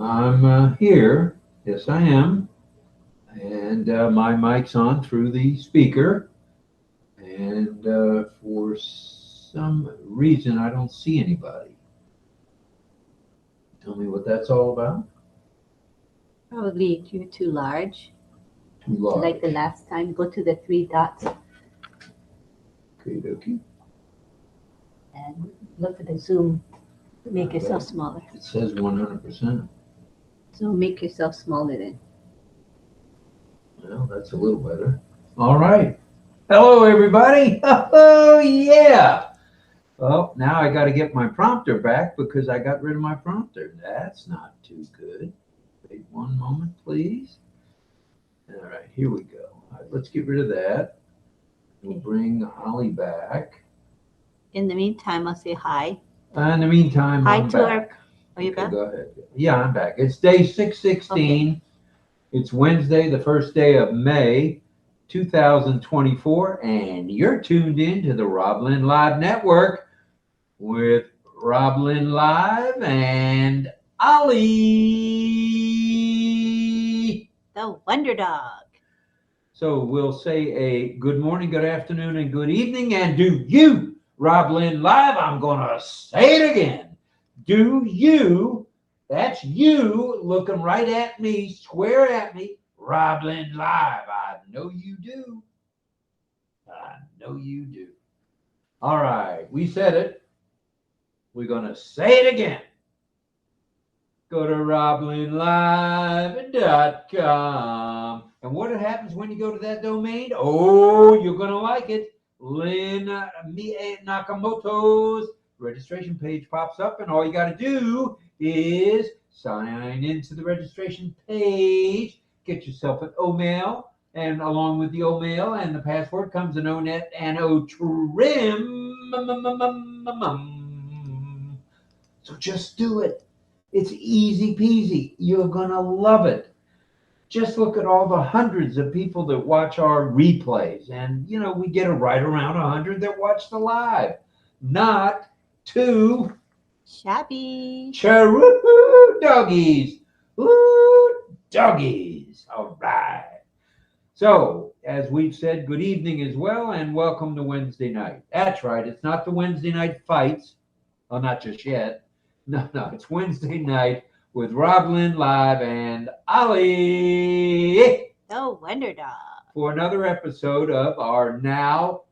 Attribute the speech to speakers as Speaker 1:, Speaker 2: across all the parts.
Speaker 1: I'm here. Yes, I am. And my mic's on through the speaker. And for some reason, I don't see anybody. Tell me what that's all about.
Speaker 2: Probably you're too large.
Speaker 1: Too large.
Speaker 2: Like the last time, go to the three dots
Speaker 1: Okay, dokie.
Speaker 2: and look at the zoom. Make yourself smaller.
Speaker 1: It says 100%.
Speaker 2: So make yourself smaller then.
Speaker 1: Well, that's a little better. All right. Hello, everybody. Oh, yeah. Well, now I got to get my prompter back because I got rid of my prompter. That's not too good. Wait one moment, please. All right, here we go. All right, let's get rid of that. We'll bring Holly back.
Speaker 2: In the meantime, I'll say hi.
Speaker 1: In the meantime,
Speaker 2: Hi
Speaker 1: I'm
Speaker 2: to
Speaker 1: back.
Speaker 2: Are you
Speaker 1: Okay,
Speaker 2: back?
Speaker 1: go ahead. Yeah, I'm back. It's day 616. It's Wednesday, the first day of May, 2024, and you're tuned in to the RobLynn Live Network with RobLynn Live and Ollie,
Speaker 2: The Wonder Dog.
Speaker 1: So we'll say a good morning, good afternoon, and good evening. And do you, RobLynn Live, I'm going to say it again. Do you, that's you looking right at me, square at me, RobLynn Live. I know you do. I know you do. All right, we said it. We're going to say it again. Go to RobLynnLive.com. And what happens when you go to that domain? Oh, you're going to like it. Lynn Nakamoto's registration page pops up, and all you got to do is sign into the registration page, get yourself an O-mail, and along with the O-mail and the password comes an O-net and O-trim. So just do it. It's easy peasy. You're going to love it. Just look at all the hundreds of people that watch our replays. And, you know, we get right around 100 that watch the live. Not too
Speaker 2: shabby.
Speaker 1: Charoo doggies. Ooh, doggies. All right. So, as we've said, good evening as well, and welcome to Wednesday night. That's right. It's not the Wednesday night fights. Well, not just yet. No, it's Wednesday night with RobLynn Live and Ollie.
Speaker 2: The Wonder Dog. For
Speaker 1: another episode of our now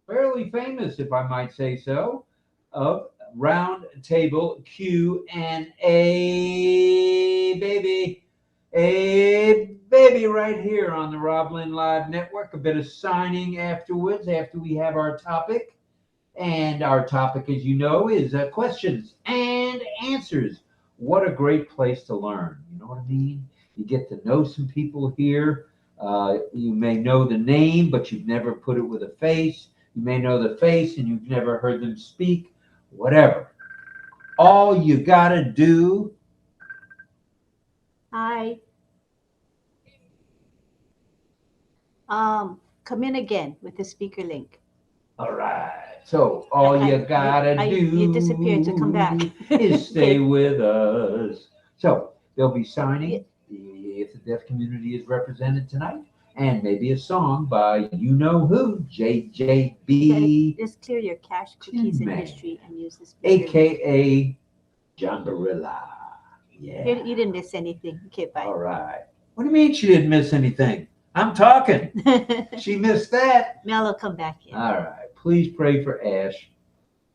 Speaker 1: fairly famous, if I might say so, of Roundtable Q&A, baby. A baby right here on the RobLynn Live Network. A bit of signing afterwards after we have our topic. And our topic, as you know, is questions and answers. What a great place to learn. You know what I mean? You get to know some people here. You may know the name, but you've never put it with a face. You may know the face and you've never heard them speak. Whatever. All you got to do.
Speaker 2: Hi. Come in again with the speaker link.
Speaker 1: All right. So all you gotta do
Speaker 2: you disappeared to come back.
Speaker 1: is stay with us. So they'll be signing if the deaf community is represented tonight, and maybe a song by you know who, JJB.
Speaker 2: Just clear your cache cookies and history and use this.
Speaker 1: AKA Jambarilla. Yeah.
Speaker 2: You didn't miss anything. Okay, bye.
Speaker 1: All right. What do you mean she didn't miss anything? I'm talking. She missed that.
Speaker 2: Mel will come back in.
Speaker 1: All right. Please pray for Ash.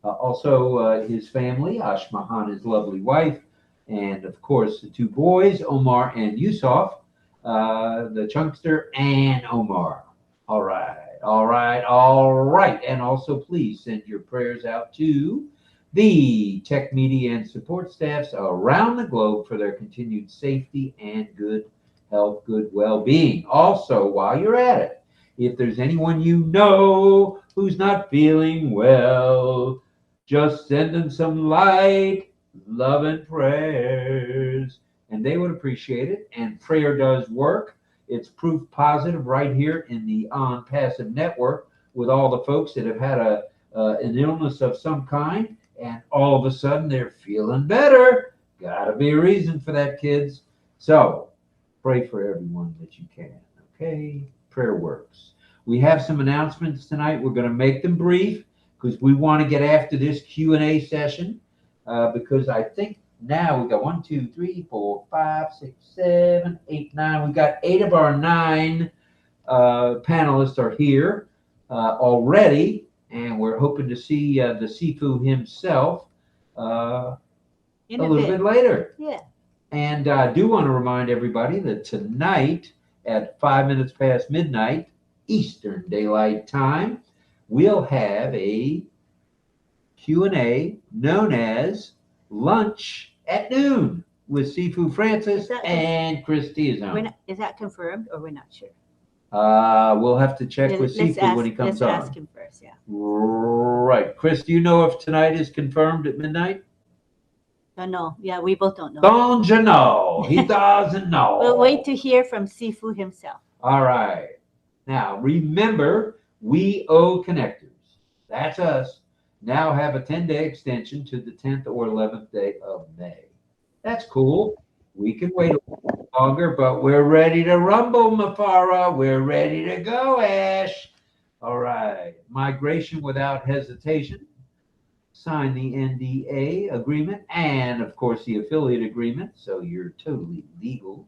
Speaker 1: Also, his family, Ash Mahan, his lovely wife, and of course, the two boys, Omar and Yusuf, the chunkster and Omar. All right. And also, please send your prayers out to the tech media and support staffs around the globe for their continued safety and good health, good well-being. Also, while you're at it, if there's anyone you know who's not feeling well, just send them some light, love, and prayers. And they would appreciate it. And prayer does work. It's proof positive right here in the ONPASSIVE network with all the folks that have had an illness of some kind. And all of a sudden, they're feeling better. Gotta be a reason for that, kids. So pray for everyone that you can. Okay? Prayer works. We have some announcements tonight. We're going to make them brief because we want to get after this Q&A session because I think now we got 1, 2, 3, 4, 5, 6, 7, 8, 9. We got 8 of our 9 panelists are here already, and we're hoping to see the Sifu himself a little bit later.
Speaker 2: Yeah.
Speaker 1: And I do want to remind everybody that tonight at 5 minutes past midnight Eastern Daylight Time, we'll have a Q&A known as Lunch at Noon with Sifu Francis and Christy Izone.
Speaker 2: Is that confirmed or we're not sure?
Speaker 1: We'll have to check with Sifu when he comes on.
Speaker 2: Let's ask him first, yeah.
Speaker 1: Right. Chris, do you know if tonight is confirmed at midnight?
Speaker 2: No. Yeah, we both don't know.
Speaker 1: Don't you know? He doesn't know.
Speaker 2: We'll wait to hear from Sifu himself.
Speaker 1: All right. Now, remember, we OConnectors, that's us, now have a 10-day extension to the 10th or 11th day of May. That's cool. We can wait a little longer, but we're ready to rumble, Mafara. We're ready to go, Ash. All right. Migration without hesitation. Sign the NDA agreement and, of course, the affiliate agreement, so you're totally legal.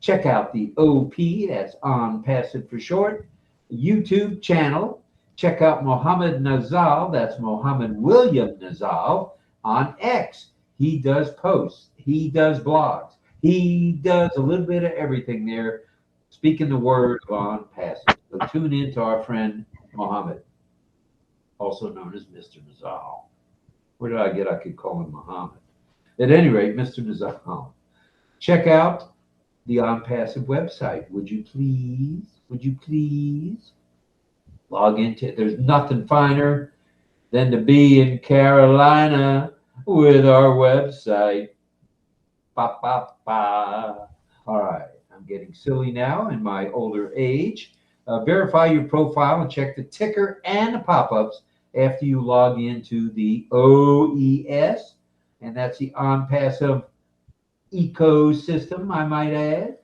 Speaker 1: Check out the OP, that's ONPASSIVE for short, YouTube channel. Check out Mohammed Nazal, that's Mohammed William Nazal, on X. He does posts, he does blogs, he does a little bit of everything there, speaking the word of ONPASSIVE. So tune in to our friend Mohammed, also known as Mr. Nazal. Where did I get? I could call him Muhammad. At any rate, Mr. Nazal, check out the ONPASSIVE website. Would you please? Would you please log into it? There's nothing finer than to be in Carolina with our website. Ba, ba, ba. All right. I'm getting silly now in my older age. Verify your profile and check the ticker and the pop-ups after you log into the OES, and that's the ONPASSIVE ecosystem, I might add.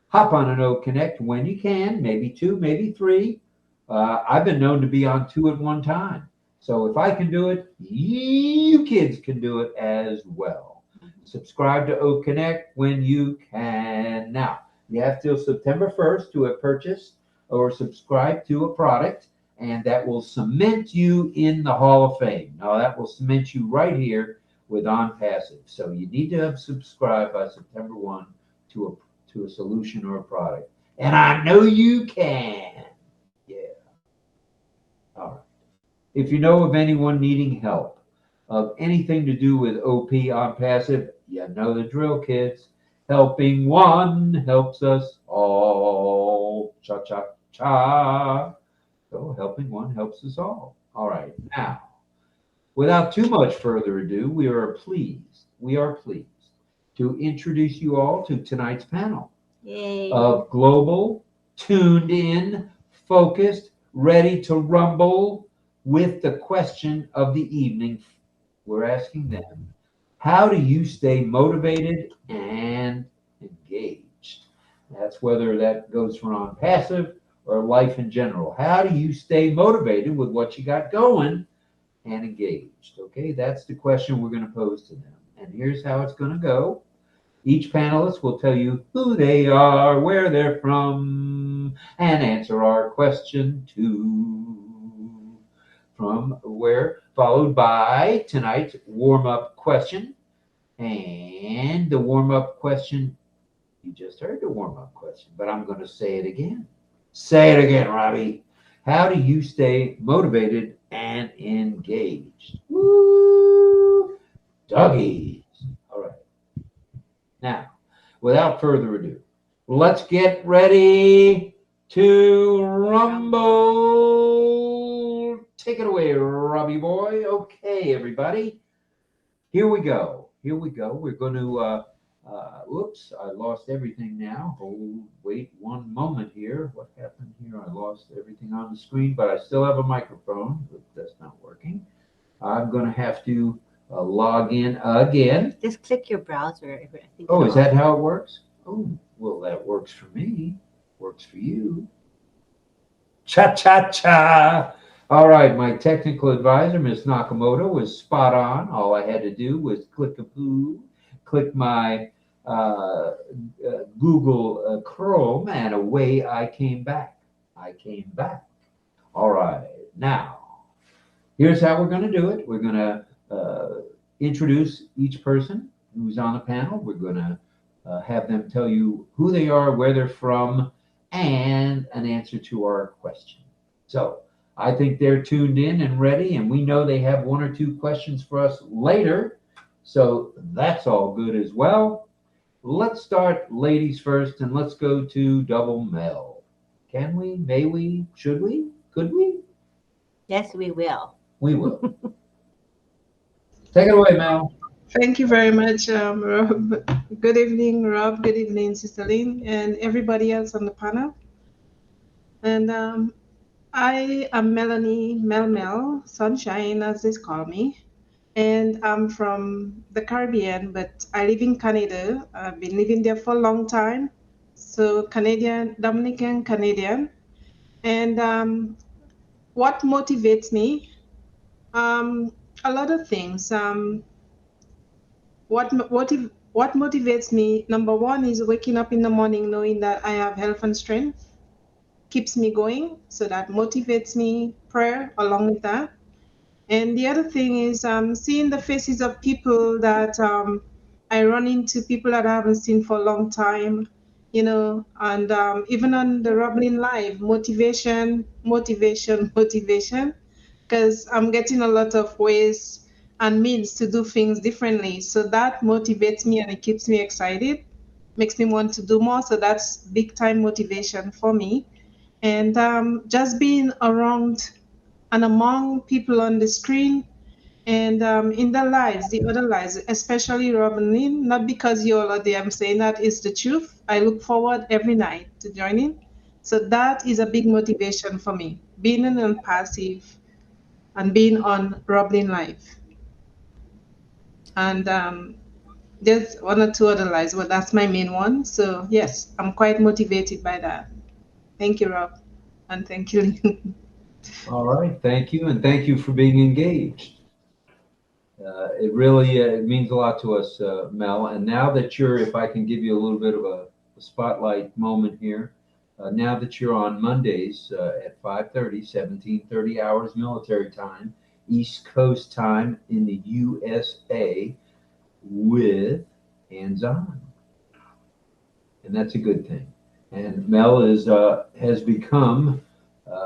Speaker 1: Hop on an OConnect when you can, maybe 2, maybe 3. I've been known to be on 2 at one time. So if I can do it, you kids can do it as well. Subscribe to OConnect when you can. Now, you have till September 1st to have purchased or subscribe to a product, and that will cement you in the Hall of Fame. Now, that will cement you right here with ONPASSIVE. So you need to have subscribed by September 1 to a solution or a product. And I know you can. Yeah. All right. If you know of anyone needing help of anything to do with OP ONPASSIVE, you know the drill, kids. Helping one helps us all. Cha, cha, cha. So helping one helps us all. All right. Now, without too much further ado, we are pleased to introduce you all to tonight's panel.
Speaker 2: Yay.
Speaker 1: Of global, tuned in, focused, ready to rumble with the question of the evening. We're asking them, how do you stay motivated and engaged? That's whether that goes for ONPASSIVE or life in general. How do you stay motivated with what you got going and engaged? Okay, that's the question we're going to pose to them. And here's how it's going to go. Each panelist will tell you who they are, where they're from, and answer our question too. From where, followed by tonight's warm-up question. And the warm-up question, you just heard the warm-up question, but I'm going to say it again. Say it again, Robbie. How do you stay motivated and engaged? Woo! Doggies. All right. Now, without further ado, let's get ready to rumble. Take it away, Robbie boy. Okay, everybody. Here we go. We're going to, oops, I lost everything now. Oh, wait one moment here. What happened here? I lost everything on the screen, but I still have a microphone. That's not working. I'm going to have to log in again.
Speaker 2: Just click your browser. I think
Speaker 1: Oh,
Speaker 2: it'll
Speaker 1: is that
Speaker 2: open.
Speaker 1: how it works? Oh, well, that works for me. Works for you. Cha cha cha. All right, my technical advisor, Ms. Nakamoto, was spot on. All I had to do was click my Google Chrome, and away I came back. I came back. All right, now here's how we're going to do it. We're going to introduce each person who's on the panel. We're going to have them tell you who they are, where they're from, and an answer to our question. So I think they're tuned in and ready, and we know they have one or two questions for us later. So that's all good as well. Let's start ladies first, and let's go to Double Mel. Can we? May we? Should we? Could we?
Speaker 2: Yes, we will.
Speaker 1: We will. Take it away, Mel.
Speaker 3: Thank you very much, Rob. Good evening, Rob. Good evening, Sister Lynn, and everybody else on the panel. And I am Melanie Mel Sunshine, as they call me. And I'm from the Caribbean, but I live in Canada. I've been living there for a long time. So Canadian, Dominican Canadian. And what motivates me? A lot of things. What motivates me? Number one is waking up in the morning knowing that I have health and strength, keeps me going. So that motivates me. Prayer along with that. And the other thing is seeing the faces of people that I run into, people that I haven't seen for a long time, and even on the RobLynn Live, motivation, because I'm getting a lot of ways and means to do things differently. So that motivates me and it keeps me excited, makes me want to do more. So that's big time motivation for me. And just being around and among people on the screen and in their lives, the other lives, especially RobLynn, not because you all are there, I'm saying that is the truth. I look forward every night to joining. So that is a big motivation for me, being an ONPASSIVE and being on RobLynn Live. And there's one or two other lives, but that's my main one. So yes, I'm quite motivated by that. Thank you, Rob. And thank you, Lynn.
Speaker 1: All right, thank you, and thank you for being engaged. It really means a lot to us, Mel. And now that you're, if I can give you a little bit of a spotlight moment here, now that you're on Mondays at 5:30, 17:30 hours military time, East Coast time in the USA with Hands On. And that's a good thing. And Mel has become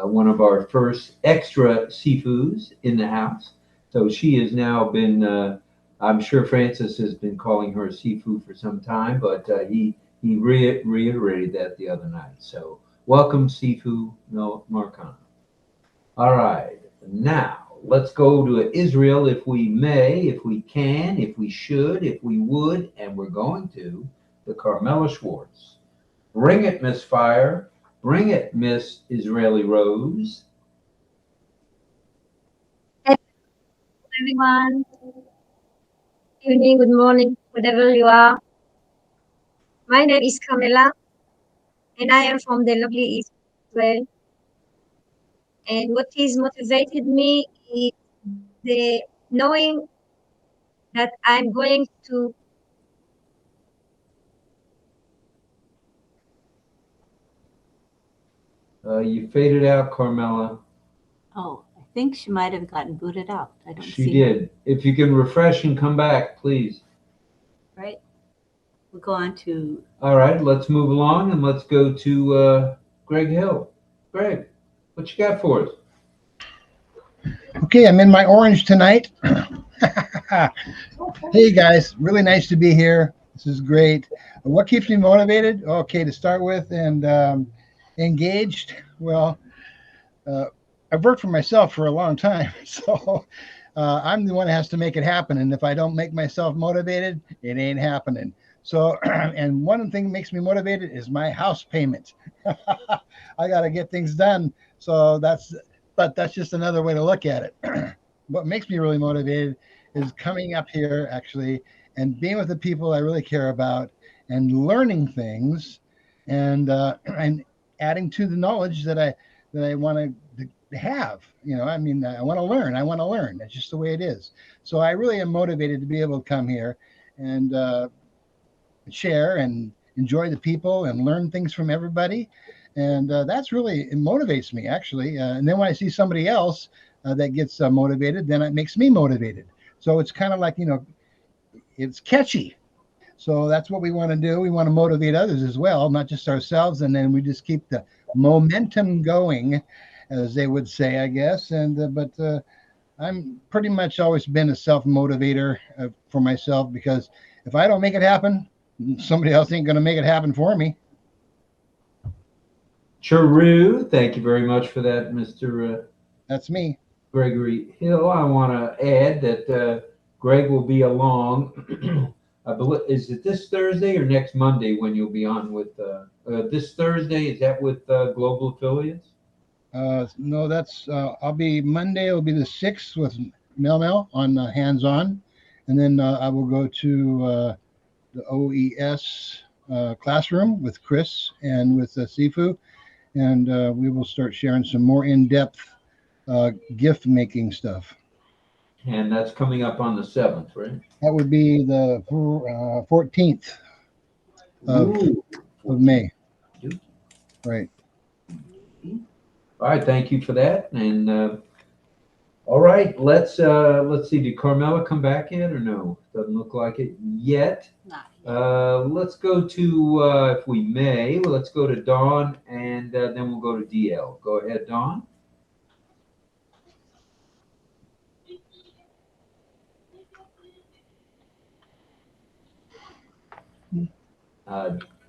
Speaker 1: one of our first extra Sifus in the house. So she has now been, I'm sure Francis has been calling her Sifu for some time, but he reiterated that the other night. So welcome, Sifu Marcano. All right, now let's go to Israel if we may, if we can, if we should, if we would, and we're going to, the Carmela Schwartz. Bring it, Miss Fire. Bring it, Miss Israeli Rose.
Speaker 4: Hello, everyone. Good evening, good morning, whatever you are. My name is Carmela, and I am from the lovely Israel. And what is motivated me is the knowing that I'm going to.
Speaker 1: You faded out, Carmela.
Speaker 2: Oh, I think she might have gotten booted out. I don't
Speaker 1: She
Speaker 2: see
Speaker 1: did.
Speaker 2: her.
Speaker 1: If you can refresh and come back, please.
Speaker 2: Right? We'll go on to.
Speaker 1: All right, let's move along and let's go to Greg Hill. Greg, what you got for us?
Speaker 5: Okay, I'm in my orange tonight. Hey guys, really nice to be here. This is great. What keeps me motivated? Okay, to start with, and engaged. Well, I've worked for myself for a long time, so I'm the one that has to make it happen. And if I don't make myself motivated, it ain't happening. So, and one thing that makes me motivated is my house payment. I got to get things done. So that's just another way to look at it. What makes me really motivated is coming up here actually and being with the people I really care about and learning things and adding to the knowledge that I want to have. I mean, I want to learn. I want to learn. That's just the way it is. So I really am motivated to be able to come here and share and enjoy the people and learn things from everybody. And that's really, it motivates me actually. And then when I see somebody else that gets motivated, then it makes me motivated. So it's kind of like, it's catchy. So that's what we want to do. We want to motivate others as well, not just ourselves. And then we just keep the momentum going, as they would say, I guess. And but I'm pretty much always been a self-motivator for myself, because if I don't make it happen, somebody else ain't going to make it happen for me.
Speaker 1: True. Thank you very much for that, Mr.
Speaker 5: That's me.
Speaker 1: Gregory Hill. I want to add that Greg will be along. I believe, is it this Thursday or next Monday when you'll be on with this Thursday? Is that with Global Affiliates?
Speaker 5: No, that's I'll be Monday. It'll be the 6th with Mel on hands-on, and then I will go to the OES classroom with Chris and with Sifu, and we will start sharing some more in-depth gift making stuff.
Speaker 1: And that's coming up on the 7th, right?
Speaker 5: That would be the 14th of May. Right.
Speaker 1: All right, thank you for that. And all right, let's see. Did Carmela come back yet or no? Doesn't look like it yet. Let's go to, if we may, let's go to Dawn, and then we'll go to DL. Go ahead, Dawn.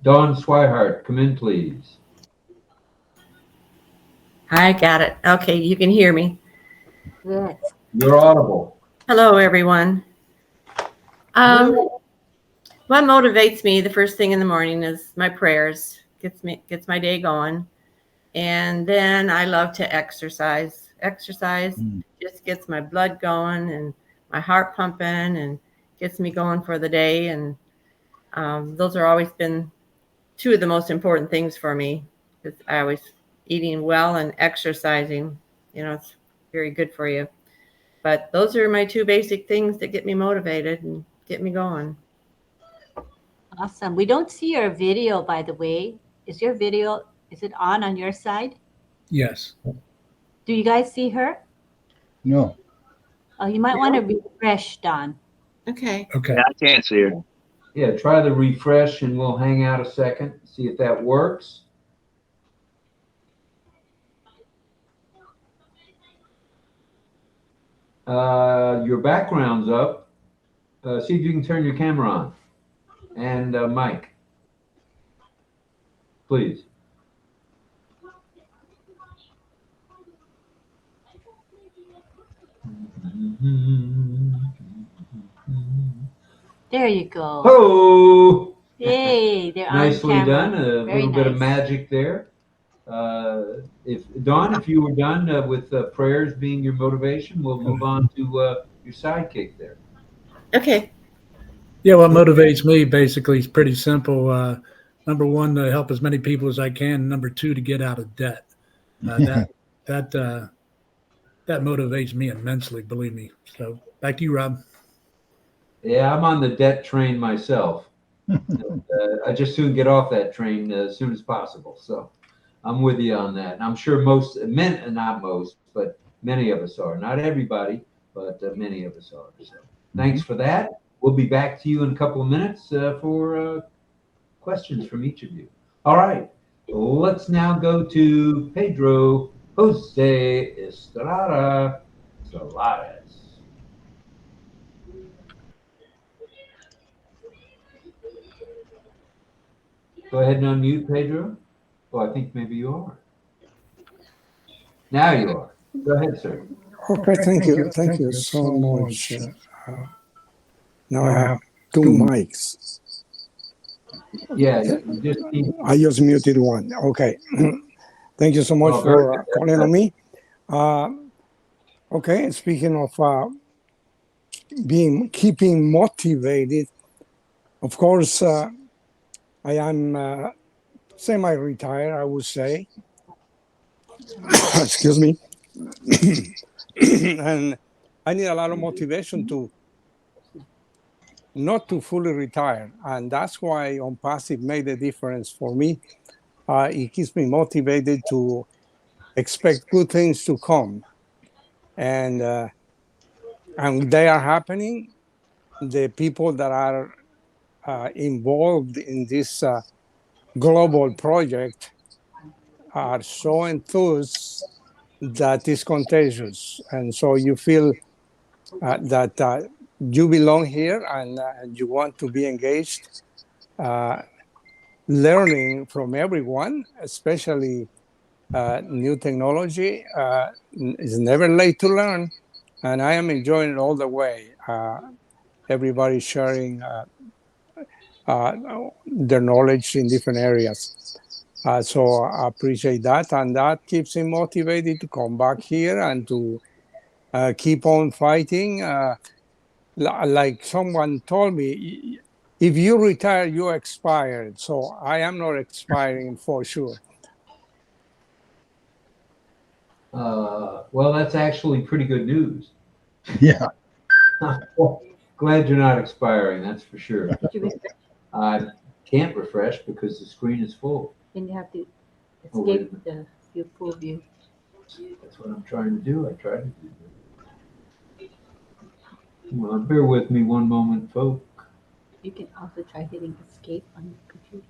Speaker 1: Dawn Swihart, come in, please.
Speaker 6: I got it. Okay, you can hear me.
Speaker 2: Yes.
Speaker 1: You're audible.
Speaker 6: Hello, everyone. What motivates me the first thing in the morning is my prayers. Gets my day going. And then I love to exercise. Exercise just gets my blood going and my heart pumping and gets me going for the day. And those are always been two of the most important things for me, because I always eating well and exercising, it's very good for you. But those are my two basic things that get me motivated and get me going.
Speaker 2: Awesome. We don't see your video, by the way. Is your video, is it on your side?
Speaker 7: Yes.
Speaker 2: Do you guys see her?
Speaker 5: No.
Speaker 2: Oh, you might want to refresh, Don.
Speaker 6: Okay.
Speaker 7: Okay.
Speaker 8: Yeah, I can't see her.
Speaker 1: Yeah, try the refresh, and we'll hang out a second, see if that works. Your background's up. See if you can turn your camera on. And Mike, please.
Speaker 2: There you go.
Speaker 1: Oh!
Speaker 2: Yay, they're on
Speaker 1: Nicely
Speaker 2: camera.
Speaker 1: done. A
Speaker 2: Very
Speaker 1: little bit of
Speaker 2: nice.
Speaker 1: magic there. If Dawn, if you were done with prayers being your motivation, we'll move on to your sidekick there.
Speaker 6: Okay.
Speaker 7: Yeah, what motivates me basically is pretty simple. Number one, to help as many people as I can. Number two, to get out of debt. That motivates me immensely, believe me. So back to you, Rob.
Speaker 1: Yeah, I'm on the debt train myself. I just soon get off that train as soon as possible. So I'm with you on that. And I'm sure not most, but many of us are. Not everybody, but many of us are. So thanks for that. We'll be back to you in a couple of minutes for questions from each of you. All right, let's now go to Pedro Jose Estrada Solares. Go ahead and unmute, Pedro. Oh, I think maybe you are. Now you are. Go ahead, sir.
Speaker 9: Okay, thank you. Thank you so much. Now I have two mics.
Speaker 1: Yeah, just
Speaker 9: I just muted one. Okay. Thank you so much for calling on me. Okay, speaking of keeping motivated. Of course, I am semi-retired, I would say. Excuse me. And I need a lot of motivation to not to fully retire. And that's why ONPASSIVE made a difference for me. It keeps me motivated to expect good things to come. And they are happening. The people that are involved in this global project are so enthused that it's contagious. And so you feel that you belong here and you want to be engaged, learning from everyone, especially new technology. It's never late to learn, and I am enjoying it all the way. Everybody sharing their knowledge in different areas. So I appreciate that, and that keeps me motivated to come back here and to keep on fighting. Like someone told me, if you retire, you expired. So I am not expiring for sure.
Speaker 1: Well, that's actually pretty good news.
Speaker 5: Yeah.
Speaker 1: Glad you're not expiring, that's for sure.
Speaker 2: Did you refresh?
Speaker 1: I can't refresh because the screen is full.
Speaker 2: Then you have to
Speaker 1: Oh, wait a
Speaker 2: escape the your full view.
Speaker 1: That's what I'm trying to do. I tried to do that. Come on, bear with me one moment, folks.
Speaker 2: You can also try hitting escape on your computer.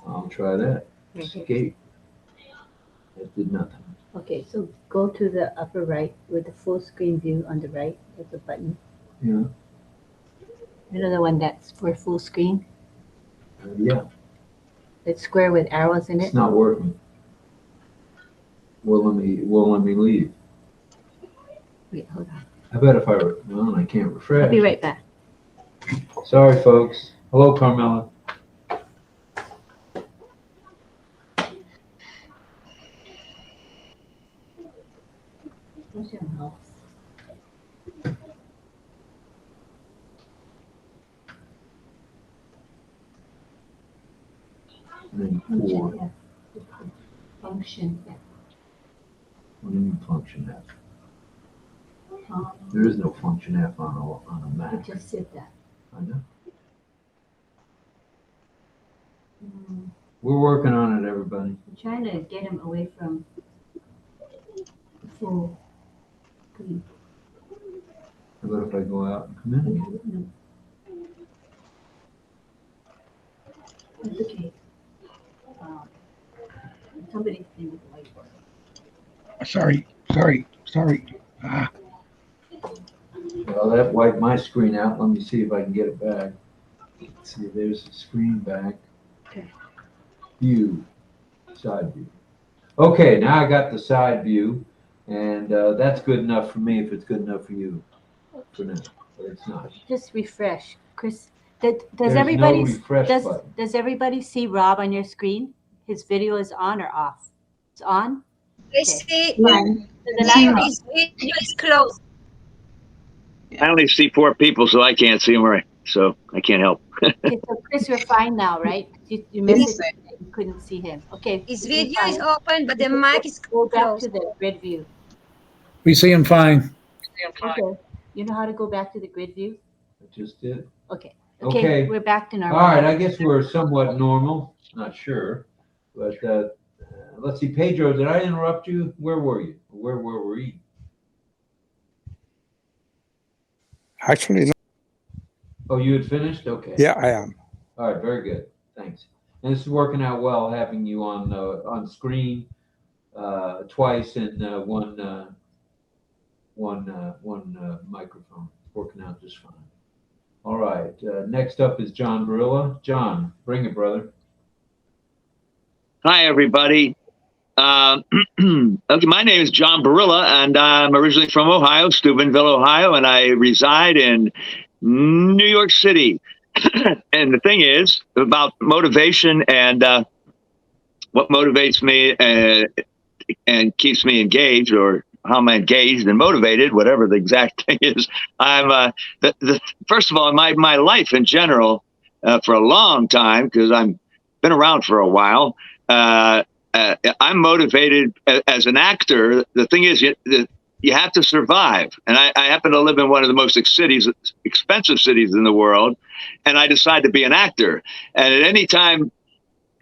Speaker 1: I'll try that.
Speaker 2: Right here.
Speaker 1: Escape. That did nothing.
Speaker 2: Okay, so go to the upper right with the full screen view on the right. There's a button.
Speaker 1: Yeah.
Speaker 2: You know the one that's for full screen?
Speaker 1: Yeah.
Speaker 2: It's square with arrows in
Speaker 1: It's
Speaker 2: it.
Speaker 1: not working. Won't let me leave.
Speaker 2: Wait, hold on.
Speaker 1: I bet if well, I can't refresh.
Speaker 2: I'll be right back.
Speaker 1: Sorry, folks. Hello, Carmela.
Speaker 2: Where's your mouse?
Speaker 1: And then four.
Speaker 2: Function F. Function F.
Speaker 1: What do you mean function F? There is no function F on a
Speaker 2: I
Speaker 1: Mac.
Speaker 2: just said that.
Speaker 1: I know. We're working on it, everybody.
Speaker 2: I'm trying to get him away from the full screen.
Speaker 1: How about if I go out and come in again?
Speaker 2: That's okay. Somebody's in with the whiteboard.
Speaker 5: Sorry. Ah.
Speaker 1: Well, that wiped my screen out. Let me see if I can get it back. Let's see, there's the screen back.
Speaker 2: Okay.
Speaker 1: View, side view. Okay, now I got the side view, and that's good enough for me if it's good enough for you for now, but it's not.
Speaker 2: Just refresh. Chris, does
Speaker 1: There's
Speaker 2: everybody
Speaker 1: no refresh button.
Speaker 2: does everybody see Rob on your screen? His video is on or off? It's on?
Speaker 4: I see
Speaker 2: Fine. So the
Speaker 3: See
Speaker 2: laptop-
Speaker 4: his video is closed.
Speaker 8: I only see 4 people, so I can't see them right. So I can't help.
Speaker 2: Okay, so Chris, you're fine now, right? You missed it. You couldn't see him. Okay.
Speaker 4: His
Speaker 2: you're
Speaker 4: video is
Speaker 2: fine.
Speaker 4: open, but the mic is
Speaker 2: Go back
Speaker 4: closed.
Speaker 2: to the grid view.
Speaker 7: We see him fine.
Speaker 2: Okay. You know how to go back to the grid view?
Speaker 1: I just did.
Speaker 2: Okay.
Speaker 1: Okay.
Speaker 2: Okay, we're back to
Speaker 1: All
Speaker 2: normal.
Speaker 1: right, I guess we're somewhat normal. Not sure, but let's see. Pedro, did I interrupt you? Where were you? Where were we?
Speaker 9: Actually, no.
Speaker 1: Oh, you had finished? Okay.
Speaker 9: Yeah, I am.
Speaker 1: All right, very good. Thanks. And this is working out well, having you on screen twice and one microphone. Working out just fine. All right. Next up is John Barilla. John, bring it, brother.
Speaker 8: Hi, everybody. Okay, my name is John Barilla, and I'm originally from Ohio, Steubenville, Ohio, and I reside in New York City. And the thing is about motivation and what motivates me and keeps me engaged or how am I engaged and motivated, whatever the exact thing is. I'm first of all, my life in general, for a long time, because I've been around for a while. I'm motivated as an actor. The thing is, you have to survive, and I happen to live in one of the most expensive cities in the world, and I decide to be an actor. And at any time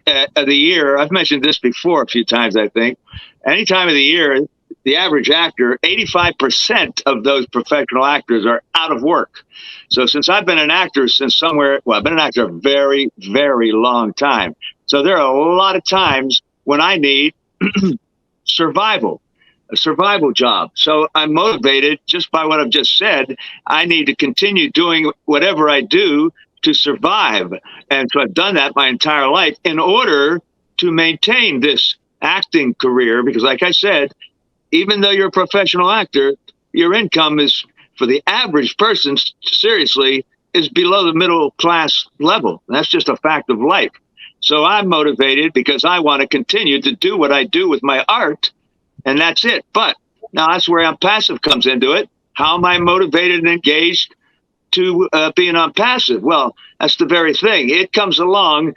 Speaker 8: of the year, I've mentioned this before a few times, I think, any time of the year, the average actor, 85% of those professional actors are out of work. So since I've been an actor I've been an actor a very, very long time. So there are a lot of times when I need a survival job. So I'm motivated just by what I've just said. I need to continue doing whatever I do to survive. And so I've done that my entire life in order to maintain this acting career, because like I said, even though you're a professional actor, your income is, for the average person, seriously, is below the middle class level. That's just a fact of life. So I'm motivated because I want to continue to do what I do with my art, and that's it. But now that's where ONPASSIVE comes into it. How am I motivated and engaged to being ONPASSIVE? Well, that's the very thing. It comes along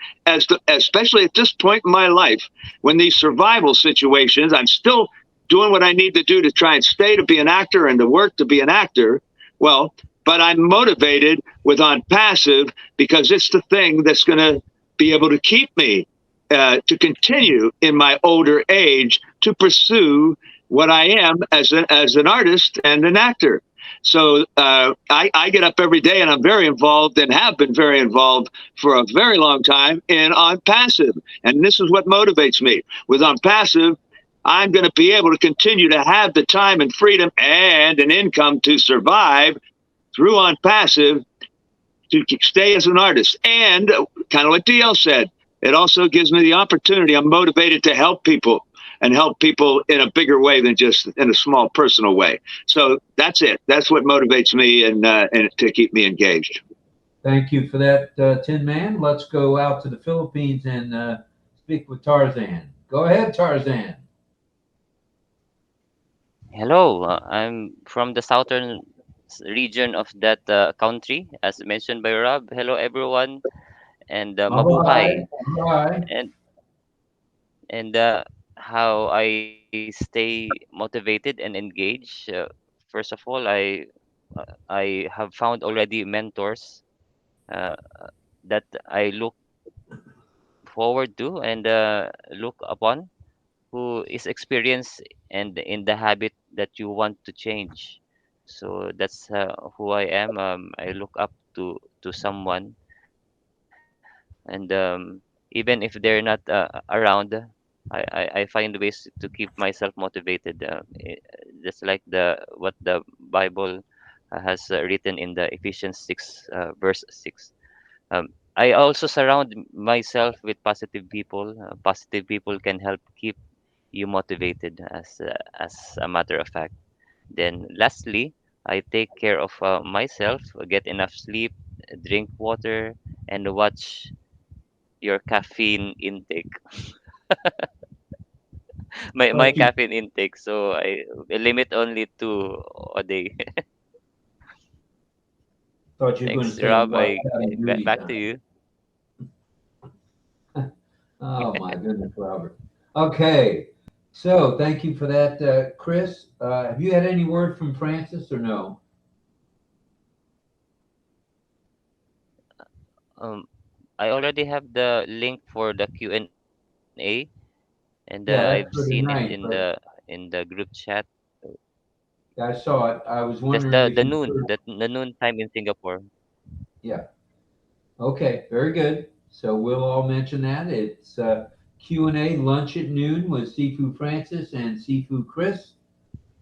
Speaker 8: especially at this point in my life, when these survival situations, I'm still doing what I need to do to try and stay to be an actor and to work to be an actor. Well, but I'm motivated with ONPASSIVE because it's the thing that's going to be able to keep me to continue in my older age to pursue what I am as an artist and an actor. So I get up every day and I'm very involved and have been very involved for a very long time in ONPASSIVE. And this is what motivates me. With ONPASSIVE, I'm going to be able to continue to have the time and freedom and an income to survive through ONPASSIVE, to stay as an artist. And kind of what DL said, it also gives me the opportunity. I'm motivated to help people and help people in a bigger way than just in a small personal way. So that's it. That's what motivates me and to keep me engaged.
Speaker 1: Thank you for that, Tin Man. Let's go out to the Philippines and speak with Tarzan. Go ahead, Tarzan.
Speaker 10: Hello, I'm from the southern region of that country, as mentioned by Rob. Hello, everyone, and mabuhay.
Speaker 1: Bye.
Speaker 10: And how I stay motivated and engaged. First of all, I have found already mentors uh, that I look forward to and look upon, who is experienced and in the habit that you want to change. So that's who I am. I look up to someone, and even if they're not around, I find ways to keep myself motivated. Just like what the Bible has written in the Ephesians 6 verse 6. I also surround myself with positive people. Positive people can help keep you motivated, as a matter of fact. Then lastly, I take care of myself, get enough sleep, drink water, and watch your caffeine intake. My
Speaker 1: Thought you
Speaker 10: caffeine intake, so I limit only two a day.
Speaker 1: thought you were going to
Speaker 10: Thanks,
Speaker 1: say
Speaker 10: Rob.
Speaker 1: what beauty
Speaker 10: Back to
Speaker 1: time.
Speaker 10: you.
Speaker 1: Oh my goodness, Robert. Okay, so thank you for that, Chris. Have you had any word from Francis or no?
Speaker 10: Um, I already have the link for the Q&A, and I've
Speaker 1: Yeah,
Speaker 10: seen
Speaker 1: that's
Speaker 10: it
Speaker 1: for tonight, but
Speaker 10: in the group chat.
Speaker 1: I saw it. I was
Speaker 10: That's
Speaker 1: wondering if you could.
Speaker 10: the noon time in Singapore.
Speaker 1: Yeah. Okay, very good. So we'll all mention that. It's Q&A lunch at noon with Sifu Francis and Sifu Chris.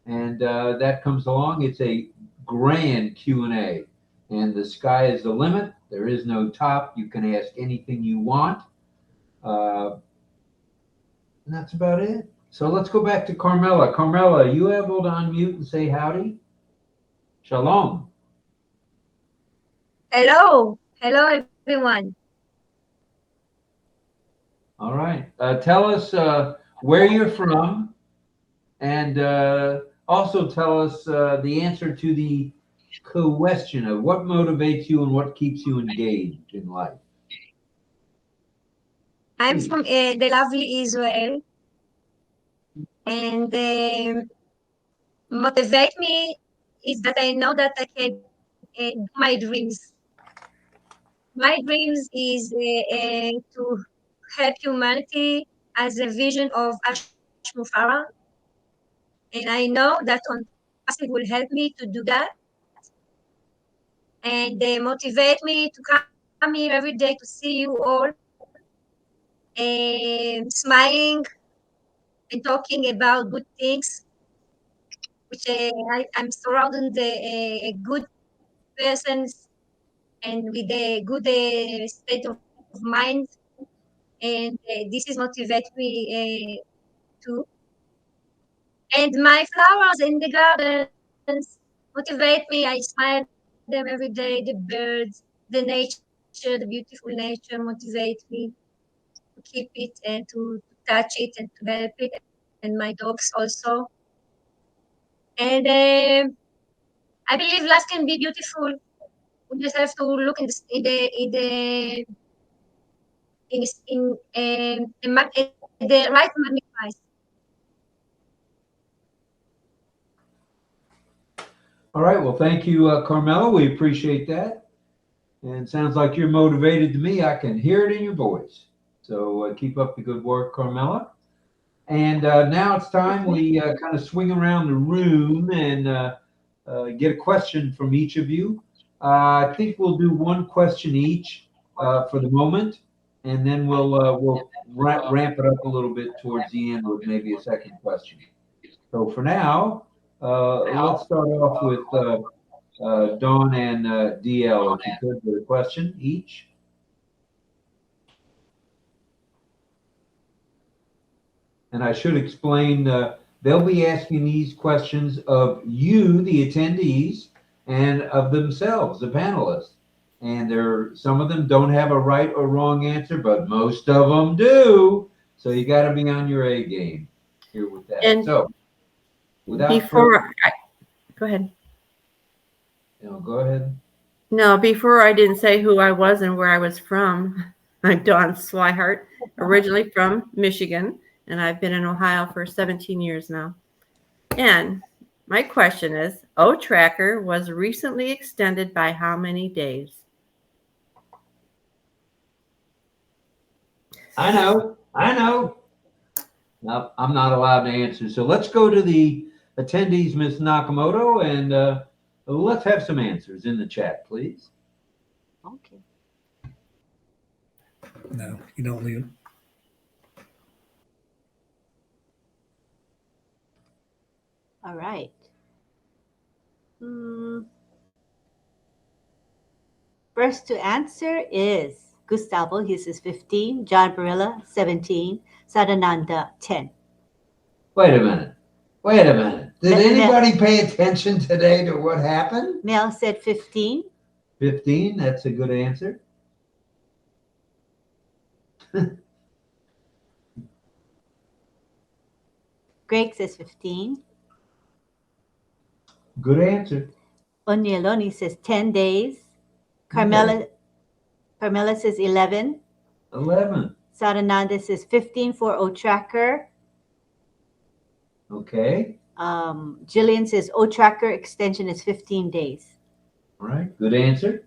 Speaker 1: And that comes along. It's a grand Q&A. And the sky is the limit. There is no top. You can ask anything you want. And that's about it. So let's go back to Carmela. Carmela, are you able to unmute and say howdy? Shalom.
Speaker 4: Hello. Hello, everyone.
Speaker 1: All right. Tell us where you're from and also tell us the answer to the question of what motivates you and what keeps you engaged in life.
Speaker 4: I'm from the lovely Israel, and motivate me is that I know that I can do my dreams. My dreams is to help humanity as a vision of Ash Mufarah, and I know that ONPASSIVE will help me to do that, and they motivate me to come here every day to see you all smiling and talking about good things, which I'm surrounded good persons and with a good state of mind, and this is motivate me too. And my flowers in the gardens motivate me. I smile them every day. The birds, the nature, the beautiful nature motivate me to keep it and to touch it and to help it. And my dogs also. And I believe life can be beautiful. We just have to look in the right magnifies.
Speaker 1: All right. Well, thank you, Carmela. We appreciate that. And sounds like you're motivated to me. I can hear it in your voice. So keep up the good work, Carmela. And now it's time we kind of swing around the room and get a question from each of you. I think we'll do one question each for the moment, and then we'll ramp it up a little bit towards the end with maybe a second question. So for now, let's start off with Dawn and DL, if you could, with a question each. And I should explain, they'll be asking these questions of you, the attendees, and of themselves, the panelists. And some of them don't have a right or wrong answer, but most of them do. So you got to be on your A game here with that.
Speaker 6: And
Speaker 1: so without
Speaker 6: go ahead.
Speaker 1: Go ahead.
Speaker 6: No, before I didn't say who I was and where I was from. I'm Dawn Swihart, originally from Michigan, and I've been in Ohio for 17 years now. And my question is, O-Tracker was recently extended by how many days?
Speaker 1: I know. No, I'm not allowed to answer. So let's go to the attendees, Ms. Nakamoto, and let's have some answers in the chat, please.
Speaker 2: Okay.
Speaker 7: No, you don't leave them.
Speaker 2: All right. First to answer is Gustavo. He says 15. John Barilla, 17. Sadananda, 10.
Speaker 1: Wait a minute. Did anybody pay attention today to what happened?
Speaker 2: Mel said 15.
Speaker 1: 15, that's a good answer.
Speaker 2: Greg says 15.
Speaker 1: Good answer.
Speaker 2: Onyeloni says 10 days. Carmela says 11.
Speaker 1: 11.
Speaker 2: Sadananda says 15 for O-Tracker.
Speaker 1: Okay.
Speaker 2: Jillian says O-Tracker extension is 15 days.
Speaker 1: All right. Good answer.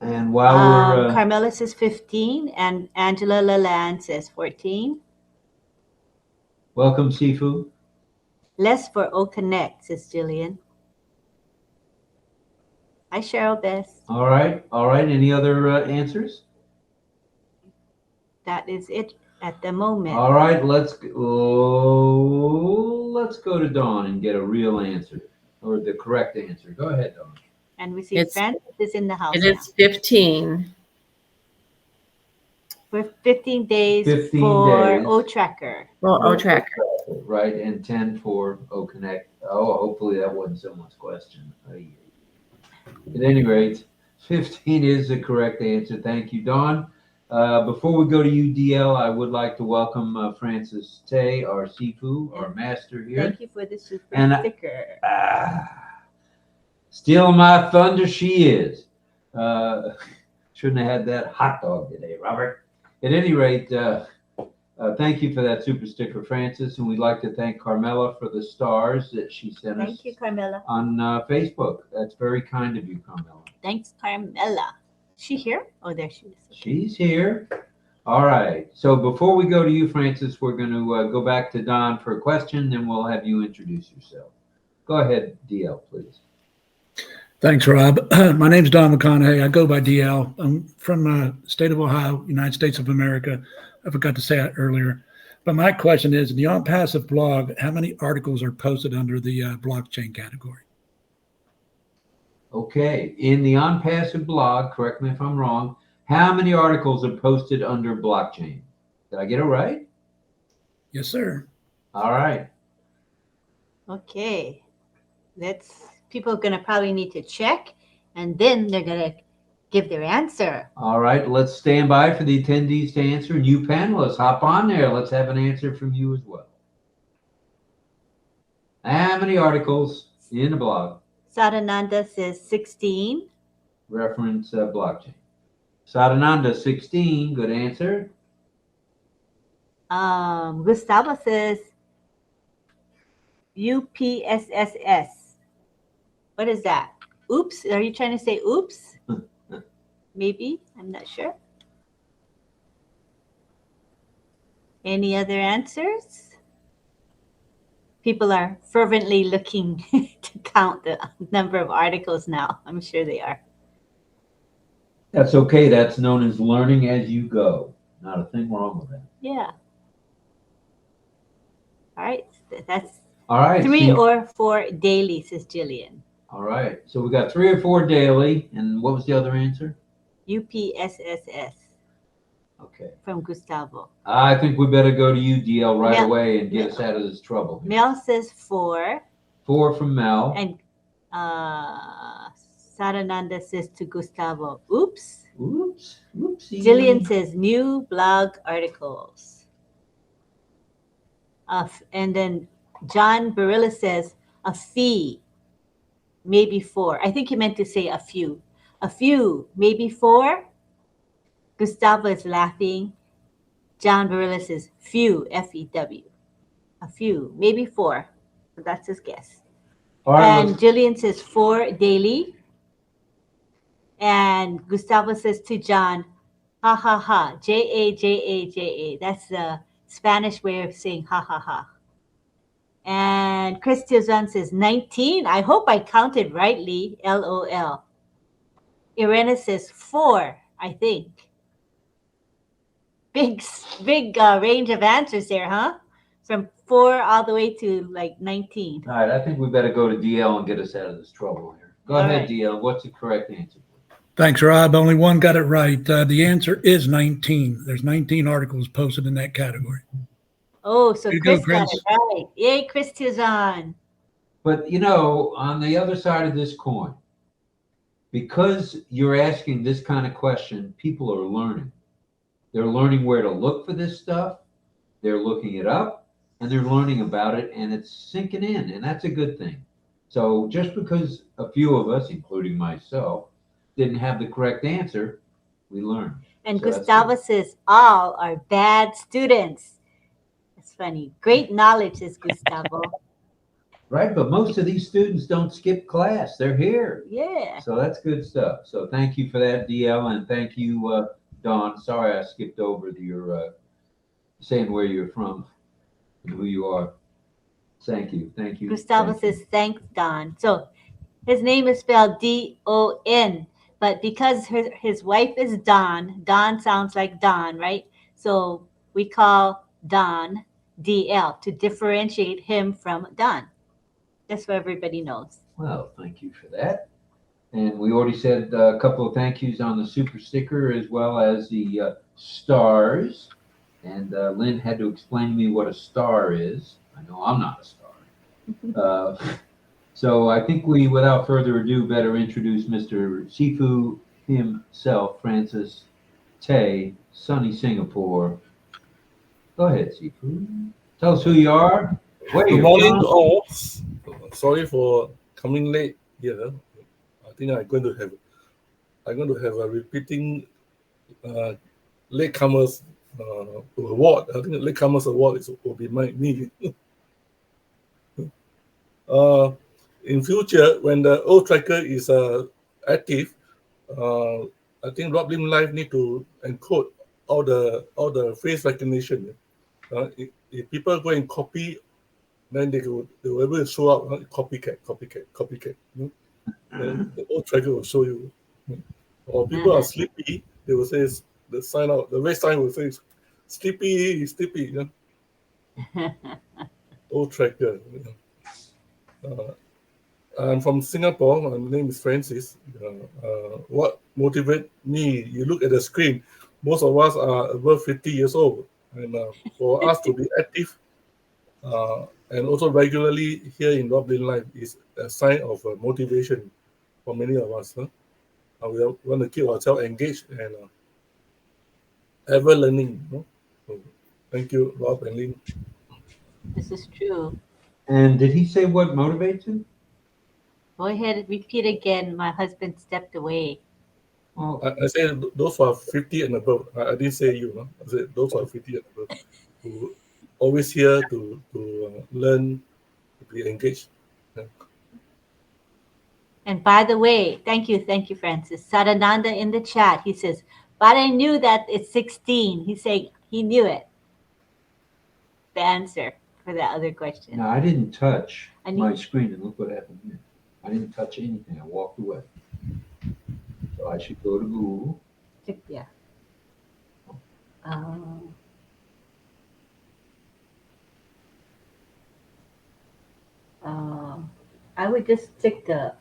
Speaker 1: And while we're
Speaker 2: Carmela says 15 and Angela Lalande says 14.
Speaker 1: Welcome, Sifu.
Speaker 2: Less for OConnect, says Jillian. Hi, Cheryl Bess.
Speaker 1: All right. Any other answers?
Speaker 2: That is it at the moment.
Speaker 1: All right. Let's go to Dawn and get a real answer or the correct answer. Go ahead, Dawn.
Speaker 2: And we see Francis is in the house.
Speaker 6: It is 15.
Speaker 2: For 15 days
Speaker 1: 15
Speaker 2: for
Speaker 1: days.
Speaker 2: O-Tracker.
Speaker 6: Well, O-Tracker.
Speaker 1: Right, and 10 for OConnect. Oh, hopefully that wasn't someone's question. At any rate, 15 is the correct answer. Thank you, Dawn. Before we go to you, DL, I would like to welcome Francis Tay, our Sifu, our master here.
Speaker 2: Thank you for the super
Speaker 1: And,
Speaker 2: sticker.
Speaker 1: Stealing my thunder, she is. Shouldn't have had that hot dog today, Robert. At any rate, thank you for that super sticker, Francis, and we'd like to thank Carmela for the stars that she sent us.
Speaker 2: Thank you, Carmela.
Speaker 1: On Facebook. That's very kind of you, Carmela.
Speaker 2: Thanks, Carmela. Is she here? Oh, there she is. Okay.
Speaker 1: She's here. All right. So before we go to you, Francis, we're going to go back to Don for a question, then we'll have you introduce yourself. Go ahead, DL, please.
Speaker 7: Thanks, Rob. My name's Don McConaughey. I go by DL. I'm from the state of Ohio, United States of America. I forgot to say that earlier. But my question is, in the ONPASSIVE blog, how many articles are posted under the blockchain category?
Speaker 1: Okay. In the ONPASSIVE blog, correct me if I'm wrong, how many articles are posted under blockchain? Did I get it right?
Speaker 7: Yes, sir.
Speaker 1: All right.
Speaker 2: Okay. People are going to probably need to check, and then they're going to give their answer.
Speaker 1: All right. Let's stand by for the attendees to answer. New panelists, hop on there. Let's have an answer from you as well. How many articles in the blog?
Speaker 2: Sadananda says 16.
Speaker 1: Reference blockchain. Sadananda, 16. Good answer.
Speaker 2: Gustavo says UPSSS. What is that? Oops. Are you trying to say oops? Maybe. I'm not sure. Any other answers? People are fervently looking to count the number of articles now. I'm sure they are.
Speaker 1: That's okay. That's known as learning as you go. Not a thing wrong with that.
Speaker 2: Yeah. All right. That's
Speaker 1: All right.
Speaker 2: 3 or 4 daily, says Jillian.
Speaker 1: All right. So we got 3 or 4 daily. And what was the other answer?
Speaker 2: UPSSS.
Speaker 1: Okay.
Speaker 2: From Gustavo.
Speaker 1: I think we better go to you, DL, right away and get us out of this trouble.
Speaker 2: Mel says 4.
Speaker 1: 4 from Mel.
Speaker 2: And Sarananda says to Gustavo, oops.
Speaker 1: Oops. Oopsie.
Speaker 2: Jillian says new blog articles. And then John Barilla says a fee, maybe 4. I think he meant to say a few. A few, maybe 4. Gustavo is laughing. John Barilla says few, F-E-W. A few, maybe 4. So that's his guess.
Speaker 1: All right,
Speaker 2: and Jillian says 4 daily. And Gustavo says to John, ha ha ha, J-A-J-A-J-A. That's the Spanish way of saying ha ha ha. And Chris Tizan says 19. I hope I counted rightly, LOL. Irena says 4, I think. Big range of answers there, huh? From 4 all the way to like 19.
Speaker 1: All right, I think we better go to DL and get us out of this trouble here. Go ahead, DL. What's the correct answer?
Speaker 7: Thanks, Rob. Only one got it right. The answer is 19. There's 19 articles posted in that category.
Speaker 2: Oh, so Chris
Speaker 7: Chris.
Speaker 2: got it right. Yay, Chris Tizan.
Speaker 1: But, you know, on the other side of this coin, because you're asking this kind of question, people are learning. They're learning where to look for this stuff. They're looking it up, and they're learning about it, and it's sinking in, and that's a good thing. So just because a few of us, including myself, didn't have the correct answer, we learned.
Speaker 2: And
Speaker 1: So
Speaker 2: Gustavo says all are bad students. That's funny. Great knowledge, says Gustavo.
Speaker 1: Right, but most of these students don't skip class. They're here.
Speaker 2: Yeah.
Speaker 1: So that's good stuff. So thank you for that, DL, and thank you, Dawn. Sorry I skipped over your saying where you're from and who you are. Thank you. Thank you.
Speaker 2: Gustavo says thanks, Don. So his name is spelled D-O-N, but because his wife is Don sounds like Don, right? So we call Don DL to differentiate him from Don. That's what everybody knows.
Speaker 1: Well, thank you for that. And we already said a couple of thank yous on the super sticker as well as the stars. And Lynn had to explain to me what a star is. I know I'm not a star. So I think we, without further ado, better introduce Mr. Sifu himself, Francis Tay, sunny Singapore. Go ahead, Seafood. Tell us who you are, where
Speaker 11: Good
Speaker 1: you're
Speaker 11: morning,
Speaker 1: from.
Speaker 11: all. Sorry for coming late here. I think I'm going to have a repeating latecomers award. I think the latecomers award will be me. In future, when the old tracker is active, I think RobLynn Live need to encode all the face recognition. If people go and copy, then they will be able to show up copycat. Then the old tracker will show you. Or people are sleepy, they will say the sign out. The red sign will say sleepy. Old tracker. I'm from Singapore. My name is Francis. What motivates me? You look at the screen. Most of us are above 50 years old, and for us to be active and also regularly here in RobLynn Live is a sign of motivation for many of us. We want to keep ourselves engaged and ever learning. So, thank you, Rob and Lynn.
Speaker 2: This is true.
Speaker 1: And did he say what motivates him?
Speaker 2: Go ahead, repeat again. My husband stepped away.
Speaker 1: Well,
Speaker 11: I said those who are 50 and above. I didn't say you. No? I said those who are 50 and above, who always here to learn, to be engaged. Yeah.
Speaker 2: And by the way, thank you, Francis. Sadananda in the chat, he says, but I knew that it's 16. He's saying he knew it. The answer for that other question.
Speaker 1: no, I didn't touch
Speaker 2: I
Speaker 1: my
Speaker 2: need-
Speaker 1: screen, and look what happened here. I didn't touch anything. I walked away. So I should go to Google.
Speaker 2: Yeah. I would just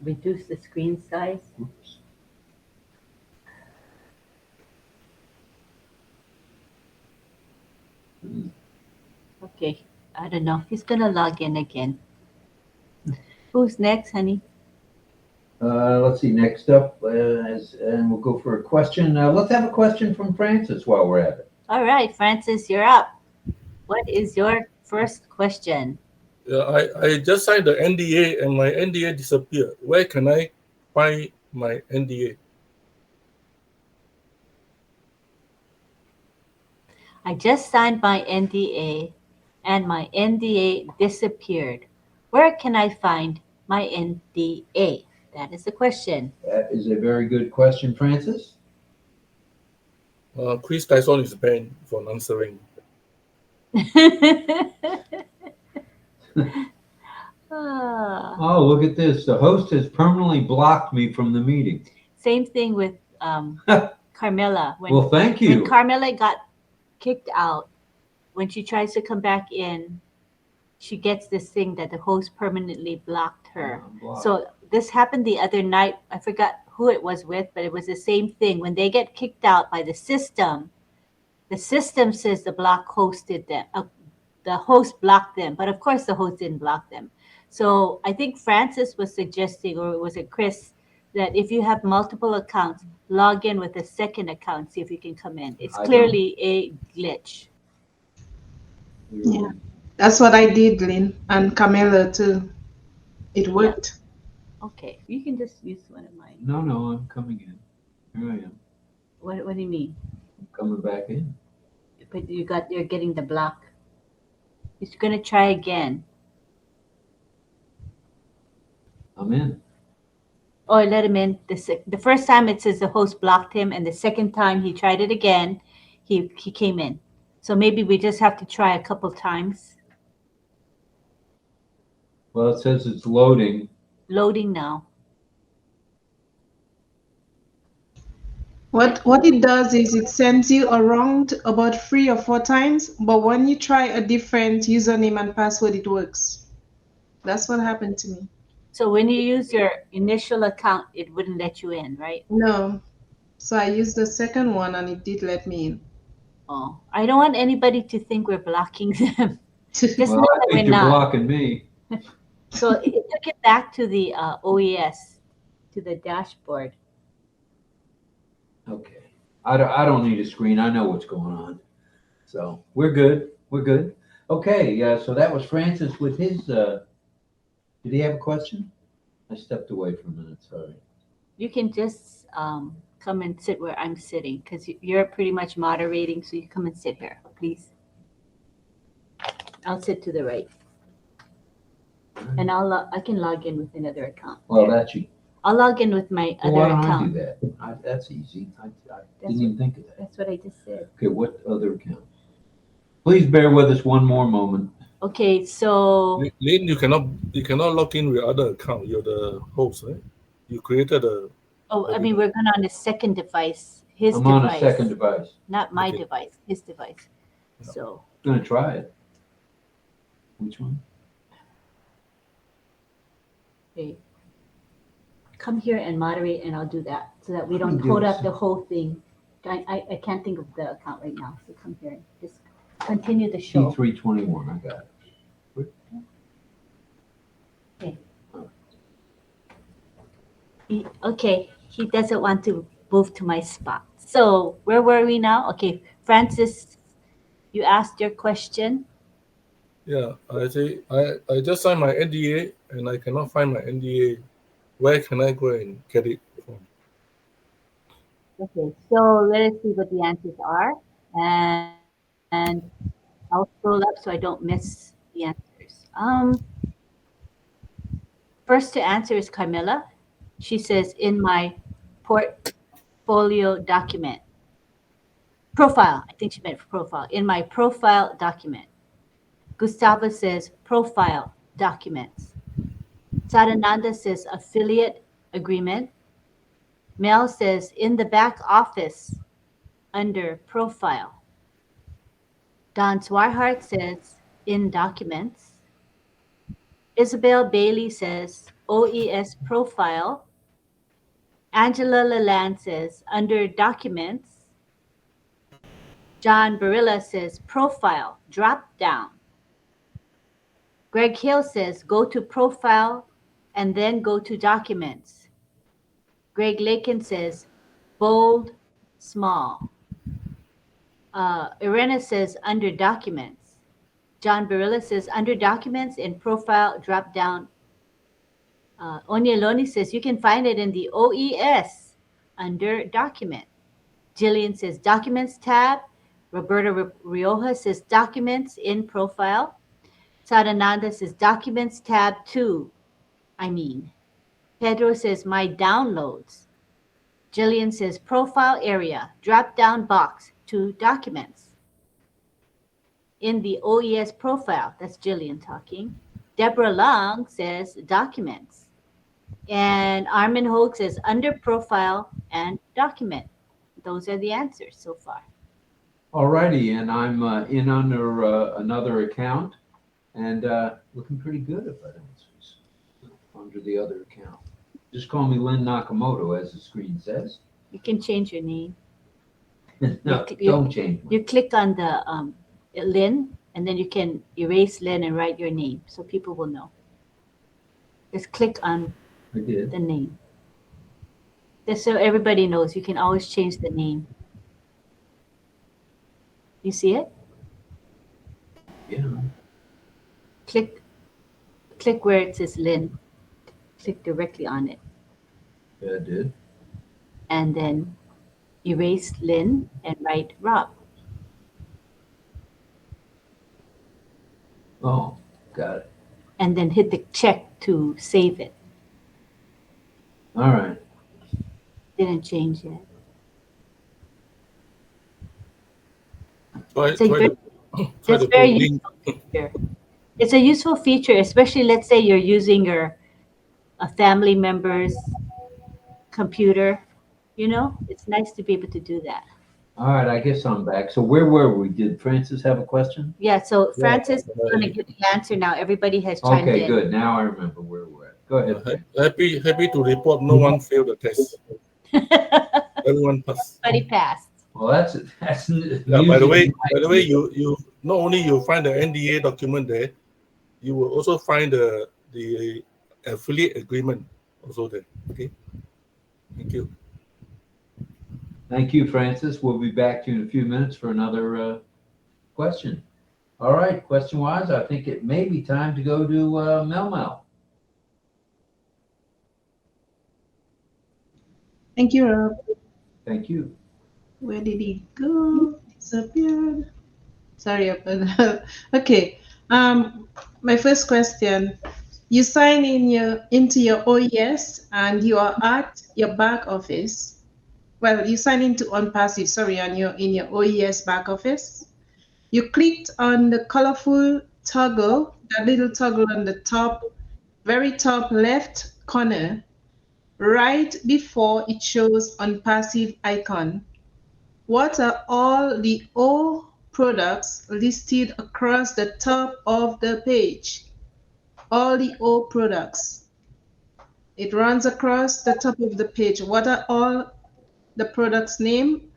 Speaker 2: reduce the screen size.
Speaker 1: Oops.
Speaker 2: Okay, I don't know. He's gonna log in again. Who's next, honey?
Speaker 1: Let's see. Next up, and we'll go for a question. Let's have a question from Francis while we're at it.
Speaker 2: All right, Francis, you're up. What is your first question?
Speaker 11: Yeah, I just signed the NDA and my NDA disappeared. Where can I find my NDA?
Speaker 2: I just signed my NDA and my NDA disappeared. Where can I find my NDA? That is the question.
Speaker 1: That is a very good question, Francis.
Speaker 11: Chris Tyson is banned from answering.
Speaker 1: Oh, look at this. The host has permanently blocked me from the meeting.
Speaker 2: Same thing with Carmela.
Speaker 1: Well, thank you.
Speaker 2: When Carmela got kicked out, when she tries to come back in, she gets this thing that the host permanently blocked her.
Speaker 1: Blocked.
Speaker 2: So this happened the other night. I forgot who it was with, but it was the same thing. When they get kicked out by the system says the block hosted them. The host blocked them, but of course the host didn't block them. So I think Francis was suggesting, or was it Chris, that if you have multiple accounts, log in with a second account, see if you can come in. It's clearly a glitch.
Speaker 3: Yeah, that's what I did, Lynn, and Camilla too. It worked.
Speaker 2: Okay, you can just use one of mine.
Speaker 1: No, I'm coming in. Here I am.
Speaker 2: What do you mean?
Speaker 1: I'm coming back in.
Speaker 2: But you're getting the block. He's gonna try again.
Speaker 1: I'm in.
Speaker 2: Or let him in. The first time it says the host blocked him, and the second time he tried it again, he came in. So maybe we just have to try a couple times.
Speaker 1: Well, it says it's loading.
Speaker 2: Loading now.
Speaker 3: What it does is it sends you around about 3 or 4 times, but when you try a different username and password, it works. That's what happened to me.
Speaker 2: So when you use your initial account, it wouldn't let you in, right?
Speaker 3: No. So I used the second one and it did let me in.
Speaker 2: Oh, I don't want anybody to think we're blocking them. Just
Speaker 1: Well,
Speaker 2: know
Speaker 1: I
Speaker 2: that
Speaker 1: think
Speaker 2: we're
Speaker 1: you're
Speaker 2: not.
Speaker 1: blocking me.
Speaker 2: So it took it back to the OES, to the dashboard.
Speaker 1: Okay. I don't need a screen. I know what's going on. So we're good. We're good. Okay. So that was Francis with his. Did he have a question? I stepped away for a minute. Sorry.
Speaker 2: You can just come and sit where I'm sitting because you're pretty much moderating. So you come and sit here, please. I'll sit to the right, and I can log in with another account.
Speaker 1: Well, that's you.
Speaker 2: I'll log in with my
Speaker 1: Well,
Speaker 2: other
Speaker 1: why don't
Speaker 2: account.
Speaker 1: I do that? That's easy. I didn't even think of that.
Speaker 2: That's what I just said.
Speaker 1: Okay, what other account? Please bear with us one more moment.
Speaker 2: Okay, so
Speaker 11: Lynn, you cannot log in with other account. You're the host, right? You created a.
Speaker 2: I mean, we're going on a second device. His
Speaker 1: I'm
Speaker 2: device.
Speaker 1: on a second device.
Speaker 2: Not my
Speaker 11: Okay.
Speaker 2: device. His device.
Speaker 11: Yeah.
Speaker 2: So
Speaker 1: I'm gonna try it. Which one?
Speaker 2: okay. Come here and moderate, and I'll do that so that we don't
Speaker 1: do
Speaker 2: hold
Speaker 1: this.
Speaker 2: up the whole thing. I can't think of the account right now. So come here and just continue the show.
Speaker 1: T321. I got it.
Speaker 2: Okay, he doesn't want to move to my spot. So where were we now? Okay, Francis, you asked your question.
Speaker 11: Yeah, I say I just signed my NDA and I cannot find my NDA. Where can I go and get it from?
Speaker 2: Okay, so let us see what the answers are, and I'll scroll up so I don't miss the answers. First to answer is Camilla. She says, in my portfolio document. Profile, I think she meant profile. In my profile document. Gustavo says, profile documents. Sadananda says, affiliate agreement. Mel says, in the back office under profile. Don Swarhart says, in documents. Isabel Bailey says, OES profile. Angela Lalande says, under documents. John Barilla says, profile, drop down. Greg Hill says, go to profile and then go to documents. Greg Lakin says, bold, small. Irena says, under documents. John Barilla says, under documents in profile, drop down. Onyeloni says, you can find it in the OES under document. Jillian says, documents tab. Roberta Rioja says, documents in profile. Sadananda says, documents tab 2. Pedro says, my downloads. Jillian says, profile area, drop down box to documents. In the OES profile, that's Jillian talking. Deborah Long says, documents. And Armin Hogue says, under profile and document. Those are the answers so far.
Speaker 1: Alrighty, and I'm in under another account, and looking pretty good if I don't under the other account. Just call me Lynn Nakamoto, as the screen says.
Speaker 2: You can change your name.
Speaker 1: No, don't change mine.
Speaker 2: You click on the Lynn, and then you can erase Lynn and write your name so people will know. Just click on
Speaker 1: I did.
Speaker 2: the name. Just so everybody knows, you can always change the name. You see it?
Speaker 1: Yeah.
Speaker 2: Click where it says Lynn. Click directly on it.
Speaker 1: Yeah, I did.
Speaker 2: And then erase Lynn and write Rob.
Speaker 1: Oh, got it.
Speaker 2: And then hit the check to save it.
Speaker 1: All right.
Speaker 2: Didn't change yet.
Speaker 11: Try
Speaker 2: It's a
Speaker 11: to
Speaker 2: It's
Speaker 11: put
Speaker 2: very
Speaker 11: link.
Speaker 2: useful feature. It's a useful feature, especially let's say you're using a family member's computer. It's nice to be able to do that.
Speaker 1: All right, I guess I'm back. So where were we? Did Francis have a question?
Speaker 2: Yeah, so
Speaker 11: Yeah,
Speaker 2: Francis is going to give the answer now. Everybody has chimed
Speaker 1: Okay,
Speaker 2: in.
Speaker 1: good. Now I remember where we're at. Go ahead.
Speaker 11: Happy to report no one failed the test. Everyone passed.
Speaker 2: Everybody passed.
Speaker 1: Well, that's
Speaker 11: Yeah, by the way, you not only you find the NDA document there, you will also find the affiliate agreement also there. Okay, thank you.
Speaker 1: Thank you, Francis. We'll be back to you in a few minutes for another question. All right, question-wise, I think it may be time to go to Mel Mel.
Speaker 3: Thank you, Rob.
Speaker 1: Thank you.
Speaker 3: Where did he go? Disappeared. Sorry about that. Okay. My first question. You sign into your OES and you are at your back office. Well, you sign into ONPASSIVE, sorry, on in your OES back office. You clicked on the colorful toggle, that little toggle on the top, very top left corner, right before it shows ONPASSIVE icon. What are all the O products listed across the top of the page? All the O products. It runs across the top of the page. What are all the products' name?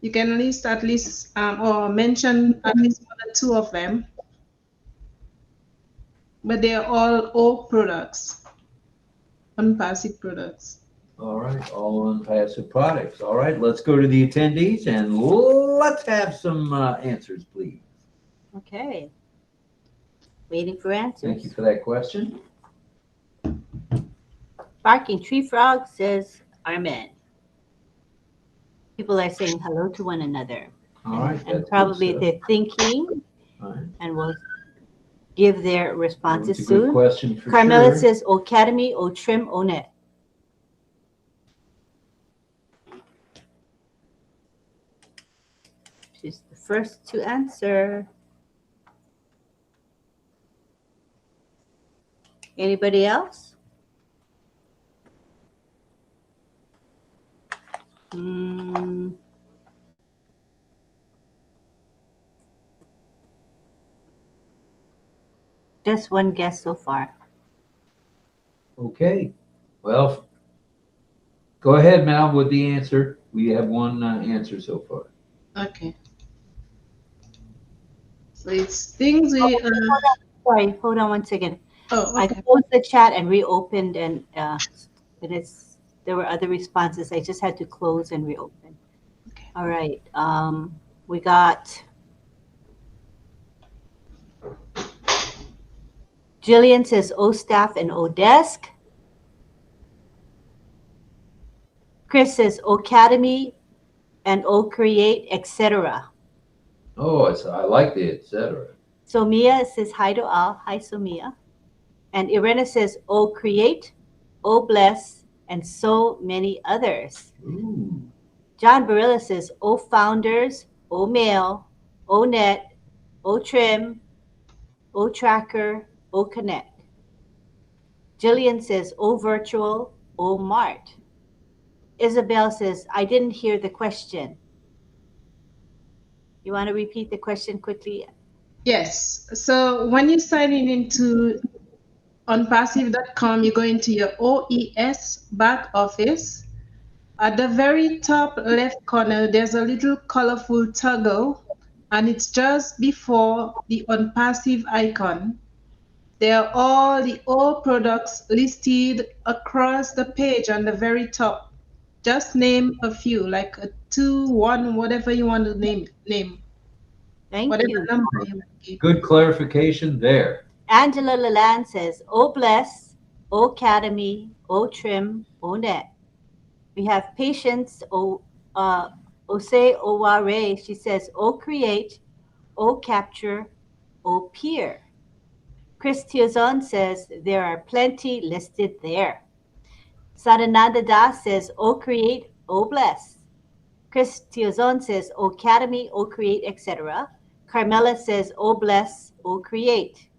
Speaker 3: You can list at least or mention at least one or two of them, but they are all O products, ONPASSIVE products.
Speaker 1: All right, all ONPASSIVE products. All right, let's go to the attendees and let's have some answers, please.
Speaker 2: Okay. Waiting for answers.
Speaker 1: Thank you for that question.
Speaker 2: Barking Tree Frog says, Amen. People are saying hello to one another.
Speaker 1: All right.
Speaker 2: And probably they're thinking and will give their responses
Speaker 1: That's a good
Speaker 2: soon.
Speaker 1: question for
Speaker 2: Carmela
Speaker 1: sure.
Speaker 2: says, O Academy, O Trim, O Net. She's the first to answer. Anybody else? Just one guess so far.
Speaker 1: Okay. Well, go ahead, Mal, with the answer. We have one answer so far.
Speaker 3: Okay. So it's things we.
Speaker 2: Sorry, hold on one second.
Speaker 3: Oh, okay.
Speaker 2: I closed the chat and reopened, and there were other responses. I just had to close and reopen.
Speaker 3: Okay.
Speaker 2: All right. We got Jillian says O staff and O desk. Chris says O academy and O create, etc.
Speaker 1: Oh, I like the etc.
Speaker 2: Somia says hi to all. Hi, Somia. And Irena says O create, O bless, and so many others.
Speaker 1: Ooh.
Speaker 2: John Barilla says O founders, O mail, O net, O trim, O tracker, O connect. Jillian says O virtual, O mart. Isabel says I didn't hear the question. You want to repeat the question quickly?
Speaker 3: Yes. So when you sign in into onpassive.com, you go into your OES back office. At the very top left corner, there's a little colorful toggle, and it's just before the ONPASSIVE icon. There are all the O products listed across the page on the very top. Just name a few, like a 2, 1, whatever you want to name.
Speaker 2: Thank
Speaker 3: Whatever
Speaker 2: you.
Speaker 3: number you want to give.
Speaker 1: Good clarification there.
Speaker 2: Angela Lalande says O bless, O academy, O trim, O net. We have Patience Ose Oware. She says O create, O capture, O peer. Chris Tiazon says there are plenty listed there. Sadananda Das says O create, O bless. Chris Tiazon says O academy, O create, etc. Carmela says O bless, O create.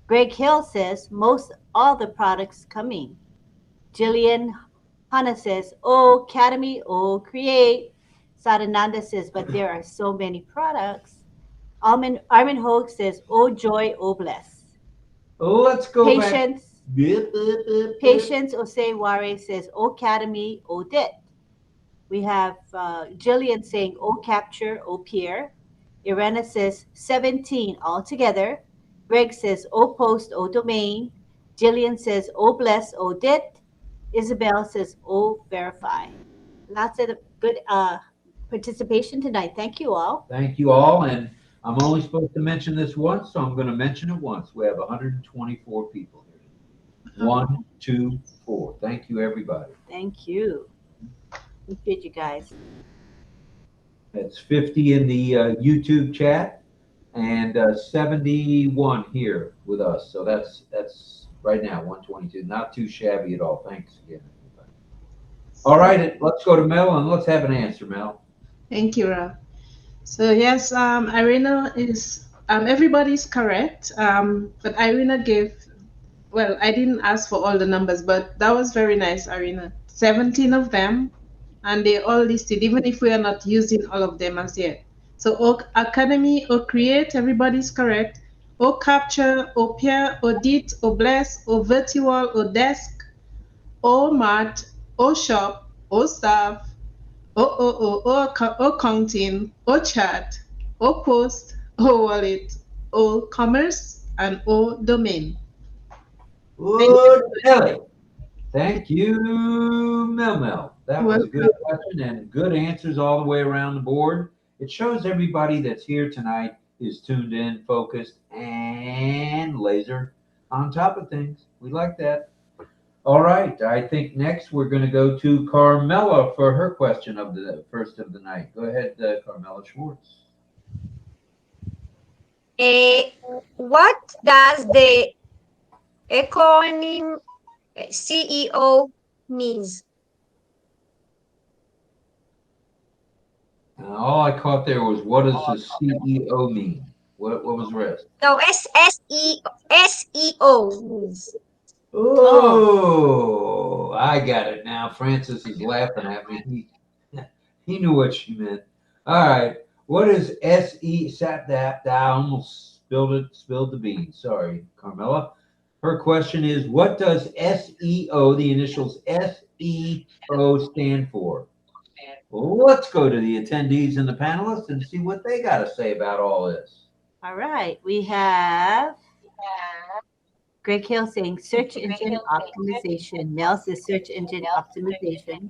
Speaker 2: Greg Hill says most all the products coming. Jillian Hannah says O academy, O create. Sadananda says but there are so many products. Armin Hogue says O joy, O bless.
Speaker 1: Let's go
Speaker 2: Patience.
Speaker 1: back.
Speaker 2: Patience Oseware says O academy, O dit. We have Jillian saying O capture, O peer. Irena says 17 altogether. Greg says O post, O domain. Jillian says O bless, O dit. Isabel says O verify. Lots of good participation tonight. Thank you all.
Speaker 1: Thank you all, and I'm only supposed to mention this once, so I'm going to mention it once. We have 124 people here. 1, 2, 4. Thank you, everybody.
Speaker 2: Thank you. Appreciate you guys.
Speaker 1: That's 50 in the YouTube chat and 71 here with us. So that's right now 122. Not too shabby at all. Thanks again, everybody. All right, let's go to Mel and let's have an answer, Mel.
Speaker 3: Thank you, Rob. So yes, Irina is everybody's correct. But Irina gave, well, I didn't ask for all the numbers, but that was very nice, Irina. 17 of them, and they all listed, even if we are not using all of them as yet. So O Academy, O Create, everybody's correct. O Capture, O Peer, O Dit, O Bless, O Virtual, O Desk, O Mart, O Shop, O Staff, O Accounting, O Chat, O Post, O Wallet, O Commerce, and O Domain.
Speaker 1: Good, Kelly. Thank you, Mel. That was a good question and good answers all the way around the board. It shows everybody that's here tonight is tuned in, focused, and laser on top of things. We like that. All right. I think next we're going to go to Carmela for her question of the first of the night. Go ahead, Carmela Schwartz.
Speaker 4: What does the acronym CEO means?
Speaker 1: All I caught there was, what does the CEO mean? What was the rest?
Speaker 4: No, SEO means.
Speaker 1: Oh, I got it now. Francis is laughing at me. He knew what she meant. All right. What is SE? I almost spilled the beans. Sorry, Carmela. Her question is, what does SEO, the initials SEO, stand for? Well, let's go to the attendees and the panelists and see what they got to say about all this.
Speaker 2: All right. We have Greg Hill saying search engine optimization. Mel says search engine optimization.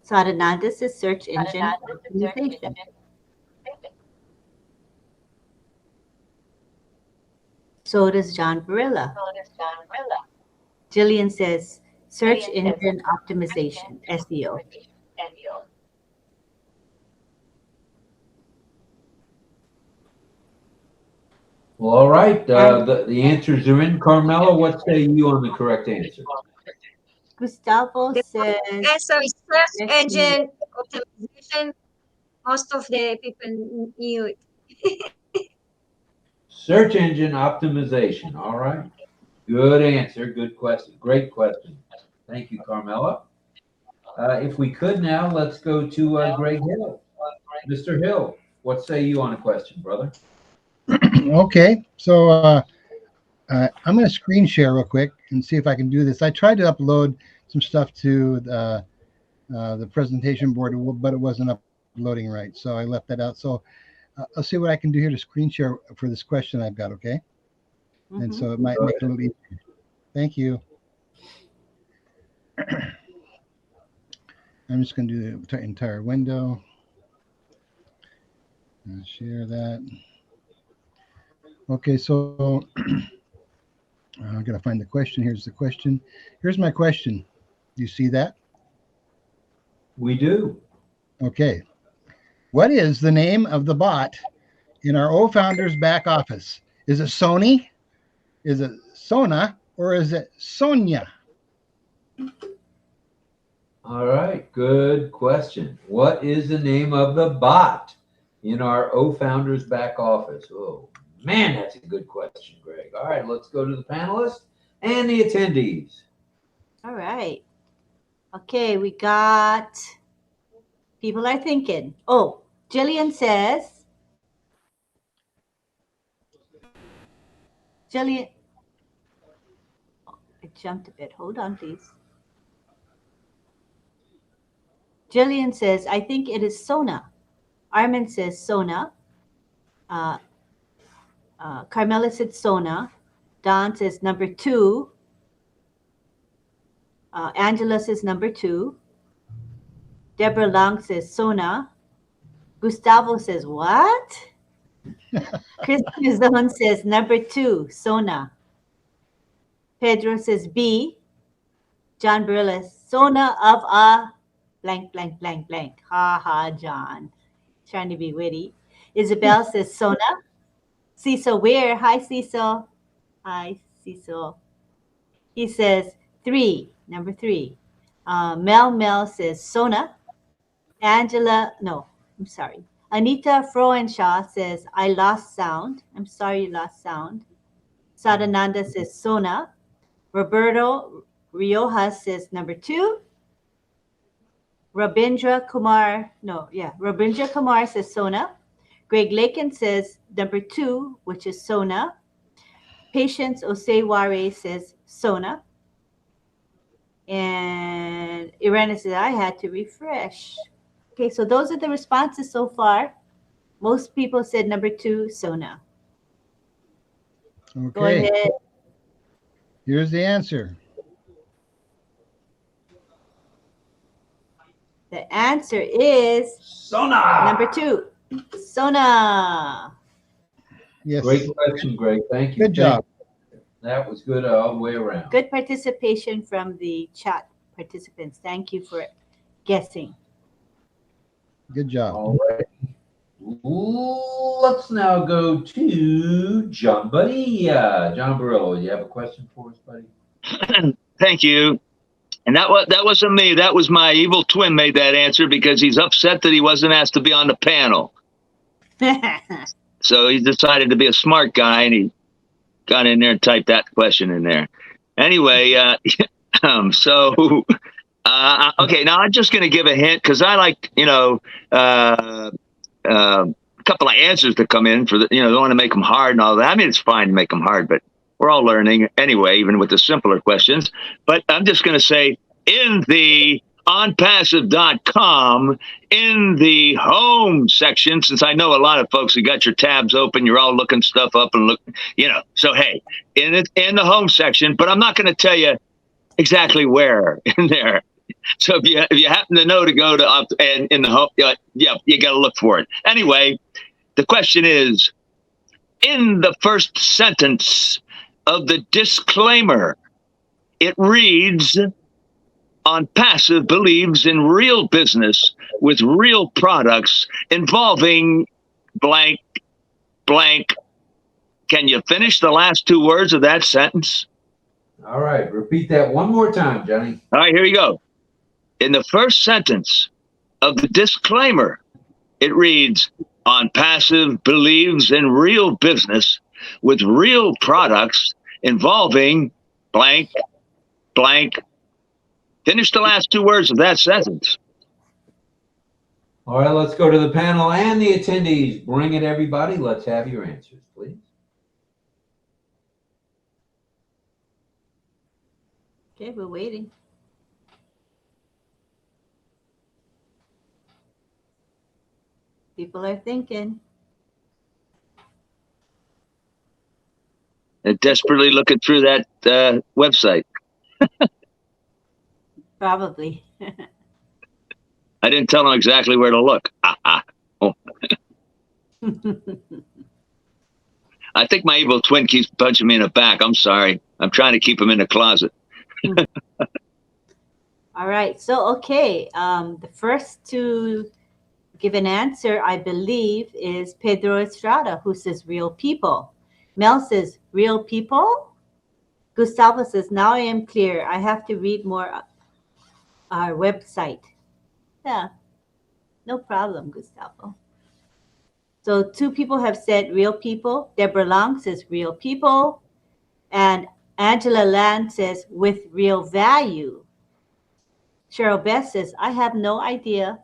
Speaker 2: Sadananda says search engine optimization. So does John Barilla. Jillian says search engine optimization, SEO.
Speaker 1: Well, all right. The answers are in. Carmela, what say you on the correct answer?
Speaker 2: Gustavo
Speaker 4: The
Speaker 2: says
Speaker 4: answer is search engine optimization. Most of the people knew it.
Speaker 1: Search engine optimization. All right. Good answer. Good question. Great question. Thank you, Carmela. If we could now, let's go to Greg Hill. Mr. Hill, what say you on a question, brother?
Speaker 5: Okay, so I'm going to screen share real quick and see if I can do this. I tried to upload some stuff to the presentation board, but it wasn't uploading right, so I left that out. So I'll see what I can do here to screen share for this question I've got, okay? And so it might make it a little easier. Thank you. I'm just going to do the entire window. And share that. Okay, so I'm going to find the question. Here's the question. Here's my question. Do you see that?
Speaker 1: We do.
Speaker 5: Okay. What is the name of the bot in our O-Founders back office? Is it Sony? Is it Sona? Or is it Sonia?
Speaker 1: All right. Good question. What is the name of the bot in our O-Founders back office? Oh, man, that's a good question, Greg. All right. Let's go to the panelists and the attendees.
Speaker 2: all right. Okay, we got people are thinking. Oh, Jillian says, Jillian, oh, I jumped a bit. Hold on, please. Jillian says, I think it is Sona. Armin says Sona. Carmela said Sona. Don says number 2. Angela says number 2. Deborah Long says Sona. Gustavo says what? Christian Zone says number 2, Sona. Pedro says B. John Barillas, Sona of a blank, blank, blank, blank. Ha ha, John. Trying to be witty. Isabel says Sona. Cecil Ware. Hi, Cecil. Hi, Cecil. He says 3, number 3. Mel says Sona. Angela, no, I'm sorry. Anita Froenshaw says, I lost sound. I'm sorry you lost sound. Sadananda says Sona. Roberto Riojas says number 2. Rabindra Kumar says Sona. Greg Lakin says number 2, which is Sona. Patience Oseware says Sona. And Irena says, I had to refresh. Okay, so those are the responses so far. Most people said number 2, Sona.
Speaker 5: Okay.
Speaker 2: Go ahead.
Speaker 5: Here's the answer.
Speaker 2: The answer is
Speaker 1: Sona.
Speaker 2: number 2, Sona.
Speaker 5: Yes.
Speaker 1: Great question, Greg. Thank you.
Speaker 5: Good job.
Speaker 1: That was good all the way around.
Speaker 2: Good participation from the chat participants. Thank you for guessing.
Speaker 5: Good job.
Speaker 1: All right. Let's now go to John Bonilla. John Barillo, you have a question for us, buddy?
Speaker 8: Thank you. And that wasn't me. That was my evil twin made that answer because he's upset that he wasn't asked to be on the panel. So he decided to be a smart guy and he got in there and typed that question in there. Anyway, okay, now I'm just going to give a hint because I like, a couple of answers to come in for don't want to make them hard and all that. I mean, it's fine to make them hard, but we're all learning anyway, even with the simpler questions. But I'm just going to say in the onpassive.com, in the home section, since I know a lot of folks, you got your tabs open, you're all looking stuff up and look, so hey, in the home section, but I'm not going to tell you exactly where in there. So if you happen to know to go to and in the home, you got to look for it. Anyway, the question is, in the first sentence of the disclaimer, it reads, ONPASSIVE believes in real business with real products involving blank, blank. Can you finish the last 2 words of that sentence?
Speaker 1: All right. Repeat that one more time, Johnny.
Speaker 8: All right, here we go. In the first sentence of the disclaimer, it reads, ONPASSIVE believes in real business with real products involving blank, blank. Finish the last 2 words of that sentence.
Speaker 1: All right, let's go to the panel and the attendees. Bring it, everybody. Let's have your answers, please.
Speaker 2: Okay, we're waiting. People are thinking.
Speaker 8: They're desperately looking through that website.
Speaker 2: Probably.
Speaker 8: I didn't tell them exactly where to look. Oh. I think my evil twin keeps punching me in the back. I'm sorry. I'm trying to keep him in the closet.
Speaker 2: All right. So, okay. The first to give an answer, I believe, is Pedro Estrada, who says real people. Mel says real people. Gustavo says, now I am clear. I have to read more our website. Yeah, no problem, Gustavo. So 2 people have said real people. Deborah Long says real people. And Angela Land says with real value. Cheryl Beth says, I have no idea.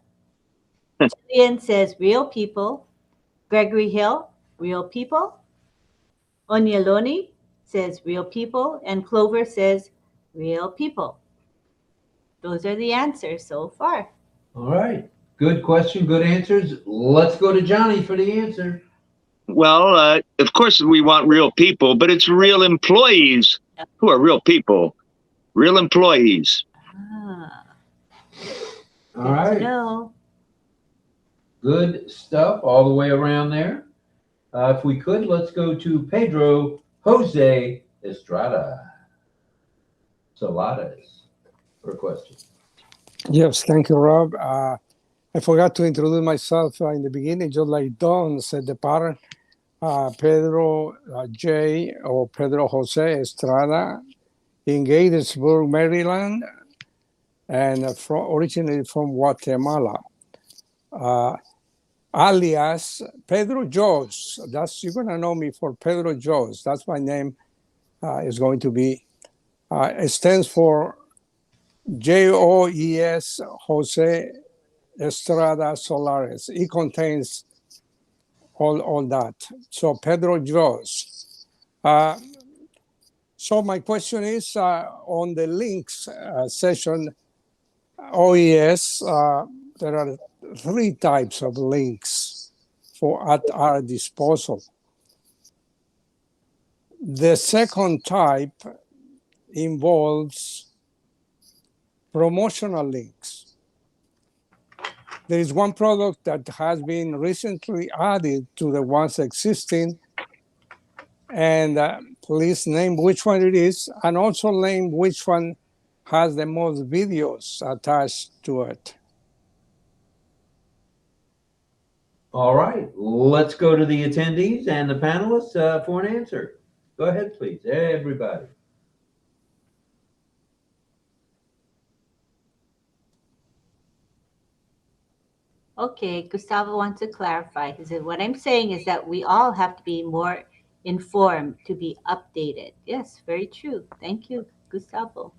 Speaker 2: Julian says real people. Gregory Hill, real people. Onyaloni says real people. And Clover says real people. Those are the answers so far.
Speaker 1: All right. Good question. Good answers. Let's go to Johnny for the answer.
Speaker 8: Well, of course we want real people, but it's real employees who are real people, real employees.
Speaker 2: Ah,
Speaker 1: All
Speaker 2: good to
Speaker 1: right.
Speaker 2: know.
Speaker 1: Good stuff all the way around there. If we could, let's go to Pedro Jose Estrada Saladas for a question.
Speaker 9: Yes, thank you, Rob. I forgot to introduce myself in the beginning, just like Don said the pattern. Pedro J. or Pedro Jose Estrada in Gatesburg, Maryland, and originally from Guatemala. Alias Pedro Jos. You're gonna know me for Pedro Jos. That's my name. Is going to be. It stands for JOES Jose Estrada Solares. It contains all that. So Pedro Jos. So my question is on the links session, OES, there are 3 types of links at our disposal. The second type involves promotional links. There is one product that has been recently added to the ones existing, and please name which one it is, and also name which one has the most videos attached to it.
Speaker 1: All right, let's go to the attendees and the panelists for an answer. Go ahead, please, everybody.
Speaker 2: Okay, Gustavo wants to clarify. He said, what I'm saying is that we all have to be more informed to be updated. Yes, very true. Thank you, Gustavo.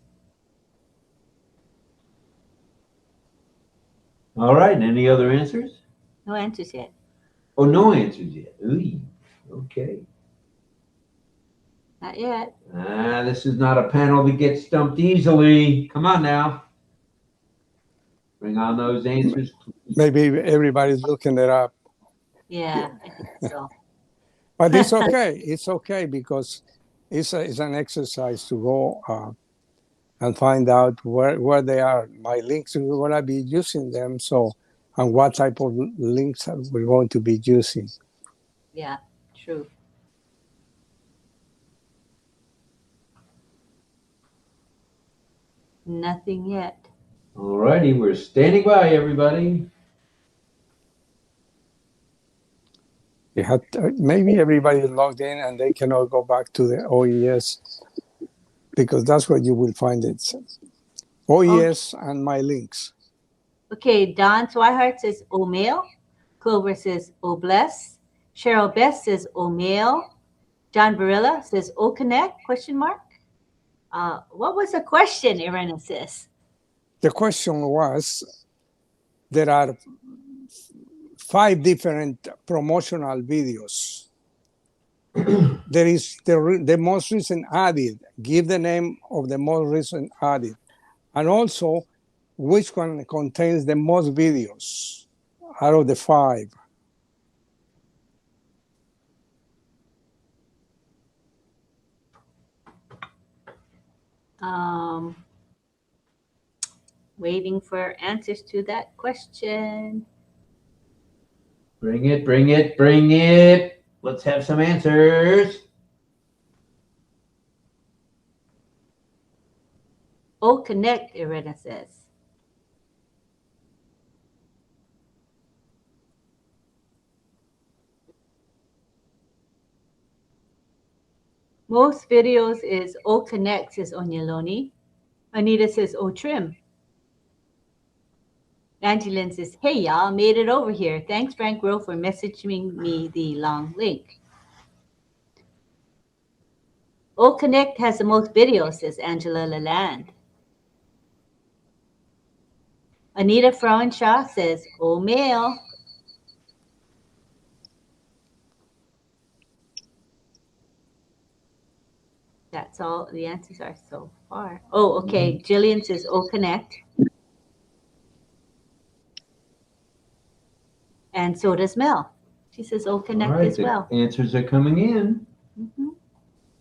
Speaker 1: All right, any other answers?
Speaker 2: No answers yet.
Speaker 1: Oh, no answers yet. Ooh, okay.
Speaker 2: Not yet.
Speaker 1: This is not a panel that gets stumped easily. Come on now. Bring on those answers.
Speaker 9: Maybe everybody's looking it up.
Speaker 2: Yeah, I think so.
Speaker 9: But it's okay. It's okay because it's an exercise to go and find out where they are. My links, we're going to be using them. So, and what type of links we're going to be using.
Speaker 2: Yeah, true. Nothing yet.
Speaker 1: All righty, we're standing by, everybody.
Speaker 9: Maybe everybody is logged in and they cannot go back to the OES because that's where you will find it. OES and my links.
Speaker 2: Okay, Don Swihart says O'Mail. Clover says O'Bless. Cheryl Best says O'Mail. John Barilla says OConnect, question mark. What was the question, Irena says?
Speaker 9: The question was, there are 5 different promotional videos. There is the most recent added. Give the name of the most recent added. And also, which one contains the most videos out of the 5.
Speaker 2: Waiting for answers to that question.
Speaker 1: Bring it, bring it, bring it. Let's have some answers.
Speaker 2: OConnect, Irena says. Most videos is OConnect, says Onyeloni. Anita says OTrim. Angeline says, hey, y'all, made it over here. Thanks, Frank Rowe, for messaging me the long link. OConnect has the most videos, says Angela Lalande. Anita Frauenshaw says, O'Mail. That's all the answers are so far. Oh, okay. Jillian says OConnect. And so does Mel. She says OConnect as well.
Speaker 1: Answers are coming in.
Speaker 2: Mm-hmm.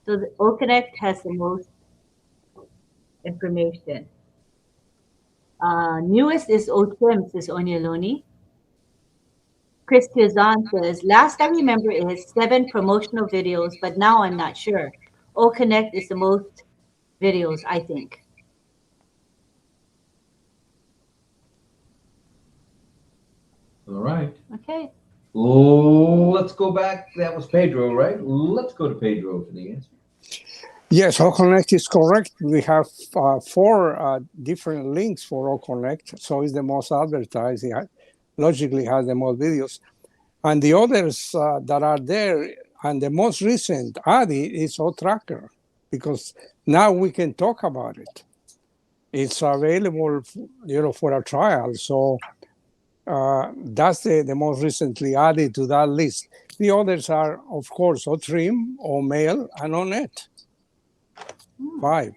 Speaker 2: So the OConnect has the most information. Newest is O-Trim, says Onyeloni. Chris Kizan says, last I remember is 7 promotional videos, but now I'm not sure. OConnect is the most videos, I think.
Speaker 1: All right.
Speaker 2: Okay.
Speaker 1: Let's go back. That was Pedro, right? Let's go to Pedro for the answer.
Speaker 9: Yes, OConnect is correct. We have 4 different links for OConnect, so it's the most advertised. It logically has the most videos. And the others that are there, and the most recent added is OTracker, because now we can talk about it. It's available, for a trial. So that's the most recently added to that list. The others are, of course, OTrim, OMail, and ONET. 5.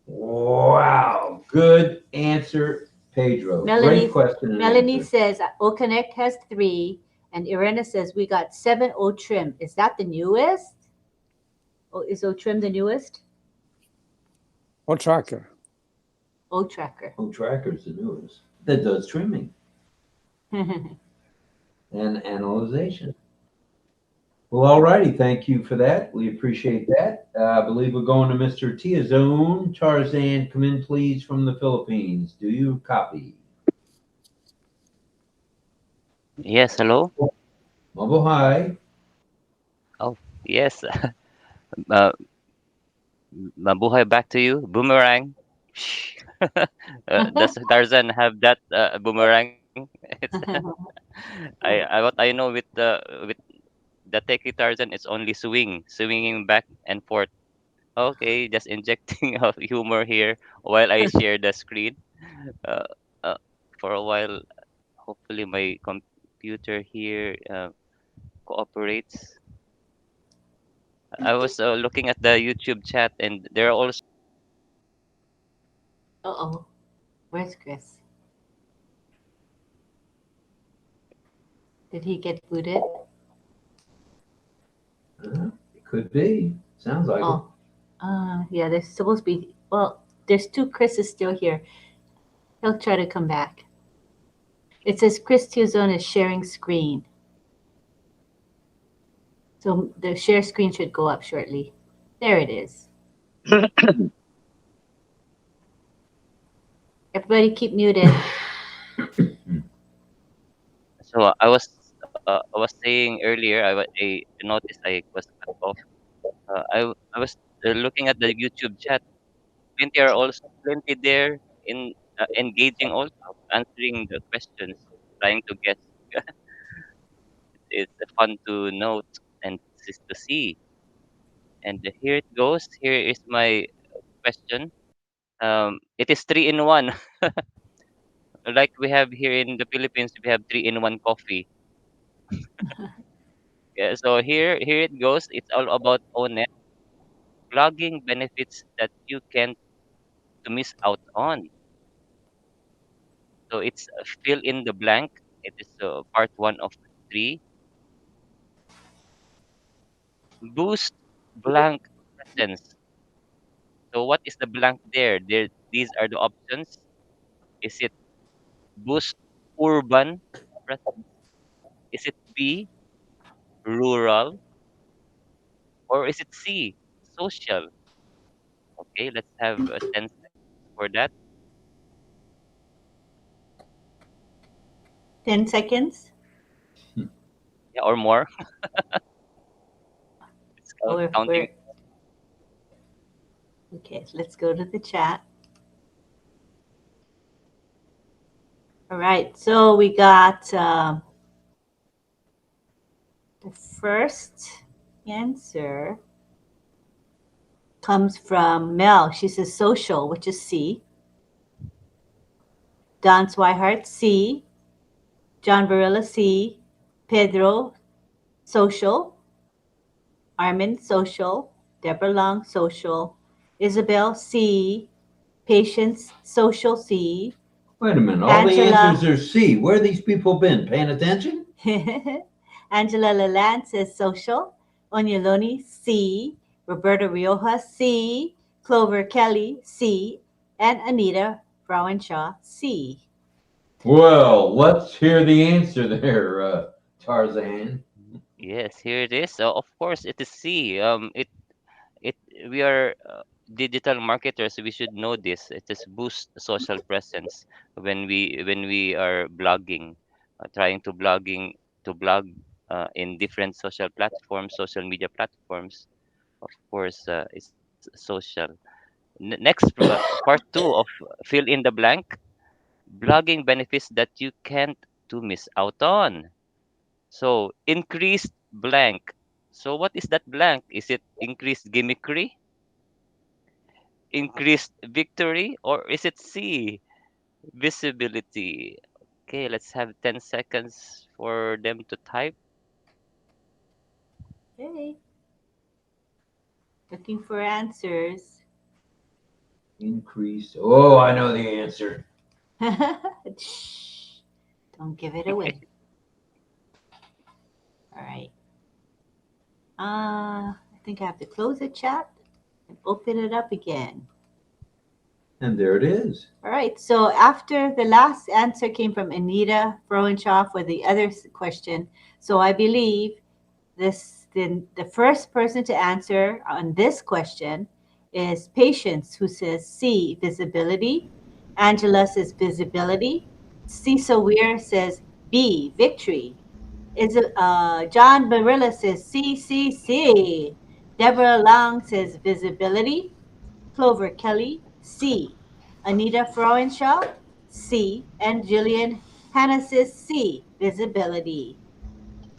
Speaker 1: Wow. Good answer, Pedro. Great question. And
Speaker 2: Melanie
Speaker 1: answer.
Speaker 2: says OConnect has 3, and Irena says we got 7 O-Trim. Is that the newest? Oh, is O-Trim the newest?
Speaker 9: OTracker.
Speaker 2: O-Tracker.
Speaker 1: OTracker is the newest. That does trimming and analyzation. Well, all righty. Thank you for that. We appreciate that. I believe we're going to Mr. Tiazone. Tarzan, come in, please, from the Philippines. Do you copy?
Speaker 10: Yes, hello.
Speaker 1: Mabuhay.
Speaker 10: Oh, yes. Uh, Mabuhay back to you. Boomerang. Does Tarzan have that boomerang? It's what I know with the techie Tarzan is only swinging back and forth. Okay, just injecting of humor here while I share the screen. Uh, uh, for a while, hopefully my computer here cooperates. I was looking at the YouTube chat, and there are also.
Speaker 2: Uh-oh. Where's Chris? Did he get booted?
Speaker 1: It could be. Sounds like it.
Speaker 2: Yeah, there's supposed to be, well, there's 2 Chris's still here. He'll try to come back. It says Chris Tiazone is sharing screen. So the share screen should go up shortly. There it is. Everybody keep muted.
Speaker 10: So I was saying earlier, I noticed I was cut off. I was looking at the YouTube chat. Plenty there in engaging, also answering the questions, trying to guess. It's fun to note and to see. And here it goes. Here is my question. It is 3-in-1. Like we have here in the Philippines, we have 3-in-1 coffee. Yeah, so here it goes. It's all about ONET, blogging benefits that you can't to miss out on. So it's fill in the blank. It is part 1 of 3. Boost blank presence. So what is the blank there? These are the options. Is it boost urban presence? Is it B, rural? Or is it C, social? Okay, let's have 10 seconds for that.
Speaker 2: 10 seconds.
Speaker 10: Yeah, or more. It's counting.
Speaker 2: Okay, let's go to the chat. All right, so we got the first answer comes from Mel. She says social, which is C. Don Swihart, C. John Barilla, C. Pedro, social. Armin, social. Deborah Long, social. Isabel, C. Patience, social, C.
Speaker 1: Wait a minute. All the answers are C. Where have these people been? Paying attention?
Speaker 2: Angela Lalande says social. Onyeloni, C. Roberta Rioja, C. Clover Kelly, C. And Anita Frauenshaw, C.
Speaker 1: Well, let's hear the answer there, Tarzan.
Speaker 10: Yes, here it is. Of course, it is C. It we are digital marketers. We should know this. It is boost social presence when we are blogging, trying to blog in different social platforms, social media platforms. Of course, it's social. Next, part two of fill in the blank. Blogging benefits that you can't to miss out on. So increased blank. So what is that blank? Is it increased gimmickry, increased victory, or is it C, visibility? Okay, let's have 10 seconds for them to type.
Speaker 2: Okay. Looking for answers.
Speaker 1: Increased. Oh, I know the answer.
Speaker 2: Shh. Don't give it away. All right. I think I have to close the chat and open it up again.
Speaker 1: And there it is.
Speaker 2: All right. So after the last answer came from Anita Frowenshaw for the other question. So I believe the first person to answer on this question is Patience, who says C, visibility. Angela says visibility. Cecil Weir says B, victory. John Barilla says C, C, C. Deborah Long says visibility. Clover Kelly, C. Anita Frauenshaw, C. And Jillian Hannah says C, visibility.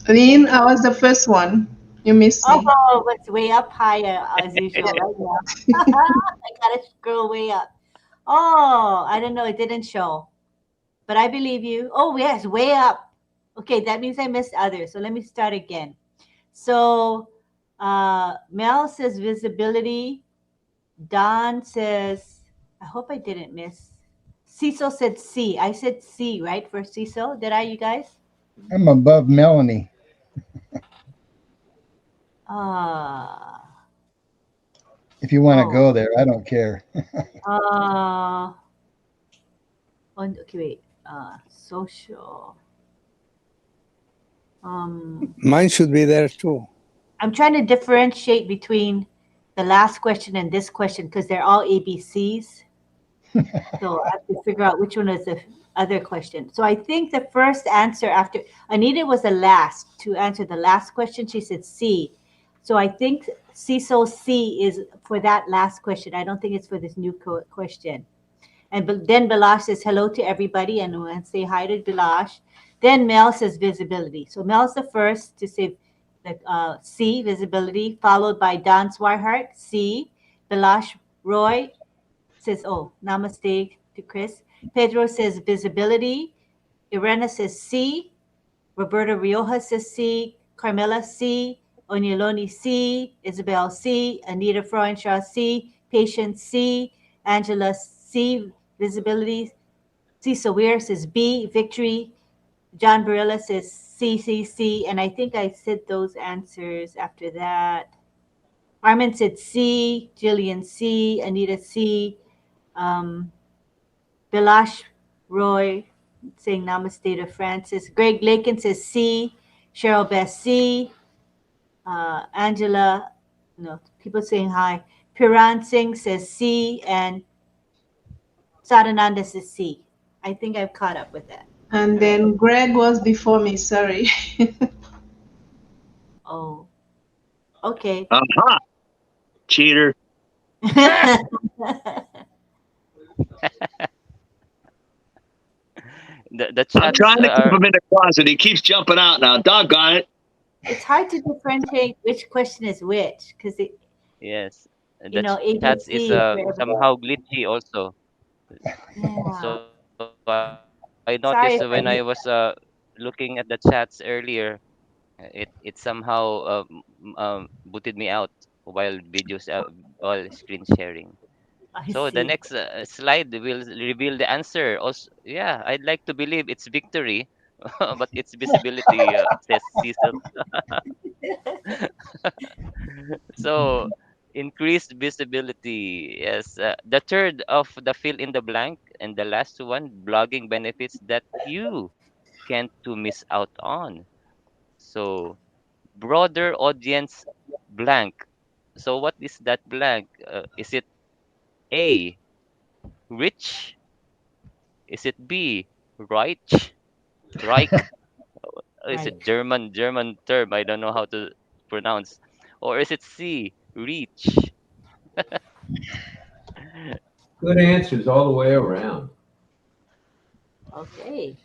Speaker 3: Lynn, I was the first one. You missed me.
Speaker 2: Oh, it's way up higher as usual right now. I gotta scroll way up. Oh, I don't know. It didn't show, but I believe you. Oh, yes, way up. Okay, that means I missed others. So let me start again. So Mel says visibility. Don says, I hope I didn't miss. Cecil said C. I said C, right, for Cecil? Did I, you guys?
Speaker 5: I'm above Melanie.
Speaker 2: Uh,
Speaker 5: If you want to
Speaker 2: oh,
Speaker 5: go there, I don't care.
Speaker 2: uh, okay, wait. Social.
Speaker 9: Mine should be there too.
Speaker 2: I'm trying to differentiate between the last question and this question because they're all ABCs. So I have to figure out which one is the other question. So I think the first answer after Anita was the last to answer the last question. She said C. So I think Cecil C is for that last question. I don't think it's for this new question. And then Bilash says hello to everybody and we'll say hi to Bilash. Then Mel says visibility. So Mel's the first to say the C, visibility, followed by Don Swihart, C. Bilash Roy says, oh, namaste to Chris. Pedro says visibility. Irena says C. Roberta Rioja says C. Carmela C. Onyeloni C. Isabel C. Anita Freuenshaw C. Patience C. Angela C. Visibility. Cecil Weir says B. Victory. John Barilla says C, C, C. And I think I said those answers after that. Armin said C. Jillian C. Anita C. Bilash Roy saying namaste to Francis. Greg Lakin says C. Cheryl Bess C. Angela, no, people saying hi. Piran Singh says C. And Sadananda says C. I think I've caught up with that.
Speaker 3: And then Greg was before me, sorry.
Speaker 2: Oh, okay.
Speaker 8: Aha! Cheater.
Speaker 10: The
Speaker 8: I'm
Speaker 10: chats
Speaker 8: trying to keep
Speaker 10: are
Speaker 8: him in the closet. He keeps jumping out now. Doggone it.
Speaker 2: It's hard to differentiate which question is which because it,
Speaker 10: yes.
Speaker 2: you
Speaker 10: The
Speaker 2: know,
Speaker 10: chats is
Speaker 2: ABC for everyone.
Speaker 10: somehow glitchy also.
Speaker 2: Yeah.
Speaker 10: So I noticed when I was
Speaker 2: Sorry if I missed
Speaker 10: looking at the chats earlier, it somehow booted me out while while screen sharing.
Speaker 2: I
Speaker 10: So the
Speaker 2: see.
Speaker 10: next slide will reveal the answer. Also, yeah, I'd like to believe it's victory, but it's visibility, says Cecil. So Increased visibility. Yes. The third of the fill in the blank, and the last one, blogging benefits that you can't to miss out on. So broader audience blank. So what is that blank? Is it A, rich? Is it B, reich? Reich? Is it
Speaker 2: Right.
Speaker 10: German term? I don't know how to pronounce. Or is it C, reach?
Speaker 1: Good answers all the way around.
Speaker 2: Okay.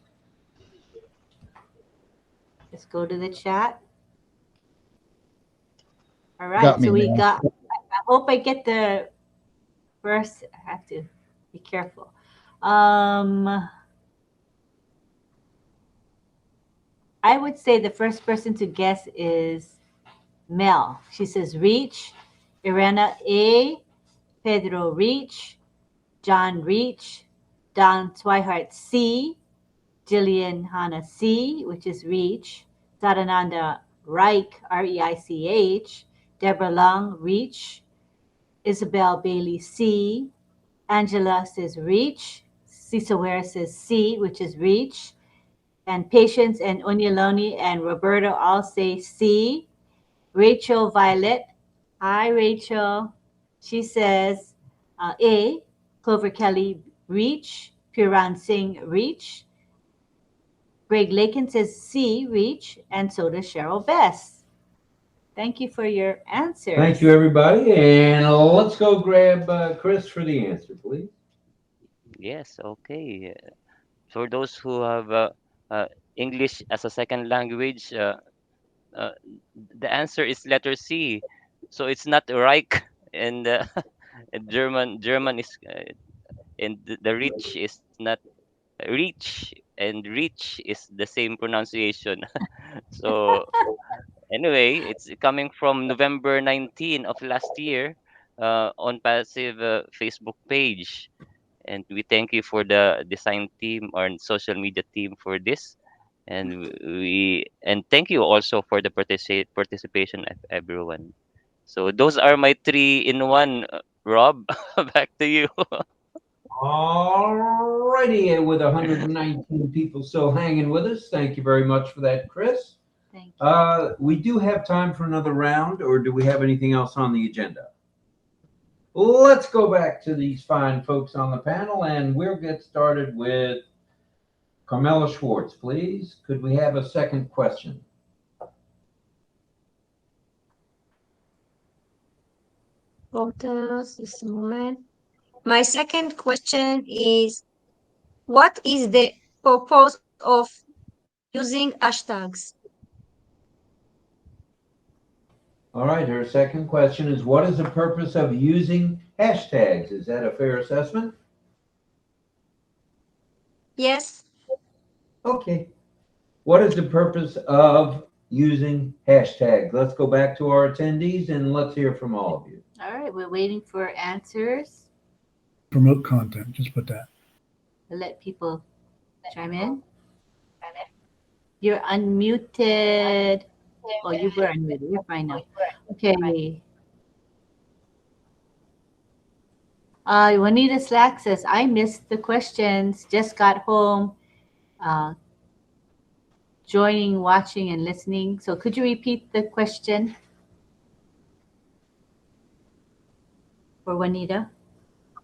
Speaker 2: Let's go to the chat. All right.
Speaker 5: Got me,
Speaker 2: So we
Speaker 5: man.
Speaker 2: got, I hope I get the first, I have to be careful. I would say the first person to guess is Mel. She says reach. Irena A. Pedro reach. John reach. Don Swihart C. Jillian Hannah C., which is reach. Sarananda Reich, R-E-I-C-H. Deborah Lung reach. Isabel Bailey C. Angela says reach. Cecil Ware says C, which is reach. And Patience and Onyaloni and Roberto all say C. Rachel Violet. Hi, Rachel. She says A. Clover Kelly, reach. Piran Singh, reach. Greg Lakin says C, reach. And so does Cheryl Bess. Thank you for your answers.
Speaker 1: Thank you, everybody. And let's go grab Chris for the answer, please.
Speaker 10: Yes, okay. For those who have English as a second language, uh, the answer is letter C. So it's not Reich, and and German is and the rich is not reach, and rich is the same pronunciation. So anyway, it's coming from November 19 of last year on Passive Facebook page. And we thank you for the design team or social media team for this. And thank you also for the participation of everyone. So those are my three in one. Rob, back to you.
Speaker 1: All righty, with 119 people still hanging with us. Thank you very much for that, Chris.
Speaker 2: Thank you.
Speaker 1: We do have time for another round, or do we have anything else on the agenda? Let's go back to these fine folks on the panel, and we'll get started with Carmela Schwartz, please. Could we have a second question?
Speaker 4: Just a moment. My second question is, what is the purpose of using hashtags?
Speaker 1: All right, her second question is, what is the purpose of using hashtags? Is that a fair assessment?
Speaker 4: Yes.
Speaker 1: Okay. What is the purpose of using hashtags? Let's go back to our attendees and let's hear from all of you.
Speaker 2: All right, we're waiting for answers.
Speaker 7: Promote content. Just put that.
Speaker 2: We'll let people chime in. You're unmuted. Oh, you were unmuted. You're fine now. Okay. Juanita Slack says, I missed the questions. Just got home. Joining, watching, and listening. So could you repeat the question for Juanita?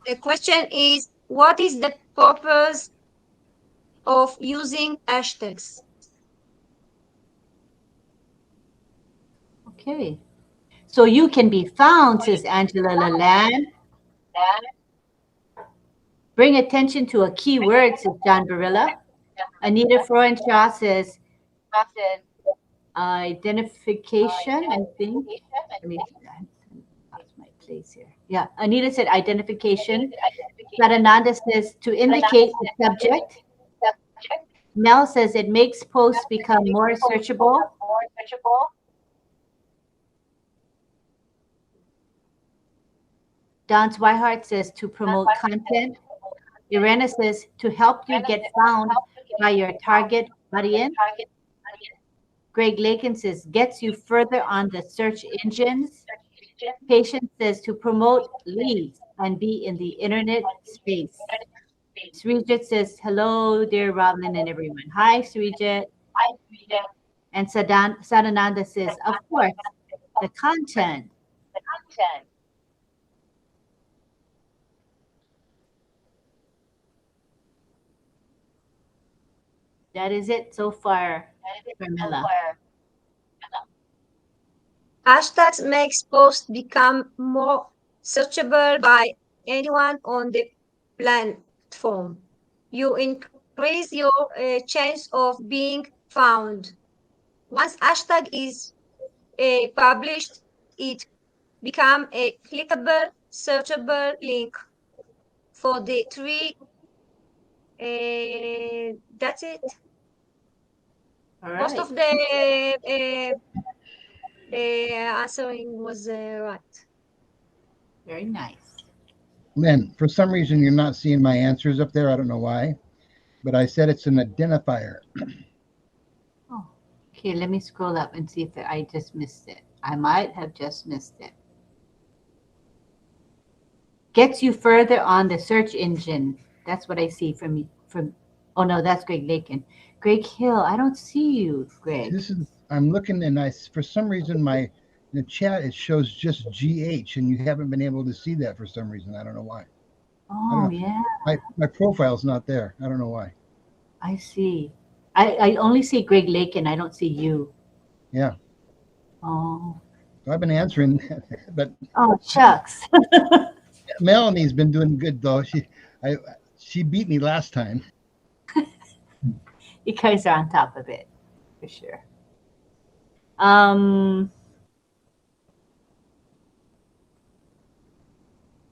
Speaker 4: The question is, what is the purpose of using hashtags?
Speaker 2: Okay. So you can be found, says Angela Lalande. Bring attention to a key word, says John Barilla. Anita Freuenshaw says identification, I think. Let me lost my place here. Yeah, Anita said identification. Sarananda says to indicate the subject. Mel says it makes posts become more searchable. Don Swihart says to promote content. Irena says to help you get found by your target audience. Greg Lakin says gets you further on the search engines. Patience says to promote leads and be in the internet space. Srijit says, hello, dear RobLynn and everyone. Hi, Srijit. And Sadananda says, of course, the content. That is it so far, Carmela.
Speaker 4: Hashtags makes posts become more searchable by anyone on the platform. You increase your chance of being found. Once hashtag is published, it become a clickable, searchable link for the three. That's it.
Speaker 2: All
Speaker 4: Most
Speaker 2: right.
Speaker 4: of the answering was right.
Speaker 2: Very nice.
Speaker 5: Lynn, for some reason, you're not seeing my answers up there. I don't know why, but I said it's an identifier.
Speaker 2: Oh, okay. Let me scroll up and see if I just missed it. I might have just missed it. Gets you further on the search engine. That's what I see from. Oh no, that's Greg Lakin. Greg Hill. I don't see you, Greg.
Speaker 5: This is, I'm looking and for some reason, in the chat, it shows just GH and you haven't been able to see that for some reason. I don't know why.
Speaker 2: Oh yeah,
Speaker 5: My profile's not there. I don't know why.
Speaker 2: I see. I only see Greg Lakin. I don't see you.
Speaker 5: Yeah.
Speaker 2: Oh.
Speaker 5: So I've been answering, but
Speaker 2: Oh shucks.
Speaker 5: Melanie's been doing good though. She beat me last time.
Speaker 2: You guys are on top of it, for sure.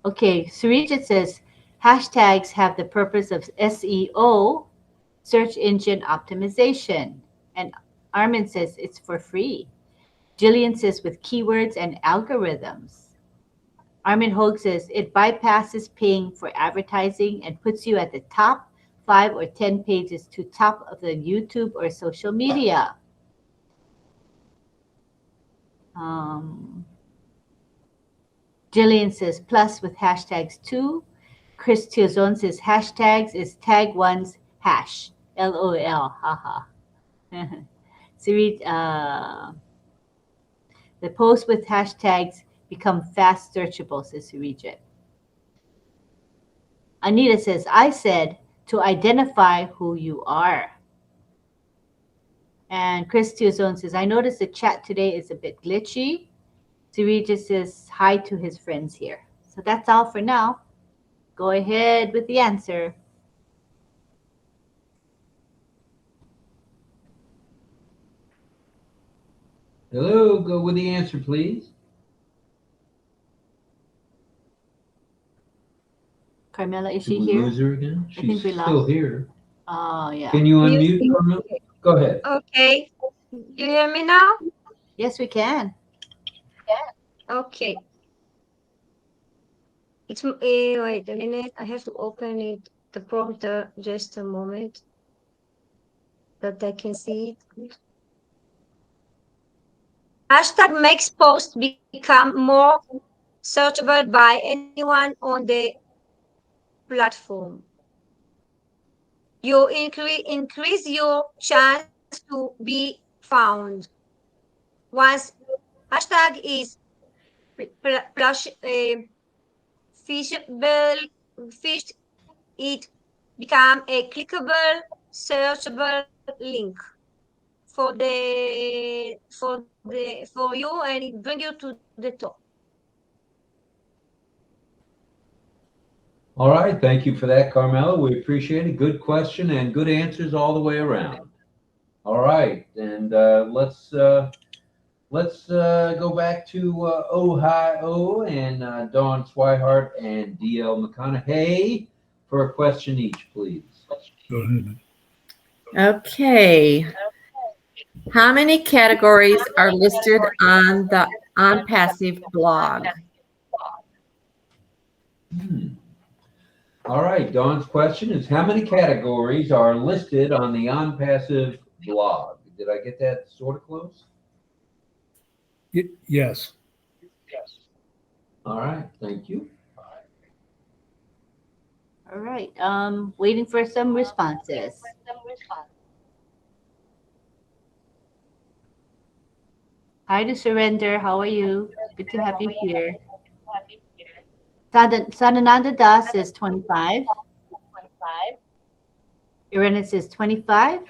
Speaker 2: Okay, Surijit says, hashtags have the purpose of SEO, search engine optimization. And Armin says it's for free. Jillian says with keywords and algorithms. Armin Hogue says it bypasses paying for advertising and puts you at the top 5 or 10 pages to top of the YouTube or social media. Jillian says plus with hashtags too. Chris Tiozon says hashtags is tag one's hash. LOL. Haha. Siri, the posts with hashtags become fast searchable, says Surijit. Anita says, I said to identify who you are. And Chris Tiozon says, I noticed the chat today is a bit glitchy. Surijit says hi to his friends here. So that's all for now. Go ahead with the answer.
Speaker 1: Hello, go with the answer, please.
Speaker 2: Carmela, is
Speaker 1: Did
Speaker 2: she
Speaker 1: we
Speaker 2: here?
Speaker 1: lose her again?
Speaker 2: I think
Speaker 1: She's
Speaker 2: we lost
Speaker 1: still
Speaker 2: her.
Speaker 1: here.
Speaker 2: Oh, yeah.
Speaker 1: Can you unmute, Carmela? Go ahead.
Speaker 4: Okay. You hear me now?
Speaker 2: Yes, we can.
Speaker 4: Okay. It's wait a minute. I have to open it, the prompter, just a moment, that I can see it. Hashtag makes posts become more searchable by anyone on the platform. You increase your chance to be found. Once hashtag is fishable, fished, it become a clickable, searchable link for you, and it bring you to the top.
Speaker 1: All right, thank you for that, Carmela. We appreciate it. Good question and good answers all the way around. All right, and let's go back to Ohio and Dawn Swihart and DL McConaughey for a question each, please.
Speaker 7: Go ahead.
Speaker 6: Okay. How many categories are listed on the ONPASSIVE blog?
Speaker 1: All right, Dawn's question is how many categories are listed on the ONPASSIVE blog? Did I get that sort of close?
Speaker 7: Yes.
Speaker 1: All right, thank you.
Speaker 2: All right. Waiting for some responses. Hi to Surrender. How are you? Good to have you here. Sadananda Das says 25. Irena says 25.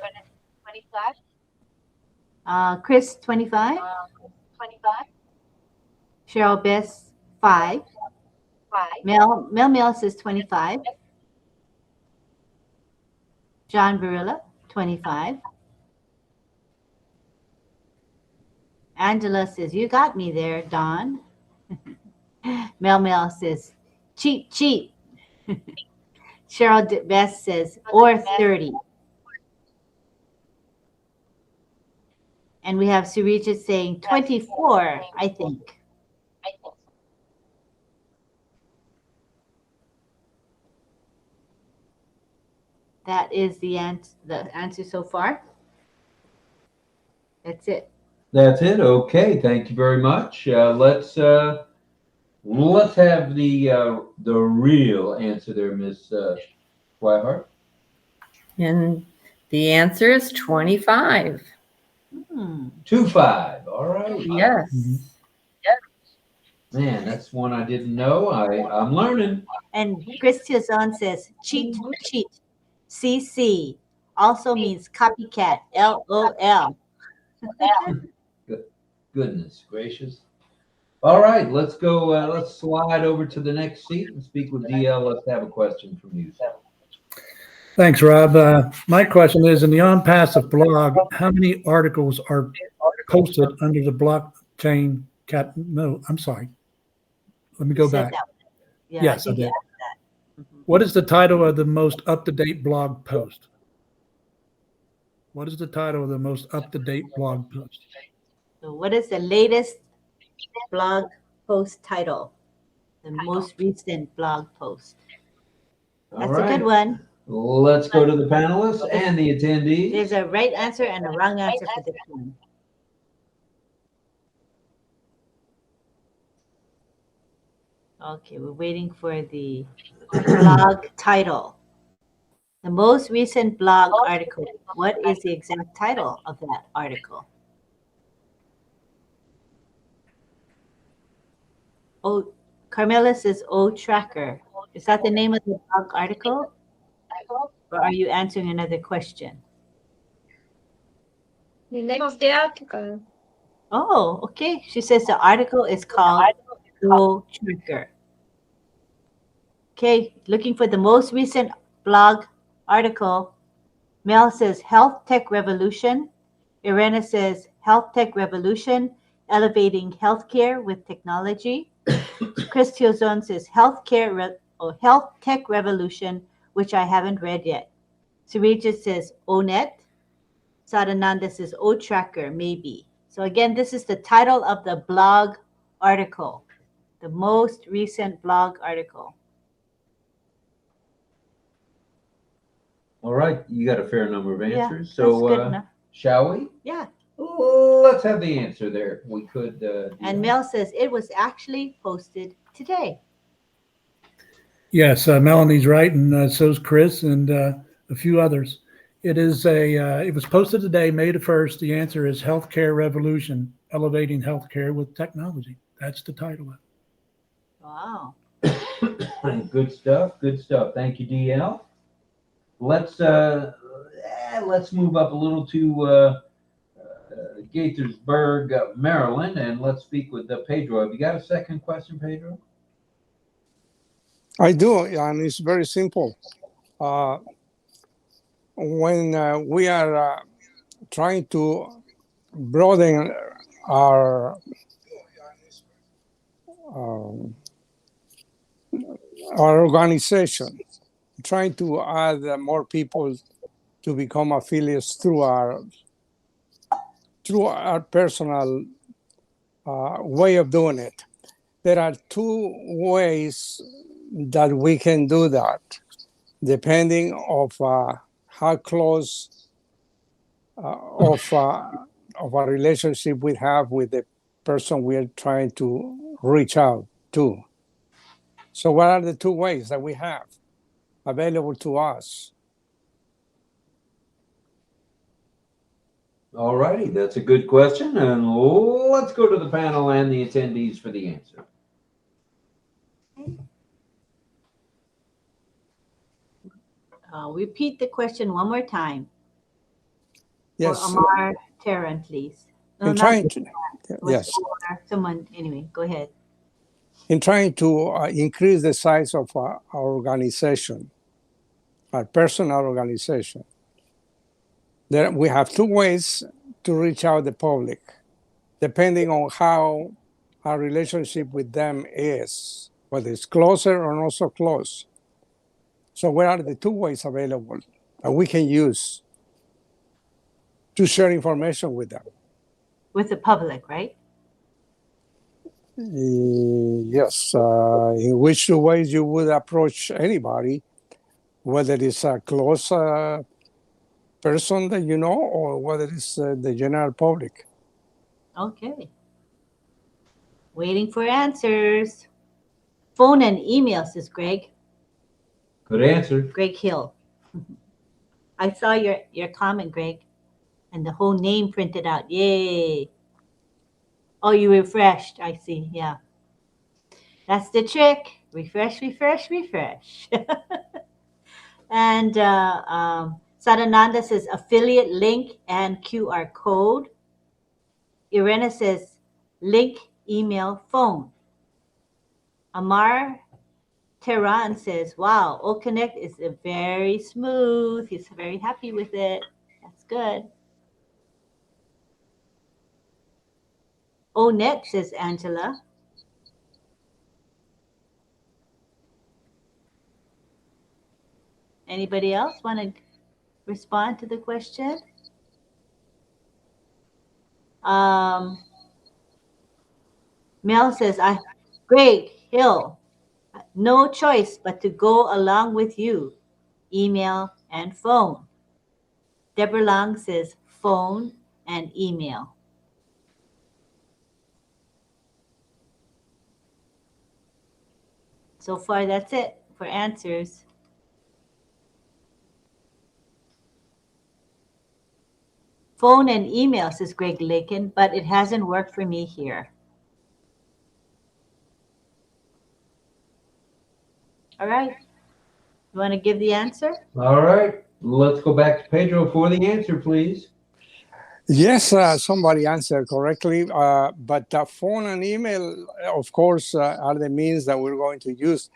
Speaker 2: Chris, 25. Cheryl Bess, 5. Mel says 25. John Barilla, 25. Angela says, you got me there, Don. Mel says, cheap. Cheryl Bess says, or 30. And we have Surija saying 24, I think. That is the answer so far. That's it.
Speaker 1: That's it. Okay, thank you very much. Let's have the real answer there, Miss Swihart.
Speaker 6: And the answer is 25.
Speaker 1: 25. All right.
Speaker 6: Yes.
Speaker 1: Man, that's one I didn't know. I'm learning.
Speaker 2: And Christian says cheat. CC also means copycat. LOL.
Speaker 1: Goodness gracious. All right, let's go. Let's slide over to the next seat and speak with DL. Let's have a question from you.
Speaker 7: Thanks, Rob. My question is, in the ONPASSIVE blog, how many articles are posted under the blockchain cat? No, I'm sorry. Let me go back.
Speaker 2: Yeah,
Speaker 7: yes, I did. What is the title of the most up-to-date blog post? What is the title of the most up-to-date blog post?
Speaker 2: So what is the latest blog post title? The most recent blog post. That's a good one.
Speaker 1: Let's go to the panelists and the attendees.
Speaker 2: There's a right answer and a wrong answer for this one. Okay, we're waiting for the blog title. The most recent blog article. What is the exact title of that article? Oh, Carmela says O Tracker. Is that the name of the blog article? Or are you answering another question?
Speaker 4: The name of the article.
Speaker 2: Oh, okay. She says the article is called O Tracker. Okay, looking for the most recent blog article. Mel says Health Tech Revolution. Irena says Health Tech Revolution, Elevating Healthcare with Technology. Chris Tiozon says Health Tech Revolution, which I haven't read yet. Surija says ONET. Sadananda says O Tracker, maybe. So again, this is the title of the blog article, the most recent blog article.
Speaker 1: All right, you got a fair number of answers.
Speaker 2: Yeah, that's good enough.
Speaker 1: Shall we?
Speaker 2: Yeah.
Speaker 1: Let's have the answer there. We could.
Speaker 2: And Mel says it was actually posted today.
Speaker 7: Yes, Melanie's right, and so's Chris and a few others. It is it was posted today, May the 1st. The answer is Healthcare Revolution, Elevating Healthcare with Technology. That's the title of it.
Speaker 2: Wow.
Speaker 1: Good stuff. Good stuff. Thank you, DL. Let's move up a little to Gaithersburg, Maryland, and let's speak with Pedro. Have you got a second question, Pedro?
Speaker 9: I do, and it's very simple. When we are trying to broaden our organization, trying to add more people to become affiliates through our personal way of doing it. There are two ways that we can do that, depending of how close of a relationship we have with the person we are trying to reach out two. So what are the two ways that we have available to us?
Speaker 1: All righty, that's a good question. And let's go to the panel and the attendees for the answer.
Speaker 2: Repeat the question one more time.
Speaker 9: Yes.
Speaker 2: For Amar Terran, please. No,
Speaker 9: In
Speaker 2: not
Speaker 9: trying to,
Speaker 2: it was
Speaker 9: yes.
Speaker 2: for someone. Anyway, go ahead.
Speaker 9: In trying to increase the size of our organization, our personal organization, there we have two ways to reach out the public, depending on how our relationship with them is, whether it's closer or not so close. So what are the two ways available that we can use to share information with them?
Speaker 2: With the public, right?
Speaker 9: Yes. In which two ways you would approach anybody, whether it's a close person that you know or whether it's the general public.
Speaker 2: Okay. Waiting for answers. Phone and email, says Greg.
Speaker 1: Good answer.
Speaker 2: Greg Hill. I saw your comment, Greg, and the whole name printed out. Yay. Oh, you refreshed. I see. Yeah. That's the trick. Refresh, refresh, refresh. And Sadananda says affiliate link and QR code. Irena says link, email, phone. Amar Tehran says, wow, OConnect is very smooth. He's very happy with it. That's good. ONet, says Angela. Anybody else want to respond to the question? Mel says, Greg Hill, no choice but to go along with you. Email and phone. Deborah Long says phone and email. So far, that's it for answers. Phone and email, says Greg Lakin, but it hasn't worked for me here. All right. You want to give the answer?
Speaker 1: All right. Let's go back to Pedro for the answer, please.
Speaker 9: Yes, somebody answered correctly, but phone and email, of course, are the means that we're going to use.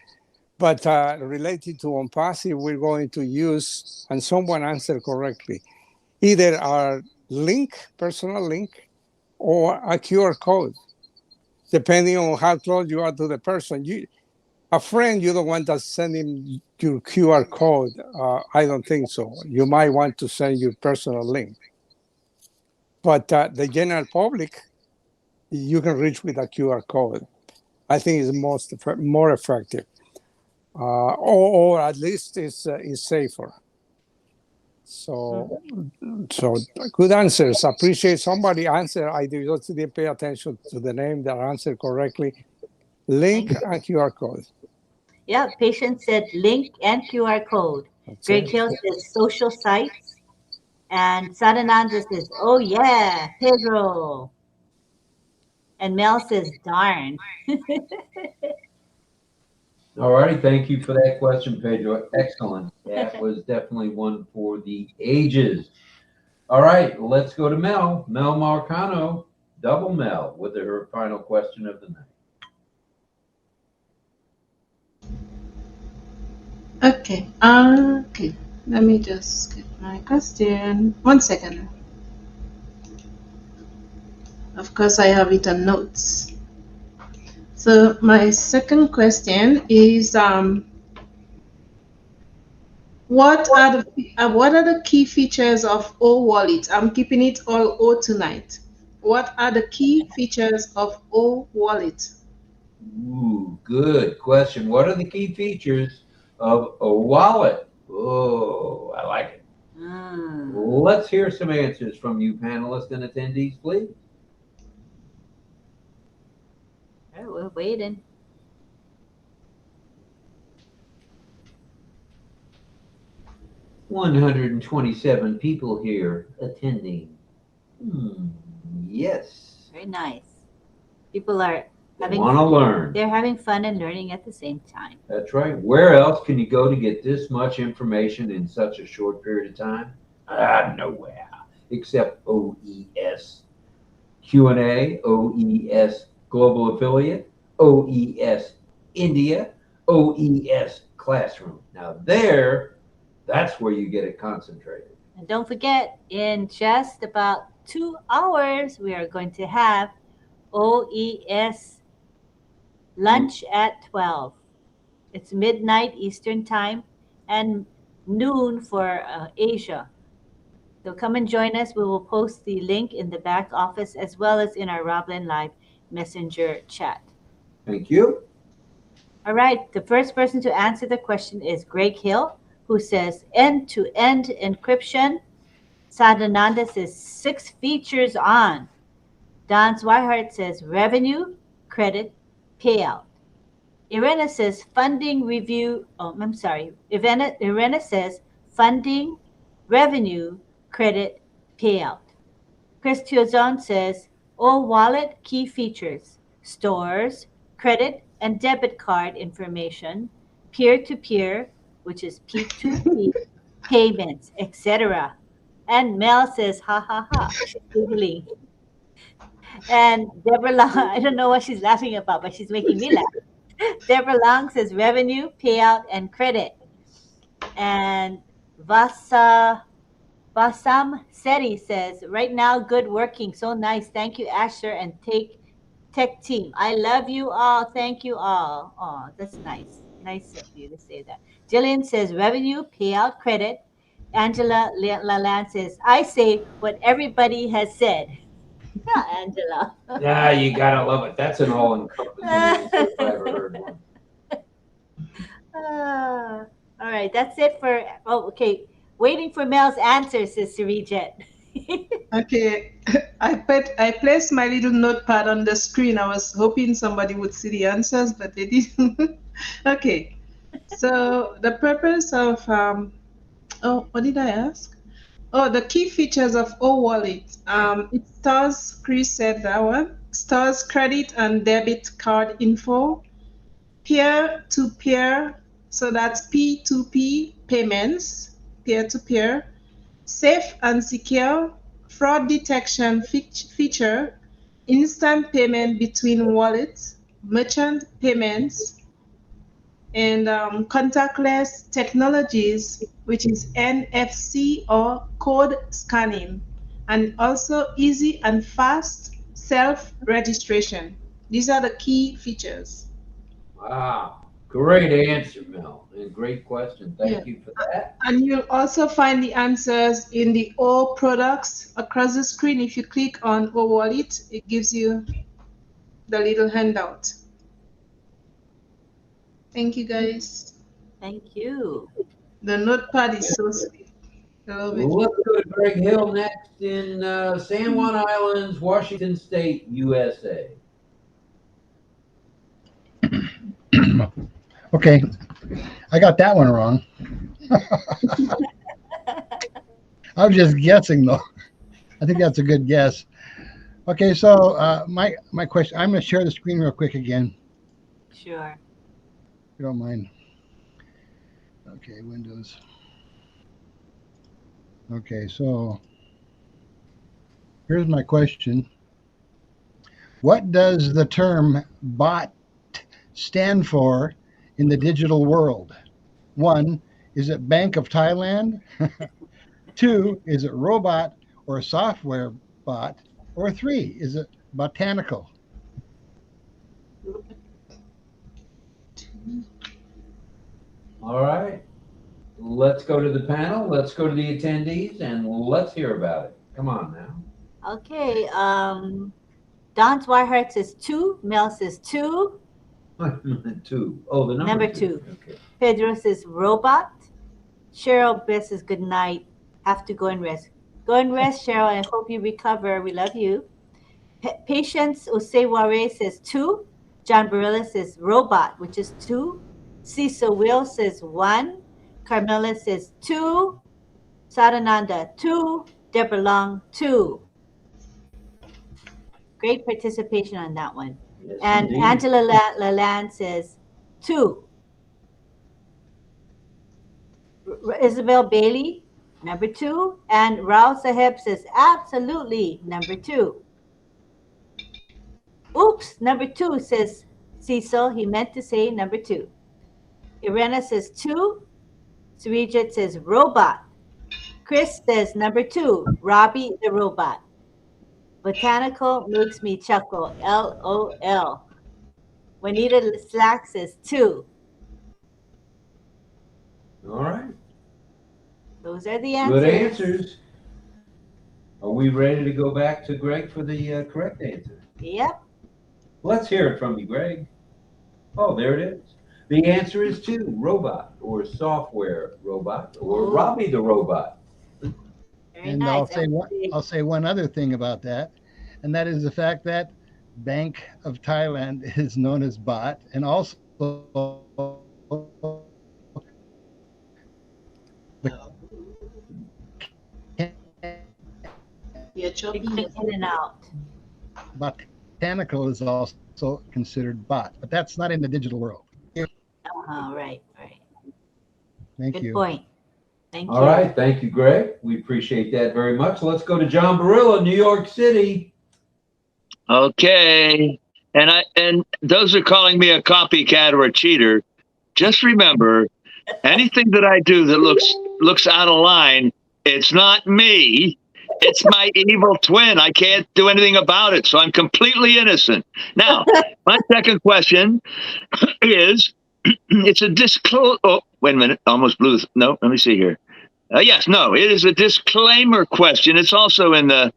Speaker 9: But related to ONPASSIVE, we're going to use, and someone answered correctly, either our link, personal link, or a QR code, depending on how close you are to the person. A friend, you don't want to send him your QR code. I don't think so. You might want to send your personal link. But the general public, you can reach with a QR code. I think is more effective, or at least is safer. So good answers. Appreciate somebody answer. I just didn't pay attention to the name that answered correctly. Link and QR code.
Speaker 2: Yeah, patient said link and QR code.
Speaker 9: That's
Speaker 2: Greg
Speaker 9: it.
Speaker 2: Hill says social sites. And Sadananda says, oh yeah, Pedro. And Mel says, darn.
Speaker 1: All righty. Thank you for that question, Pedro. Excellent. That was definitely one for the ages. All right. Let's go to Mel. Mel Marcano, double Mel, with her final question of the night.
Speaker 3: Okay. Okay. Let me just get my question. 1 second. Of course, I have it on notes. So my second question is, what are the key features of O Wallet? I'm keeping it all O tonight. What are the key features of O Wallet?
Speaker 1: Ooh, good question. What are the key features of a wallet? Oh, I like it. Let's hear some answers from you panelists and attendees, please.
Speaker 2: All right, we're waiting.
Speaker 1: 127 people here attending. Yes.
Speaker 2: Very nice. People are
Speaker 1: They
Speaker 2: having
Speaker 1: want to learn.
Speaker 2: they're having fun and learning at the same time.
Speaker 1: That's right. Where else can you go to get this much information in such a short period of time? Nowhere except OES Q&A, OES Global Affiliate, OES India, OES Classroom. Now that's where you get it concentrated.
Speaker 2: And don't forget, in just about 2 hours, we are going to have OES lunch at 12. It's midnight Eastern time and noon for Asia. So come and join us. We will post the link in the back office as well as in our RobLynn Live Messenger chat.
Speaker 1: Thank you.
Speaker 2: All right. The first person to answer the question is Greg Hill, who says end-to-end encryption. Sadananda says 6 features on. Don Swihart says revenue, credit, payout. Irena says funding review. Oh, I'm sorry. Irena says funding, revenue, credit, payout. Chris Tiozon says wallet key features, stores, credit and debit card information, peer-to-peer, which is P2P, payments, etc. And Mel says, ha ha ha, she's giggling. And Deborah Long, I don't know what she's laughing about, but she's making me laugh. Deborah Long says revenue, payout, and credit. And Vasam Seti says, right now, good working. So nice. Thank you, Asher and Tech Team. I love you all. Thank you all. Oh, that's nice. Nice of you to say that. Jillian says revenue, payout, credit. Angela Laland says, I say what everybody has said. Yeah, Angela.
Speaker 1: Yeah, you gotta love it. That's an all-encompassing answer if I ever heard one.
Speaker 2: All right, that's it for. Oh, okay. Waiting for Mel's answer, says Sarijet.
Speaker 3: Okay, I placed my little notepad on the screen. I was hoping somebody would see the answers, but they didn't. Okay, so the purpose of what did I ask? Oh, the key features of O-Wallet. It stores, Chris said that one, stores credit and debit card info, peer-to-peer, so that's P2P payments, peer-to-peer, safe and secure, fraud detection feature, instant payment between wallets, merchant payments, and contactless technologies, which is NFC or code scanning, and also easy and fast self-registration. These are the key features.
Speaker 1: Wow. Great answer, Mel. And great question. Thank you for that.
Speaker 3: And you'll also find the answers in the O products across the screen. If you click on O Wallet, it gives you the little handout. Thank you, guys.
Speaker 2: Thank you.
Speaker 3: The notepad is so sweet. I love it.
Speaker 1: Let's go to Greg Hill next in San Juan Islands, Washington State, USA.
Speaker 5: Okay, I got that one wrong. I'm just guessing though. I think that's a good guess. Okay, so my question. I'm going to share the screen real quick again.
Speaker 2: Sure.
Speaker 5: If you don't mind. Okay, Windows. Okay, so here's my question. What does the term bot stand for in the digital world? 1, is it Bank of Thailand? 2, is it robot or software bot? Or 3, is it botanical?
Speaker 1: All right. Let's go to the panel. Let's go to the attendees and let's hear about it. Come on now.
Speaker 2: Okay. Don Swihart says 2. Mel says 2.
Speaker 1: 2. Oh, the number
Speaker 2: 2.
Speaker 1: Okay.
Speaker 2: Pedro says robot. Cheryl Bess says good night. Have to go and rest. Go and rest, Cheryl. I hope you recover. We love you. Patience Oseware says 2. John Barilla says robot, which is 2. Cecil Will says 1. Carmela says 2. Sadananda, 2. Deborah Long, 2. Great participation on that one.
Speaker 1: Yes,
Speaker 2: And
Speaker 1: indeed.
Speaker 2: Angela Lalande says 2. Isabel Bailey, number 2. And Rao Saheb says absolutely, number 2. Oops, number 2 says Cecil. He meant to say number 2. Irena says 2. Surijit says robot. Chris says number 2, Robbie the robot. Botanical makes me chuckle, LOL. Juanita Slack says 2.
Speaker 1: All right.
Speaker 2: Those are the answers.
Speaker 1: Good answers. Are we ready to go back to Greg for the correct answer?
Speaker 2: Yep.
Speaker 1: Let's hear it from you, Greg. Oh, there it is. The answer is 2, robot or software robot or
Speaker 2: Ooh.
Speaker 1: Robbie the robot.
Speaker 2: Very
Speaker 5: And
Speaker 2: nice.
Speaker 5: I'll say one other thing about that, and that is the fact that Bank of Thailand is known as BOT, and also
Speaker 2: You're coming in and out.
Speaker 5: Botanical is also considered BOT, but that's not in the digital world.
Speaker 2: Right.
Speaker 5: Thank
Speaker 2: Good
Speaker 5: you.
Speaker 2: point. Thank
Speaker 1: All
Speaker 2: you.
Speaker 1: right. Thank you, Greg. We appreciate that very much. Let's go to John Barilla, New York City.
Speaker 8: Okay. And those are calling me a copycat or a cheater. Just remember, anything that I do that looks out of line, it's not me. It's my evil twin. I can't do anything about it, so I'm completely innocent. Now, my second question is, it's a oh, wait a minute, almost blew. No, let me see here. Yes, no, it is a disclaimer question. It's also in the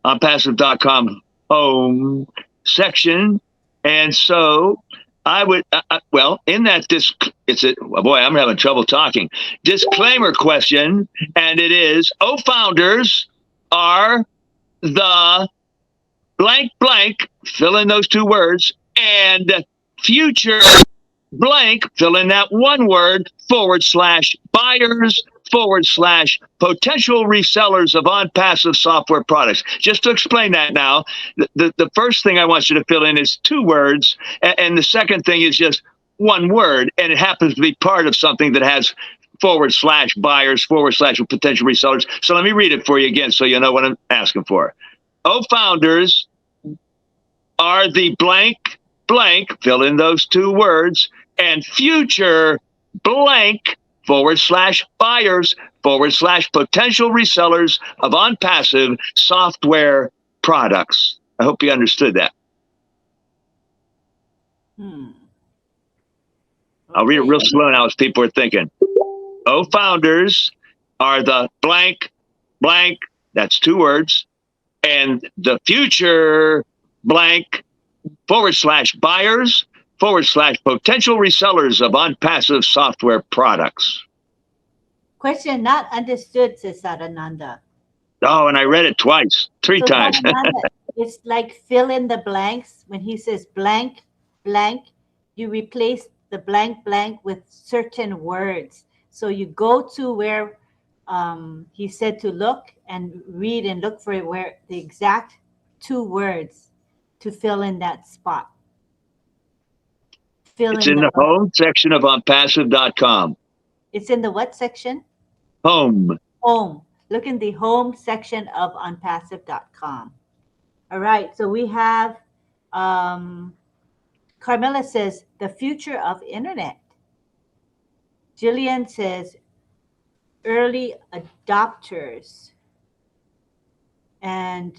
Speaker 8: ONPASSIVE.com home section. And so I would, well, in that boy, I'm having trouble talking. Disclaimer question, and it is, founders are the blank blank, fill in those 2 words, and future blank, fill in that 1 word, /buyers, /potential resellers of ONPASSIVE software products. Just to explain that now, the first thing I want you to fill in is 2 words, and the second thing is just 1 word, and it happens to be part of something that has /buyers, /potential resellers. So let me read it for you again so you know what I'm asking for. Founders are the blank blank, fill in those 2 words, and future blank /buyers, /potential resellers of ONPASSIVE software products. I hope you understood that. I'll read it real slow now as people are thinking. Founders are the blank blank, that's 2 words, and the future blank /buyers, /potential resellers of ONPASSIVE software products.
Speaker 2: Question not understood, says Sadananda.
Speaker 8: Oh, and I read it twice, 3 times.
Speaker 2: Sadananda, it's like fill in the blanks. When he says blank, blank, you replace the blank, blank with certain words. So you go to where he said to look and read and look for where the exact 2 words to fill in that spot.
Speaker 8: It's in the home section of ONPASSIVE.com.
Speaker 2: It's in the what section?
Speaker 8: Home.
Speaker 2: Home. Look in the home section of ONPASSIVE.com. All right. So we have Carmela says the future of internet. Jillian says early adopters. And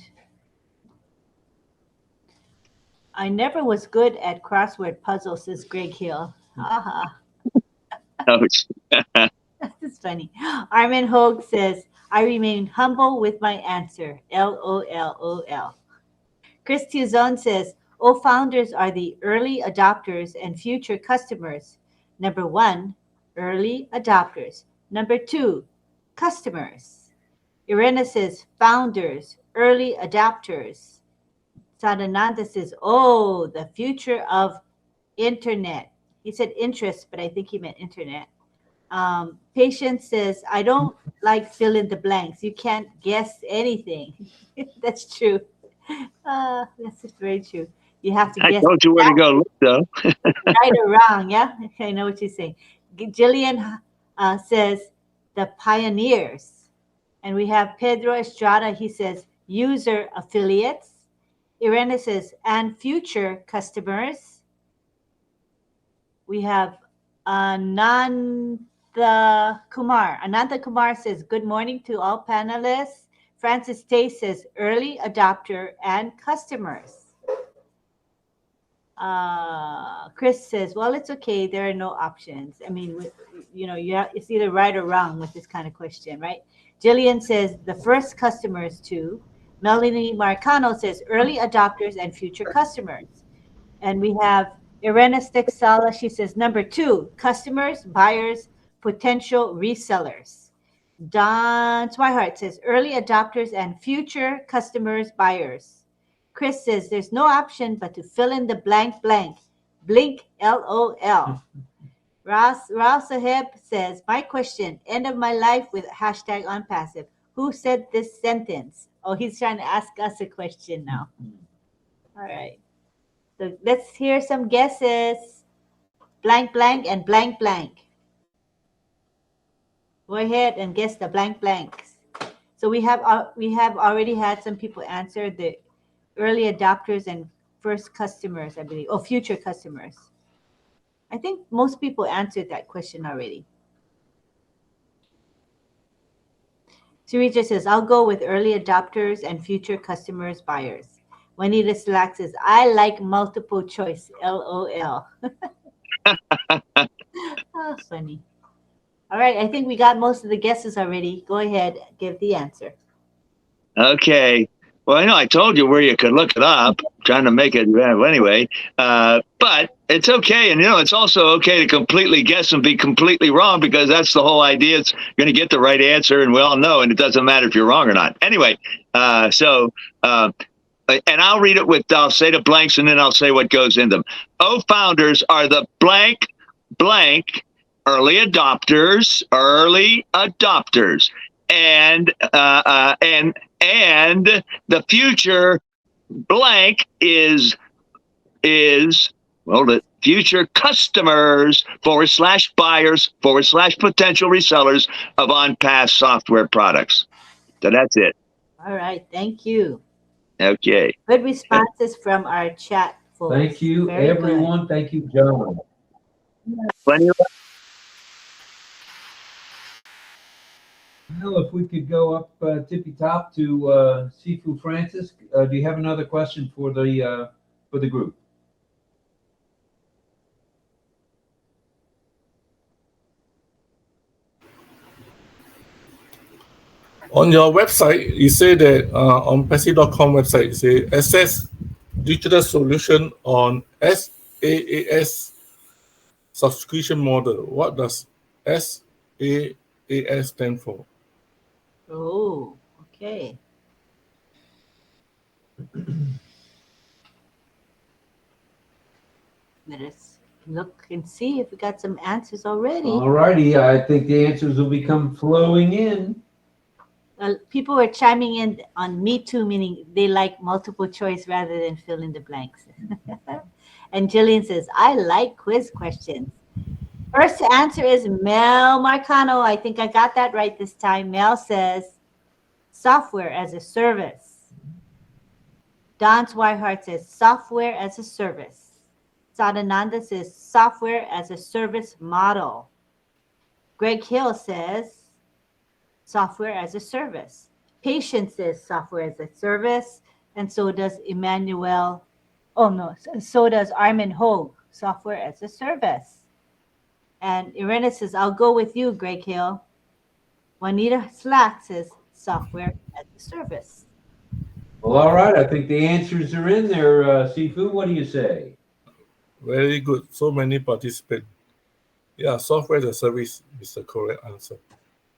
Speaker 2: I never was good at crossword puzzles, says Greg Hill.
Speaker 8: Ouch.
Speaker 2: That's funny. Armin Hogue says, I remain humble with my answer. LOLOL. Chris Tuzon says, founders are the early adopters and future customers. Number 1, early adopters. Number 2, customers. Irena says, founders, early adopters. Sadananda says, the future of internet. He said interest, but I think he meant internet. Patience says, I don't like fill in the blanks. You can't guess anything. That's true. That's very true. You have to
Speaker 8: I
Speaker 2: guess
Speaker 8: told you where to go look, though.
Speaker 2: right or wrong. Yeah, I know what you're saying. Jillian says the pioneers. And we have Pedro Estrada. He says user affiliates. Irene says and future customers. We have Ananda Kumar. Ananda Kumar says good morning to all panelists. Francis Tay says early adopter and customers. Chris says, well, it's okay. There are no options. I mean, it's either right or wrong with this kind of question, right? Jillian says the first customers too. Melanie Marcano says early adopters and future customers. And we have Irena Stexala. She says number 2, customers, buyers, potential resellers. Don Swihart says early adopters and future customers, buyers. Chris says there's no option but to fill in the blank blank. Blink, LOL. Rao Saheb says, my question, end of my life with hashtag ONPASSIVE. Who said this sentence? Oh, he's trying to ask us a question now. All right. So let's hear some guesses. Blank blank and blank blank. Go ahead and guess the blank blanks. So we have already had some people answer the early adopters and first customers, I believe, or future customers. I think most people answered that question already. Sarija says, I'll go with early adopters and future customers, buyers. Juanita Slack says, I like multiple choice, LOL. Oh, funny. All right, I think we got most of the guesses already. Go ahead, give the answer.
Speaker 8: Okay. Well, I told you where you could look it up, trying to make it anyway. But it's okay. And, it's also okay to completely guess and be completely wrong, because that's the whole idea. It's going to get the right answer. And we all know, and it doesn't matter if you're wrong or not. Anyway, and I'll read it I'll say the blanks and then I'll say what goes in them. founders are the blank, early adopters, and the future blank is the future customers / buyers / potential resellers of OnPass software products. So that's it.
Speaker 2: All right, thank you.
Speaker 8: Okay.
Speaker 2: Good responses from our chat folks.
Speaker 1: Thank you,
Speaker 2: Very
Speaker 1: everyone.
Speaker 2: good.
Speaker 1: Thank you, John.
Speaker 8: Plenty of
Speaker 1: Well, if we could go up tippy top to Sifu Francis, do you have another question for the group?
Speaker 11: On your website, you say that on passive.com website, you say assess digital solution on SaaS subscription model. What does SaaS stand for?
Speaker 2: Oh, okay. Let us look and see if we got some answers already.
Speaker 1: All righty, I think the answers will become flowing in.
Speaker 2: People were chiming in on me too, meaning they like multiple choice rather than fill in the blanks. And Jillian says, I like quiz questions. First answer is Mel Marcano. I think I got that right this time. Mel says, software as a service. Don Swihart says, software as a service. Sadananda says, software as a service model. Greg Hill says, software as a service. Patience says software as a service. And so does Emmanuel. Oh, no. So does Armin Hogue, software as a service. And Irena says, I'll go with you, Greg Hill. Juanita Slack says, software as a service.
Speaker 1: Well, all right. I think the answers are in there, Sifu. What do you say?
Speaker 11: Very good. So many participants. Yeah, software as a service is the correct answer.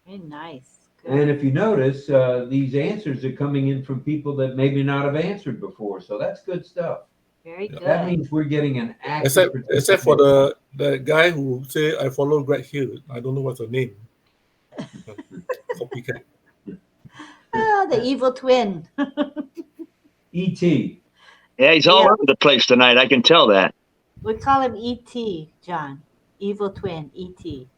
Speaker 2: Very nice.
Speaker 1: And if you notice, these answers are coming in from people that maybe not have answered before. So that's good stuff.
Speaker 2: Very good.
Speaker 1: That means we're getting an active
Speaker 11: Except for the guy who say I follow Greg Hill. I don't know what's the name. copycat.
Speaker 2: Ah, the evil twin.
Speaker 1: E.T.
Speaker 8: Yeah, he's all
Speaker 2: Yeah.
Speaker 8: over the place tonight. I can tell that.
Speaker 2: We call him E.T., John. Evil twin, E.T.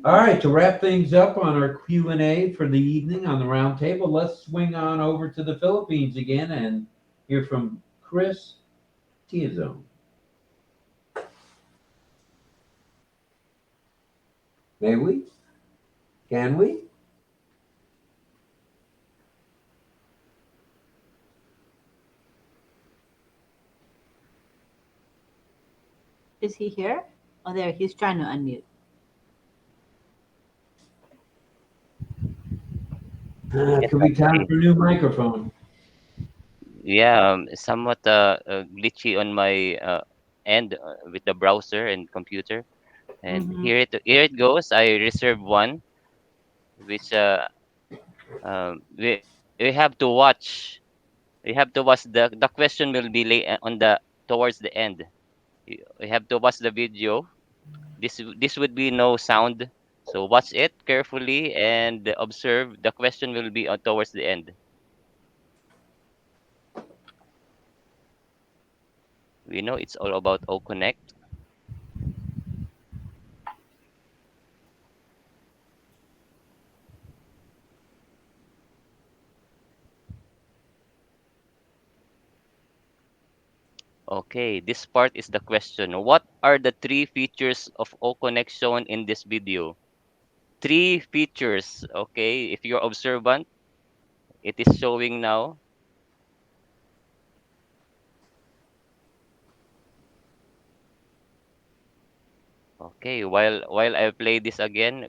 Speaker 1: All right, to wrap things up on our Q&A for the evening on the roundtable, let's swing on over to the Philippines again and hear from Chris Tiazone. May we? Can we?
Speaker 2: Is he here? Oh, there. He's trying to unmute.
Speaker 1: Could be time for a new microphone.
Speaker 10: Yeah, somewhat glitchy on my end with the browser and computer. And
Speaker 2: Mhm.
Speaker 10: here it goes. I reserve one, which we have to watch. We have to watch the question will be on the towards the end. We have to watch the video. This would be no sound. So watch it carefully and observe. The question will be towards the end. We know it's all about OConnect. Okay, this part is the question. What are the three features of OConnect shown in this video? Three features. Okay, if you're observant, it is showing now. Okay, while I play this again,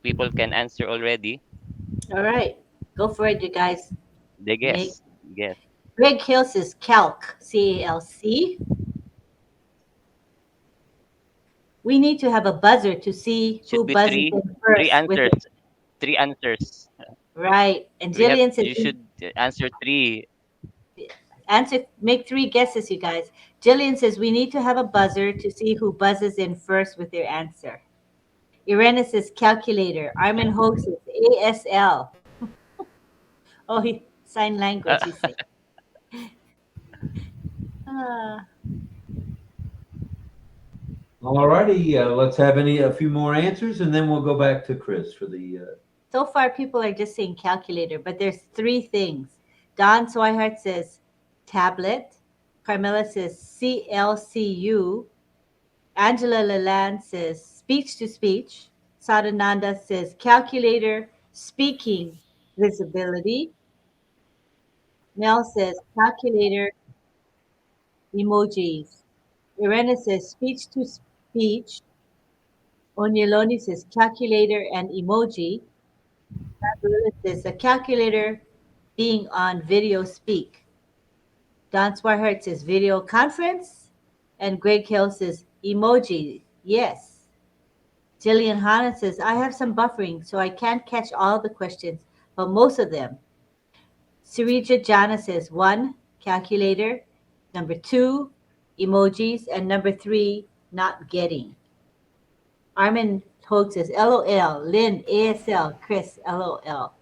Speaker 10: people can answer already.
Speaker 2: All right. Go for it, you guys.
Speaker 10: They
Speaker 2: Make
Speaker 10: guess.
Speaker 2: Greg Hills is calc, C-A-L-C. We need to have a buzzer to see who
Speaker 10: Should be
Speaker 2: buzzes in
Speaker 10: three
Speaker 2: first with
Speaker 10: answers.
Speaker 2: it.
Speaker 10: Three answers.
Speaker 2: Right. And Jillian says
Speaker 10: You should answer three.
Speaker 2: make three guesses, you guys. Jillian says we need to have a buzzer to see who buzzes in first with their answer. Irena says calculator. Armin Hogue says ASL. Oh, sign language, he said.
Speaker 1: All righty, let's have a few more answers, and then we'll go back to Chris for the.
Speaker 2: So far, people are just saying calculator, but there's three things. Don Swihart says tablet. Carmela says CLCU. Angela Lalande says speech to speech. Sadananda says calculator, speaking, visibility. Mel says calculator, emojis. Irena says speech to speech. Onyeloni says calculator and emoji. Gabriela says a calculator being on video speak. Don Swihart says video conference. And Greg Hill says emoji. Yes. Jillian Hanna says, I have some buffering, so I can't catch all the questions, but most of them. Sirija Jana says 1, calculator. Number 2, emojis. And number 3, not getting. Armin Hogue says LOL. Lynn, ASL. Chris, LOL.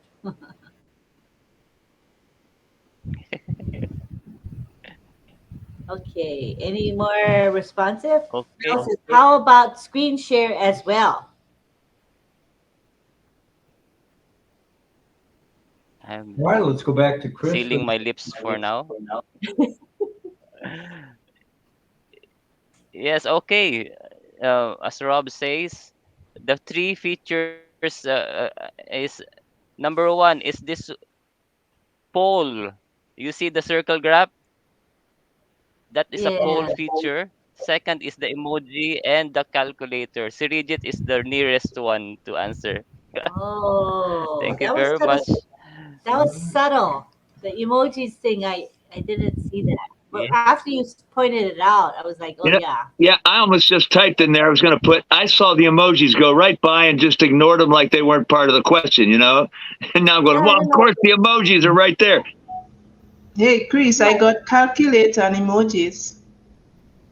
Speaker 2: Okay, any more responsive?
Speaker 10: Okay.
Speaker 2: Mel says, how about screen share as well?
Speaker 10: I'm
Speaker 1: All right, let's go back to Chris.
Speaker 10: sealing my lips for now. Yes, okay. As Rob says, the three features is number 1 is this poll. You see the circle graph? That is a poll
Speaker 2: Yeah.
Speaker 10: feature. Second is the emoji and the calculator. Sirijit is the nearest one to answer.
Speaker 2: Oh,
Speaker 10: Thank you
Speaker 2: that was
Speaker 10: very
Speaker 2: subtle.
Speaker 10: much.
Speaker 2: That was subtle. The emojis thing, I didn't see that. But
Speaker 10: Yeah.
Speaker 2: after you pointed it out, I was like, oh,
Speaker 8: You know,
Speaker 2: yeah.
Speaker 8: Yeah, I almost just typed in there. I was going to put, I saw the emojis go right by and just ignored them like they weren't part of the question, you know? And now I'm going,
Speaker 2: Yeah,
Speaker 8: well,
Speaker 2: I
Speaker 8: of
Speaker 2: know.
Speaker 8: course, the emojis are right there.
Speaker 3: Hey, Chris, I got calculator and emojis.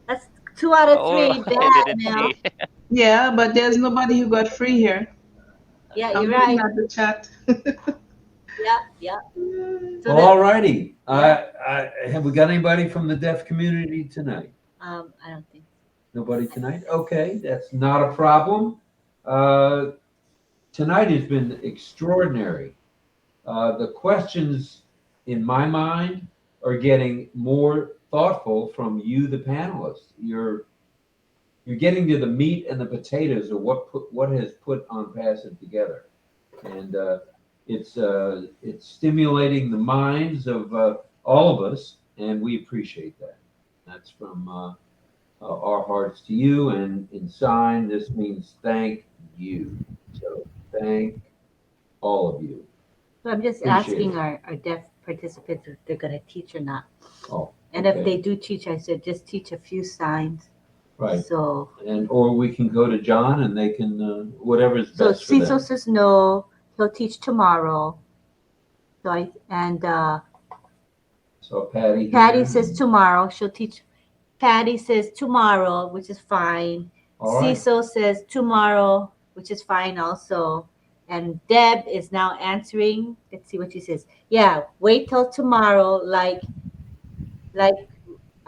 Speaker 2: That's 2 out of
Speaker 10: Oh,
Speaker 2: 3.
Speaker 10: I
Speaker 2: Bad,
Speaker 10: didn't
Speaker 2: Mel.
Speaker 10: see.
Speaker 3: Yeah, but there's nobody who got free here.
Speaker 2: Yeah,
Speaker 3: I'm
Speaker 2: you're
Speaker 3: looking
Speaker 2: right.
Speaker 3: at the chat.
Speaker 2: Yeah. So
Speaker 1: All righty. Have we got anybody from the deaf community tonight?
Speaker 2: I don't think.
Speaker 1: Nobody tonight? Okay, that's not a problem. Tonight has been extraordinary. The questions, in my mind, are getting more thoughtful from you, the panelists. You're getting to the meat and the potatoes of what has put ONPASSIVE together, and it's stimulating the minds of all of us, and we appreciate that. That's from our hearts to you, and in sign, this means thank you. So thank all of you.
Speaker 2: So I'm just
Speaker 1: Appreciate
Speaker 2: asking
Speaker 1: it.
Speaker 2: our deaf participants if they're going to teach or not.
Speaker 1: Oh,
Speaker 2: And
Speaker 1: okay.
Speaker 2: if they do teach, I said just teach a few signs.
Speaker 1: Right.
Speaker 2: So
Speaker 1: Or we can go to John and they can whatever's best for
Speaker 2: Cecil
Speaker 1: them.
Speaker 2: says no, he'll teach tomorrow.
Speaker 1: So Patty.
Speaker 2: Patty says tomorrow. She'll teach. Patty says tomorrow, which is fine.
Speaker 1: All right.
Speaker 2: Cecil says tomorrow, which is fine also. And Deb is now answering. Let's see what she says. Yeah, wait till tomorrow. Like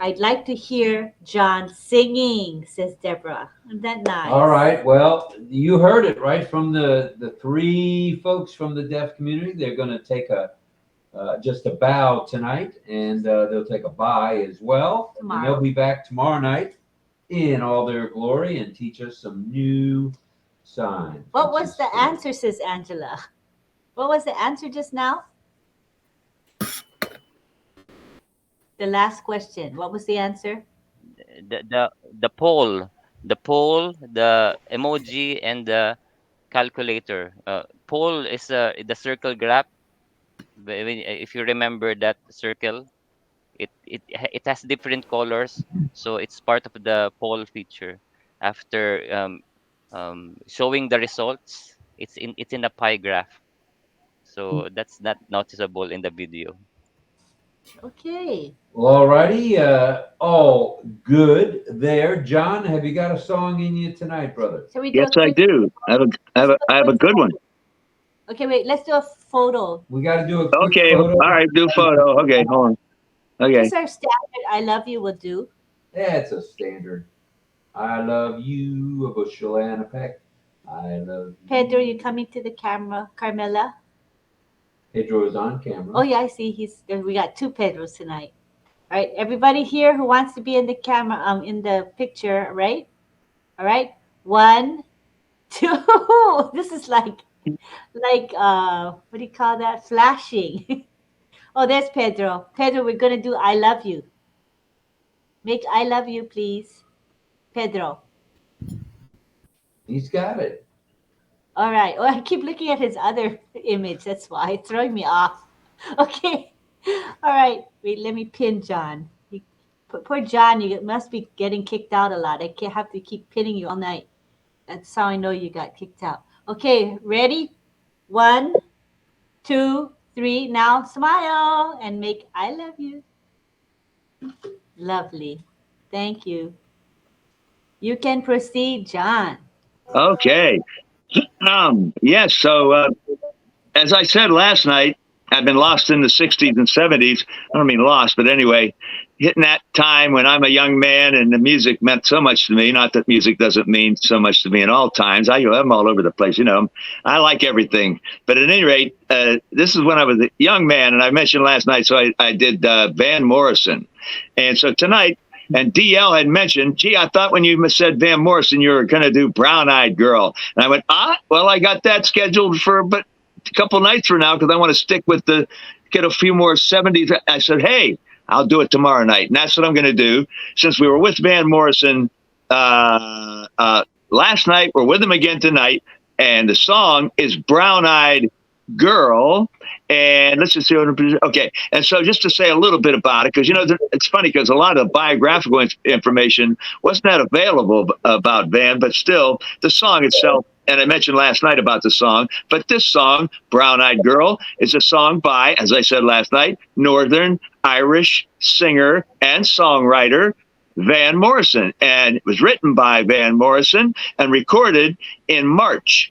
Speaker 2: I'd like to hear John singing, says Deborah. Isn't that nice?
Speaker 1: All right. Well, you heard it right from the three folks from the deaf community. They're going to take just a bow tonight, and they'll take a bye as well.
Speaker 2: Tomorrow.
Speaker 1: And they'll be back tomorrow night in all their glory and teach us some new signs.
Speaker 2: What was the answer, says Angela? What was the answer just now? The last question. What was the answer?
Speaker 10: The poll, the emoji, and the calculator. Poll is the circle graph. If you remember that circle, it has different colors, so it's part of the poll feature. After showing the results, it's in a pie graph, so that's not noticeable in the video.
Speaker 2: Okay.
Speaker 1: Well, all righty. All good there. John, have you got a song in you tonight, brother?
Speaker 2: Shall we do
Speaker 8: Yes,
Speaker 2: a
Speaker 8: I
Speaker 2: quick,
Speaker 8: do. I have a good one.
Speaker 2: Okay, wait, let's do a photo.
Speaker 1: We got to do a quick
Speaker 8: Okay.
Speaker 1: photo.
Speaker 8: All right. Do photo. Okay. Hold on. Okay.
Speaker 2: Just our standard I love you will do.
Speaker 1: That's a standard. I love you, a bushel and a peck. I love you.
Speaker 2: Pedro, you coming to the camera? Carmela?
Speaker 1: Pedro is on camera.
Speaker 2: Oh yeah, I see. We got two Pedros tonight. All right, everybody here who wants to be in the camera, in the picture, right? All right, 1, 2. This is like, what do you call that? Flashing. Oh, there's Pedro. Pedro, we're gonna do I love you. Make I love you, please, Pedro.
Speaker 1: He's got it.
Speaker 2: All right. Oh, I keep looking at his other image. That's why it's throwing me off. Okay. All right. Wait, let me pin John. Poor John, you must be getting kicked out a lot. I can't have to keep pinning you all night. That's how I know you got kicked out. Okay, ready? 1, 2, 3. Now smile and make I love you. Lovely. Thank you. You can proceed, John.
Speaker 8: Okay. Yes. So, as I said last night, I've been lost in the 60s and 70s. I don't mean lost, but anyway, hitting that time when I'm a young man and the music meant so much to me. Not that music doesn't mean so much to me in all times. I'm all over the place, you know. I like everything. But at any rate, this is when I was a young man, and I mentioned last night, so I did Van Morrison. And so tonight, and DL had mentioned, gee, I thought when you said Van Morrison, you were going to do Brown Eyed Girl. And I went, well, I got that scheduled for a couple nights from now because I want to stick with get a few more 70s. I said, hey, I'll do it tomorrow night. And that's what I'm going to do. Since we were with Van Morrison last night, we're with him again tonight. And the song is Brown Eyed Girl. And let's just see what. Okay. And so just to say a little bit about it, because, you know, it's funny because a lot of biographical information wasn't that available about Van, but still the song itself. And I mentioned last night about the song, but this song, Brown Eyed Girl, is a song by, as I said last night, Northern Irish singer and songwriter Van Morrison. And it was written by Van Morrison and recorded in March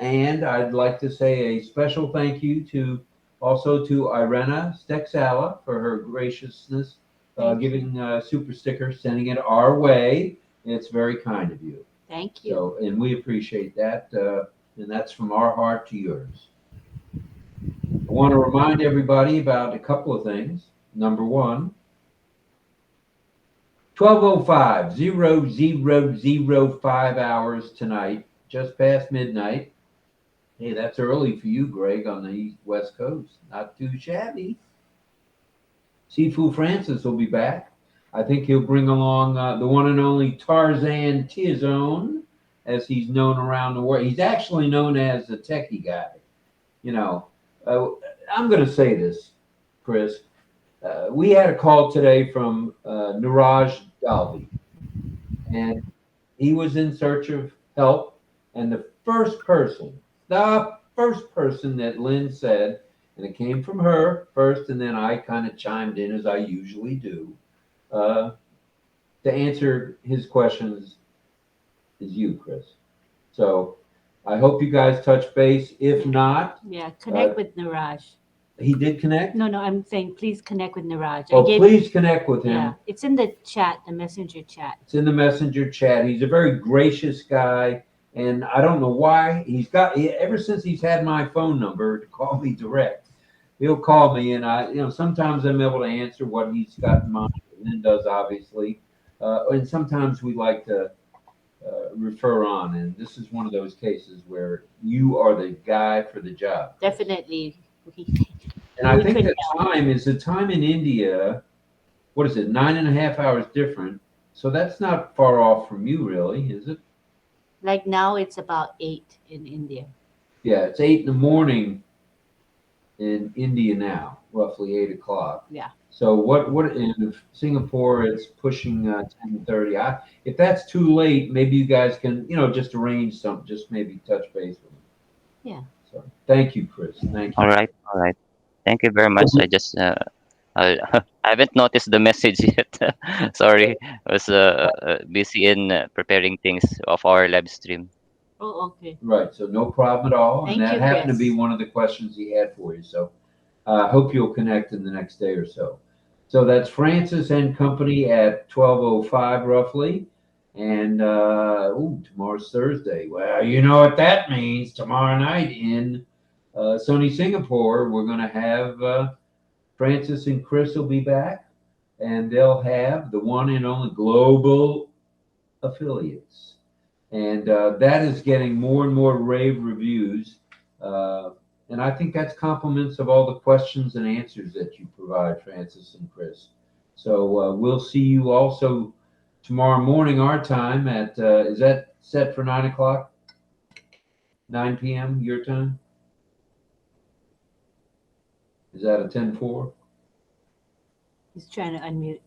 Speaker 1: And I'd like to say a special thank you to Irena Stexala for her graciousness, giving super sticker, sending it our way. It's very kind of you.
Speaker 2: Thank you.
Speaker 1: So, and we appreciate that. And that's from our heart to yours. I want to remind everybody about a couple of things. Number one, 12:05, 00:05 hours tonight, just past midnight. Hey, that's early for you, Greg, on the West Coast. Not too shabby. Sifu Francis will be back. I think he'll bring along the one and only Tarzan Tiazone, as he's known around the world. He's actually known as the techie guy. You know, I'm going to say this, Chris. We had a call today from Niraj Dalvi, and he was in search of help. And the first person that Lynn said, and it came from her first, and then I kind of chimed in as I usually do, to answer his questions is you, Chris. So I hope you guys touch base. If not,
Speaker 2: connect with Niraj.
Speaker 1: He did connect?
Speaker 2: No, I'm saying please connect with Niraj.
Speaker 1: Please connect with him.
Speaker 2: Yeah, it's in the chat, the messenger chat.
Speaker 1: It's in the messenger chat. He's a very gracious guy, and I don't know why ever since he's had my phone number to call me direct, he'll call me, and sometimes I'm able to answer what he's got in mind, and Lynn does obviously, and sometimes we like to refer on, and this is one of those cases where you are the guy for the job.
Speaker 2: Definitely.
Speaker 1: And I think the time in India, what is it, 9.5 hours different? So that's not far off from you, really, is it?
Speaker 2: Like now it's about 8 in India.
Speaker 1: Yeah, it's 8 in the morning in India now, roughly 8 o'clock.
Speaker 2: Yeah.
Speaker 1: So what in Singapore, it's pushing 10:30. If that's too late, maybe you guys can, just arrange something, just maybe touch base with them.
Speaker 2: Yeah.
Speaker 1: So thank you, Chris. Thank you.
Speaker 10: All right. Thank you very much. I just I haven't noticed the message yet. Sorry, I was busy in preparing things of our live stream.
Speaker 2: Oh, okay.
Speaker 1: Right. So no problem at all.
Speaker 2: Thank
Speaker 1: and that
Speaker 2: you,
Speaker 1: happened
Speaker 2: Chris.
Speaker 1: to be one of the questions he had for you. So I hope you'll connect in the next day or so. So that's Francis and Company at 12:05 roughly. And tomorrow's Thursday. Well, you know what that means. Tomorrow night in Sony Singapore, we're going to have Francis and Chris will be back, and they'll have the one and only global affiliates. And that is getting more and more rave reviews. And I think that's compliments of all the questions and answers that you provide, Francis and Chris. So we'll see you also tomorrow morning, our time at, is that set for 9 o'clock? 9 p.m. your time? Is that a 10-4?
Speaker 2: He's trying to unmute.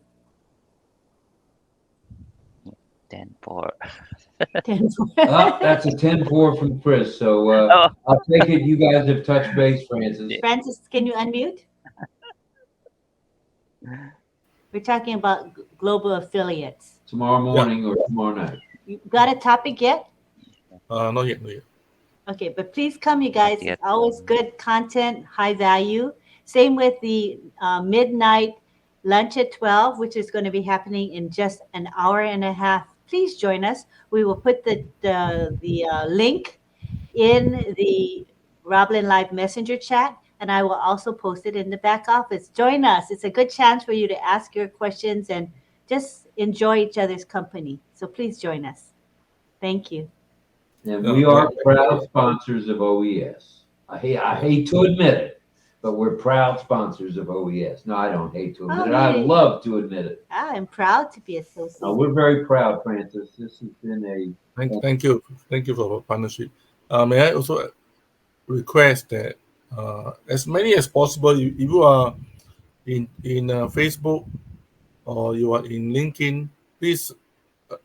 Speaker 10: 10-4.
Speaker 2: 10-4.
Speaker 1: That's a 10-4 from Chris. So I'll take it you guys have touched base, Francis.
Speaker 2: Francis, can you unmute? We're talking about global affiliates.
Speaker 1: Tomorrow morning or tomorrow night.
Speaker 2: You got a topic yet?
Speaker 11: Not yet.
Speaker 2: Okay, but please come, you guys. It's always good content, high value. Same with the midnight lunch at 12, which is going to be happening in just an hour and a half. Please join us. We will put the link in the RobLynn Live Messenger chat, and I will also post it in the back office. Join us. It's a good chance for you to ask your questions and just enjoy each other's company. So please join us. Thank you.
Speaker 1: And we are proud sponsors of OES. I hate to admit it, but we're proud sponsors of OES. No, I don't hate to admit it. I love to admit it.
Speaker 2: I'm proud to be associated.
Speaker 1: No, we're very proud, Francis. This has been a...
Speaker 11: Thank you for the partnership. May I also request that as many as possible, if you are in Facebook or you are in LinkedIn, please,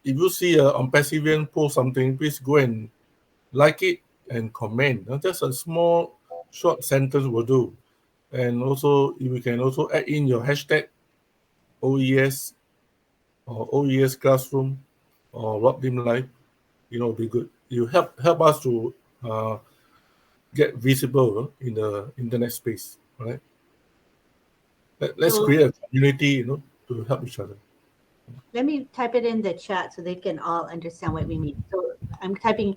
Speaker 11: if you see a ONPASSIVE post something, please go and like it and comment. Just a small short sentence will do. And also, if you can also add in your hashtag OES or OES Classroom or RobLynn Live, be good. You help us to get visible in the internet space, right? Let's
Speaker 2: So-
Speaker 11: create a community, to help each other.
Speaker 2: Let me type it in the chat so they can all understand what we mean. So I'm typing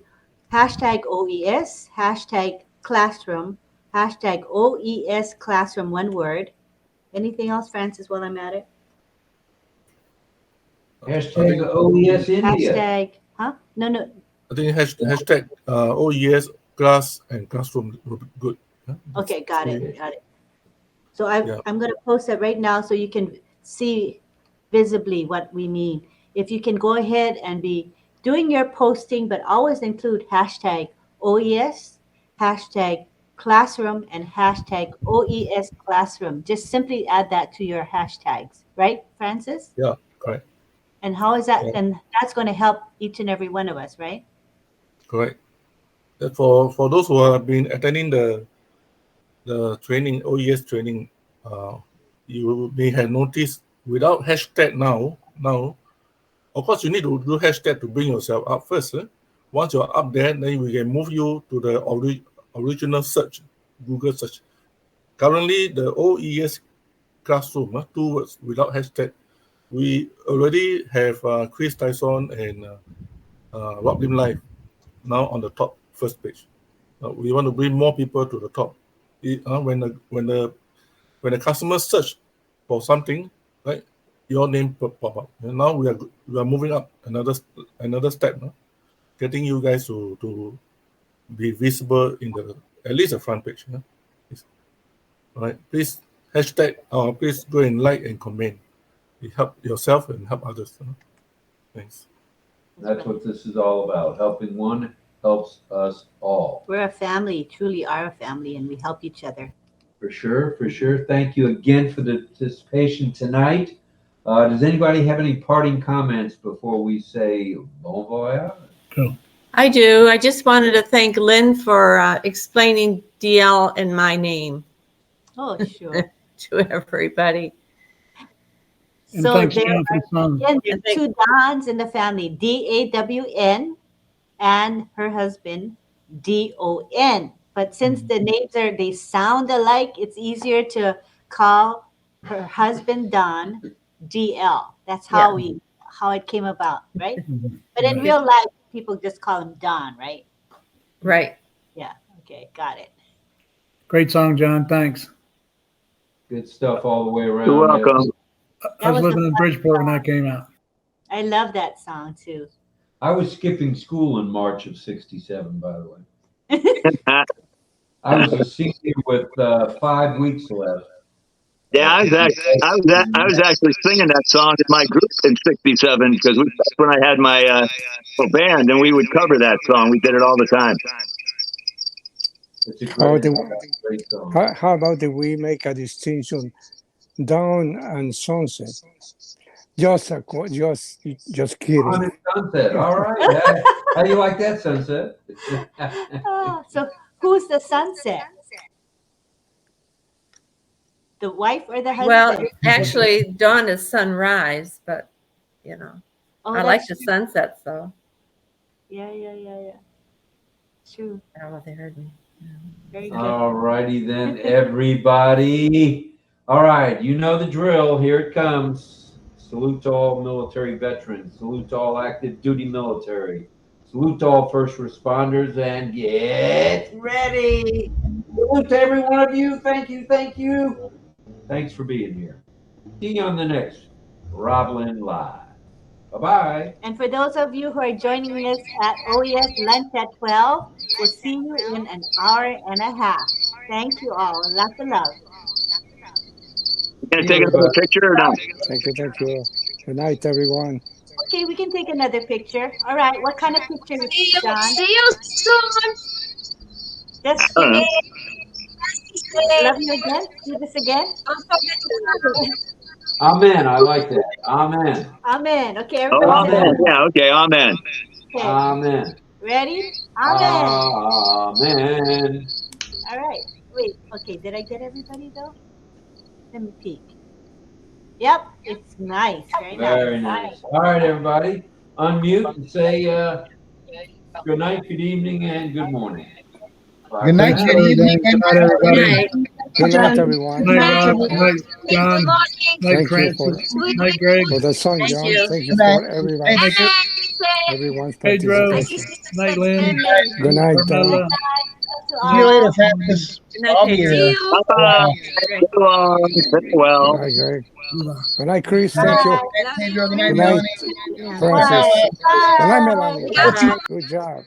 Speaker 2: hashtag OES, hashtag classroom, hashtag OES classroom, one word. Anything else, Francis, while I'm at it?
Speaker 1: Hashtag OES India.
Speaker 2: Hashtag, huh? No.
Speaker 11: I think hashtag OES class and classroom will be good. Yeah?
Speaker 2: Okay, got
Speaker 11: So,
Speaker 2: it. So I'm
Speaker 11: Yeah.
Speaker 2: going to post it right now so you can see visibly what we mean. If you can go ahead and be doing your posting, but always include hashtag OES, hashtag classroom, and hashtag OES classroom. Just simply add that to your hashtags, right, Francis?
Speaker 11: Yeah, correct.
Speaker 2: And how is that?
Speaker 11: Yeah.
Speaker 2: And that's going to help each and every one of us, right?
Speaker 11: Correct. For those who have been attending the training, OES training, you may have noticed without hashtag now, of course you need to do hashtag to bring yourself up first. Once you're up there, then we can move you to the original search, Google search. Currently, the OES classroom, 2 words without hashtag. We already have Chris Tyson and RobLynn Live now on the top first page. We want to bring more people to the top. When the customer search for something, right, your name pop up. And now we are moving up another step, getting you guys to be visible in at least the front page. All right, please hashtag please go and like and comment. You help yourself and help others. Thanks.
Speaker 1: That's what this is all about. Helping one helps us all.
Speaker 2: We're a family, truly are a family, and we help each other.
Speaker 1: For sure. Thank you again for the participation tonight. Does anybody have any parting comments before we say bon voyage?
Speaker 7: Cool.
Speaker 6: I do. I just wanted to thank Lynn for explaining DL and my name
Speaker 2: Oh, sure.
Speaker 6: to everybody.
Speaker 7: And
Speaker 2: So
Speaker 7: thanks,
Speaker 2: there
Speaker 7: John, for the song.
Speaker 2: are again, two Dons in the family, DAWN, and her husband, DON. But since the names they sound alike, it's easier to call her husband Don DL. That's how how it came about, right? But in real life, people just call him Don, right?
Speaker 6: Right.
Speaker 2: Yeah. Okay, got it.
Speaker 7: Great song, John. Thanks.
Speaker 1: Good stuff all the way around.
Speaker 8: You're welcome.
Speaker 7: I was
Speaker 2: was a
Speaker 7: living in
Speaker 2: fun
Speaker 7: Bridgeport when
Speaker 2: song.
Speaker 7: that came out.
Speaker 2: I love that song too.
Speaker 1: I was skipping school in March of '67, by the way. I was a senior with 5 weeks left.
Speaker 8: Yeah, I was actually singing that song in my group in '67 because that's when I had my band, and we would cover that song. We did it all the time.
Speaker 1: It's a
Speaker 9: How
Speaker 1: great song.
Speaker 9: How about if we make a distinction, dawn and sunset? Just kidding.
Speaker 1: On and Sunset. All right. Yeah. How do you like that, Sunset?
Speaker 2: So who's the sunset? The wife or the husband?
Speaker 6: Well, actually, dawn is sunrise, but
Speaker 2: Oh,
Speaker 6: I like
Speaker 2: that's
Speaker 6: the
Speaker 2: true.
Speaker 6: sunsets though.
Speaker 2: Yeah. True.
Speaker 6: Oh, they heard me.
Speaker 2: Very good.
Speaker 1: All righty then, everybody. All right, you know the drill. Here it comes. Salute to all military veterans. Salute to all active duty military. Salute to all first responders, and get ready. Salute to every one of you. Thank you. Thanks for being here. See you on the next RobLynn Live. Bye-bye.
Speaker 2: And for those of you who are joining us at OES Lunch at 12, we'll see you in an hour and a half. Thank you all. Lots of love.
Speaker 8: Can I take another picture or not?
Speaker 9: Thank you. Good night, everyone.
Speaker 2: Okay, we can take another picture. All right, what kind of picture, John?
Speaker 4: See you soon.
Speaker 2: Just
Speaker 8: I don't know.
Speaker 2: love you again. Do this again.
Speaker 4: Don't forget to
Speaker 1: Amen. I like that. Amen.
Speaker 2: Amen. Okay,
Speaker 8: Oh,
Speaker 2: everybody say
Speaker 8: amen.
Speaker 2: that.
Speaker 8: Yeah, okay, amen.
Speaker 2: Okay.
Speaker 1: Amen.
Speaker 2: Ready? Amen.
Speaker 1: Amen.
Speaker 2: All right. Wait. Okay, did I get everybody though? Let me peek. Yep, it's nice.
Speaker 1: Very nice. All right, everybody. Unmute and say good night, good evening, and good morning.
Speaker 5: Good night,
Speaker 1: Thank
Speaker 5: good
Speaker 1: you.
Speaker 5: evening.
Speaker 7: Good night, everybody.
Speaker 9: Good night, everyone.
Speaker 7: Good night, Rob. Good night, John.
Speaker 4: Good morning.
Speaker 7: Good night,
Speaker 9: Thank you for
Speaker 7: Francis. Good night, Greg.
Speaker 9: the song,
Speaker 6: Thank
Speaker 9: John.
Speaker 6: you.
Speaker 9: Thank you
Speaker 5: Good night.
Speaker 9: for everybody,
Speaker 5: Thank you.
Speaker 9: everyone's
Speaker 7: Pedro.
Speaker 9: participation.
Speaker 7: Good night, Lynn.
Speaker 9: Good night,
Speaker 7: Carmela.
Speaker 5: See you later, Francis.
Speaker 6: Good night,
Speaker 5: I'll be
Speaker 6: Pedro.
Speaker 5: here.
Speaker 8: Bye-bye.
Speaker 6: Greg.
Speaker 8: So long. Stay well.
Speaker 9: Good night, Greg. Good night, Chris. Thank you.
Speaker 5: Pedro. Good night,
Speaker 9: Good night,
Speaker 5: Melanie.
Speaker 9: Francis. Good night, Melanie.
Speaker 6: Bye.
Speaker 9: Good job.